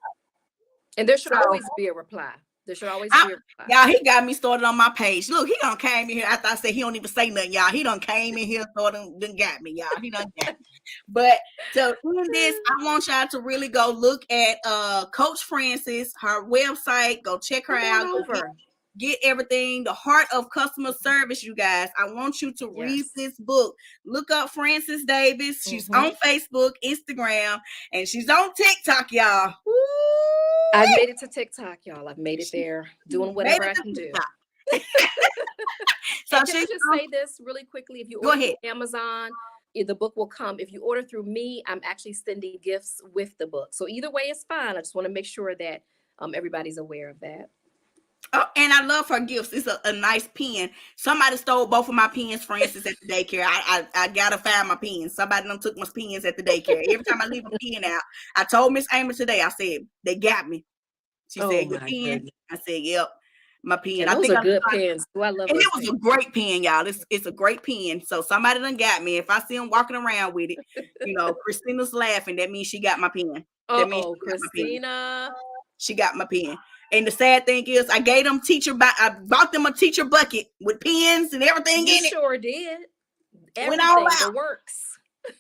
S4: And there should always be a reply. There should always be a reply.
S2: Y'all, he got me started on my page. Look, he done came in here after I said he don't even say nothing, y'all. He done came in here, done got me, y'all. He done got me. But so in this, I want y'all to really go look at Coach Francis, her website. Go check her out. Get everything. The Heart of Customer Service, you guys. I want you to read this book. Look up Francis Davis. She's on Facebook, Instagram, and she's on TikTok, y'all. Woo!
S4: I've made it to TikTok, y'all. I've made it there, doing whatever I can do. So can I just say this really quickly? If you order through Amazon, the book will come. If you order through me, I'm actually sending gifts with the book. So either way is fine. I just want to make sure that everybody's aware of that.
S2: Oh, and I love her gifts. It's a nice pen. Somebody stole both of my pens, Francis, at the daycare. I gotta find my pens. Somebody done took my pens at the daycare. Every time I leave a pen out, I told Miss Amy today, I said, they got me. She said, your pen? I said, yep. My pen.
S4: And
S2: I
S4: those
S2: think
S4: are
S2: I
S4: good
S2: started,
S4: pens. Oh, I love
S2: and it
S4: those
S2: was
S4: pens.
S2: a great pen, y'all. It's a great pen. So somebody done got me. If I see them walking around with it, Christina's laughing. That means she got my pen. That means
S4: Uh-oh,
S2: she got my pen.
S4: Christina.
S2: She got my pen. And the sad thing is, I gave them I bought them a teacher bucket with pens and everything
S4: You
S2: in it.
S4: sure did.
S2: Went all
S4: Everything, the
S2: out.
S4: works.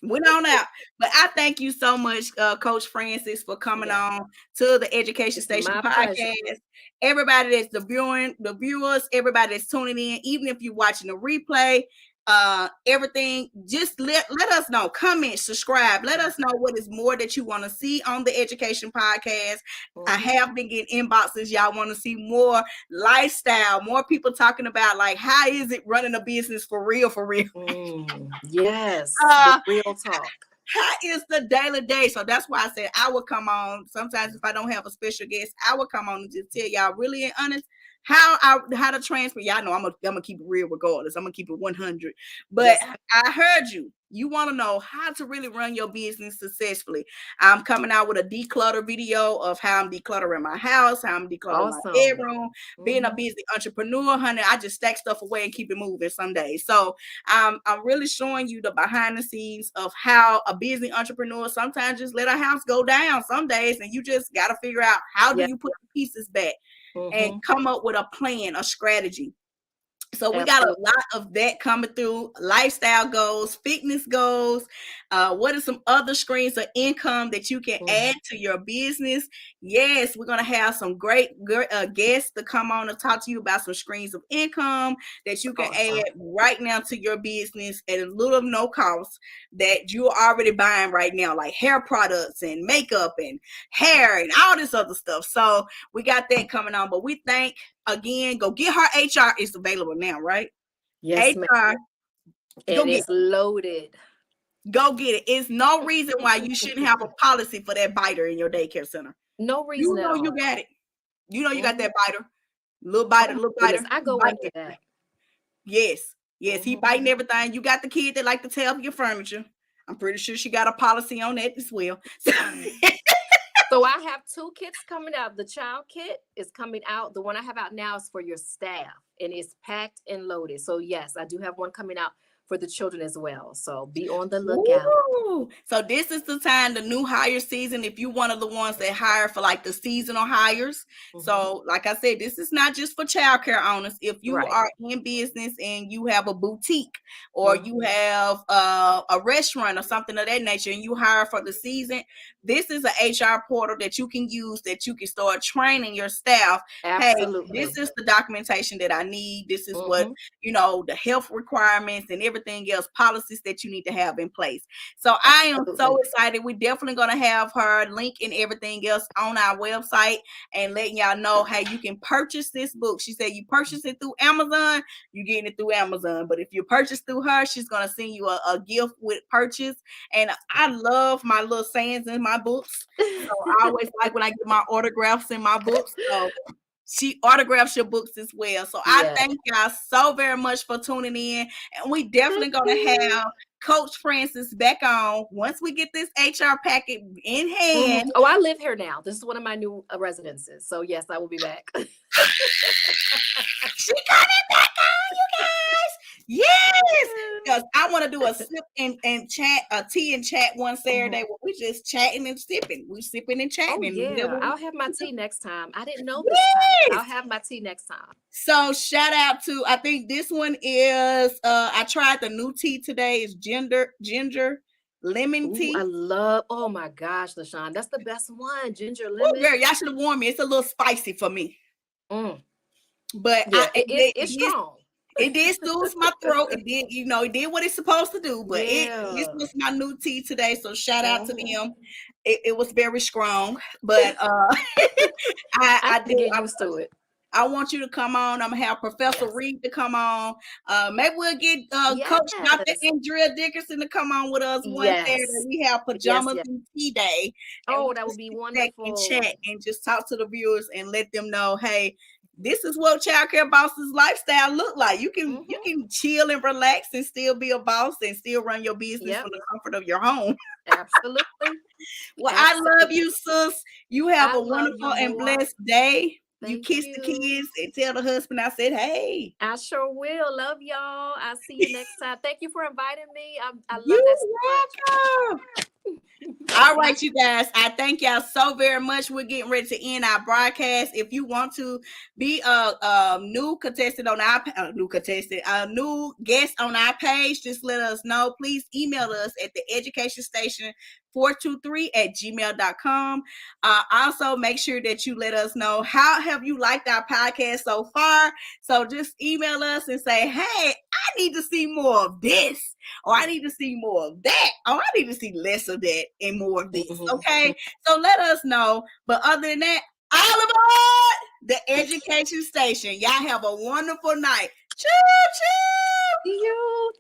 S2: Went on out. But I thank you so much, Coach Francis, for coming on to the Education Station
S4: My
S2: podcast.
S4: pleasure.
S2: Everybody that's the viewers, everybody that's tuning in, even if you're watching the replay, everything, just let us know. Comment, subscribe. Let us know what is more that you want to see on the Education podcast. I have been getting inboxes. Y'all want to see more lifestyle, more people talking about like how is it running a business for real, for real.
S4: Yes, the real talk.
S2: How is the daily day? So that's why I said I would come on. Sometimes if I don't have a special guest, I would come on and just tell y'all really and honest how to transfer. Y'all know I'm gonna keep it real regardless. I'm gonna keep it 100. But I heard you. You want to know how to really run your business successfully. I'm coming out with a declutter video of how I'm decluttering my house, how I'm decluttering my bedroom, being a busy entrepreneur, honey. I just stack stuff away and keep it moving some days. So I'm really showing you the behind the scenes of how a busy entrepreneur sometimes just let a house go down some days, and you just got to figure out how do you put the pieces back and come up with a plan, a strategy. So we got a lot of that coming through. Lifestyle goals, fitness goals. What are some other streams of income that you can add to your business? Yes, we're going to have some great guests to come on and talk to you about some streams of income that you can add right now to your business at a little of no cost that you're already buying right now, like hair products and makeup and hair and all this other stuff. So we got that coming on, but we thank again, go get her HR. Is available now, right?
S4: Yes,
S2: HR.
S4: And it's loaded.
S2: Go get it. It's no reason why you shouldn't have a policy for that biter in your daycare center.
S4: No reason at all.
S2: You got it. You know you got that biter. Little biter.
S4: I go after that.
S2: Yes. He biting everything. You got the kid that like to tear up your furniture. I'm pretty sure she got a policy on that as well.
S4: So I have 2 kits coming out. The child kit is coming out. The one I have out now is for your staff, and it's packed and loaded. So yes, I do have one coming out for the children as well. So be on the lookout.
S2: Ooh. So this is the time, the new hire season. If you're one of the ones that hire for like the seasonal hires. So like I said, this is not just for childcare owners. If you are in business and you have a boutique or you have a restaurant or something of that nature and you hire for the season, this is an HR portal that you can use, that you can start training your staff.
S4: Absolutely.
S2: Hey, this is the documentation that I need. This is what, the health requirements and everything else, policies that you need to have in place. So I am so excited. We're definitely going to have her link and everything else on our website and letting y'all know how you can purchase this book. She said you purchase it through Amazon, you're getting it through Amazon. But if you purchase through her, she's going to send you a gift with purchase. And I love my little sayings in my books. So I always like when I get my autographs in my books. So she autographs your books as well. So I thank y'all so very much for tuning in. And we definitely going to have Coach Francis back on once we get this HR packet in hand.
S4: Oh, I live here now. This is one of my new residences. So yes, I will be back.
S2: She coming back on, you guys. Yes, because I want to do a sip and chat, a tea and chat one Saturday where we just chatting and sipping. We sipping and chatting.
S4: Oh, yeah, I'll have my tea next time. I didn't know this time. I'll have my tea next time.
S2: So shout out to, I think this one is, I tried the new tea today. It's ginger lemon tea.
S4: I love, oh my gosh, LaShawn, that's the best one. Ginger lemon.
S2: Girl, y'all should have warned me. It's a little spicy for me. But
S4: yeah, it's strong.
S2: It did soothe my throat. It did, it did what it's supposed to do. But this was my new tea today. So shout out to them. It was very strong. But I did
S4: get used to it.
S2: I want you to come on. I'm gonna have Professor Reed to come on. Maybe we'll get Coach Dr. Andrea Dickerson to come on with us one Saturday. We have pajamas and tea day.
S4: Oh, that would be wonderful.
S2: And chat and just talk to the viewers and let them know, hey, this is what childcare bosses lifestyle look like. You can chill and relax and still be a boss and still run your business from the comfort of your home.
S4: Absolutely.
S2: Well, I love you, sis. You have a wonderful and blessed day. You
S3: Thank
S2: kiss the
S3: you.
S2: kids and tell the husband I said, hey.
S4: I sure will. Love y'all. I'll see you next time. Thank you for inviting me. I love that so
S2: You're welcome. All right, you guys. I thank y'all so very much. We're getting ready to end our broadcast. If you want to be a new contestant on our new guest on our page, just let us know. Please email us at the education station 423@gmail.com. Also, make sure that you let us know how have you liked our podcast so far. So just email us and say, hey, I need to see more of this, or I need to see more of that, or I need to see less of that and more of this. Okay, so let us know. But other than that, all aboard the education station. Y'all have a wonderful night. Choo choo.
S4: See you.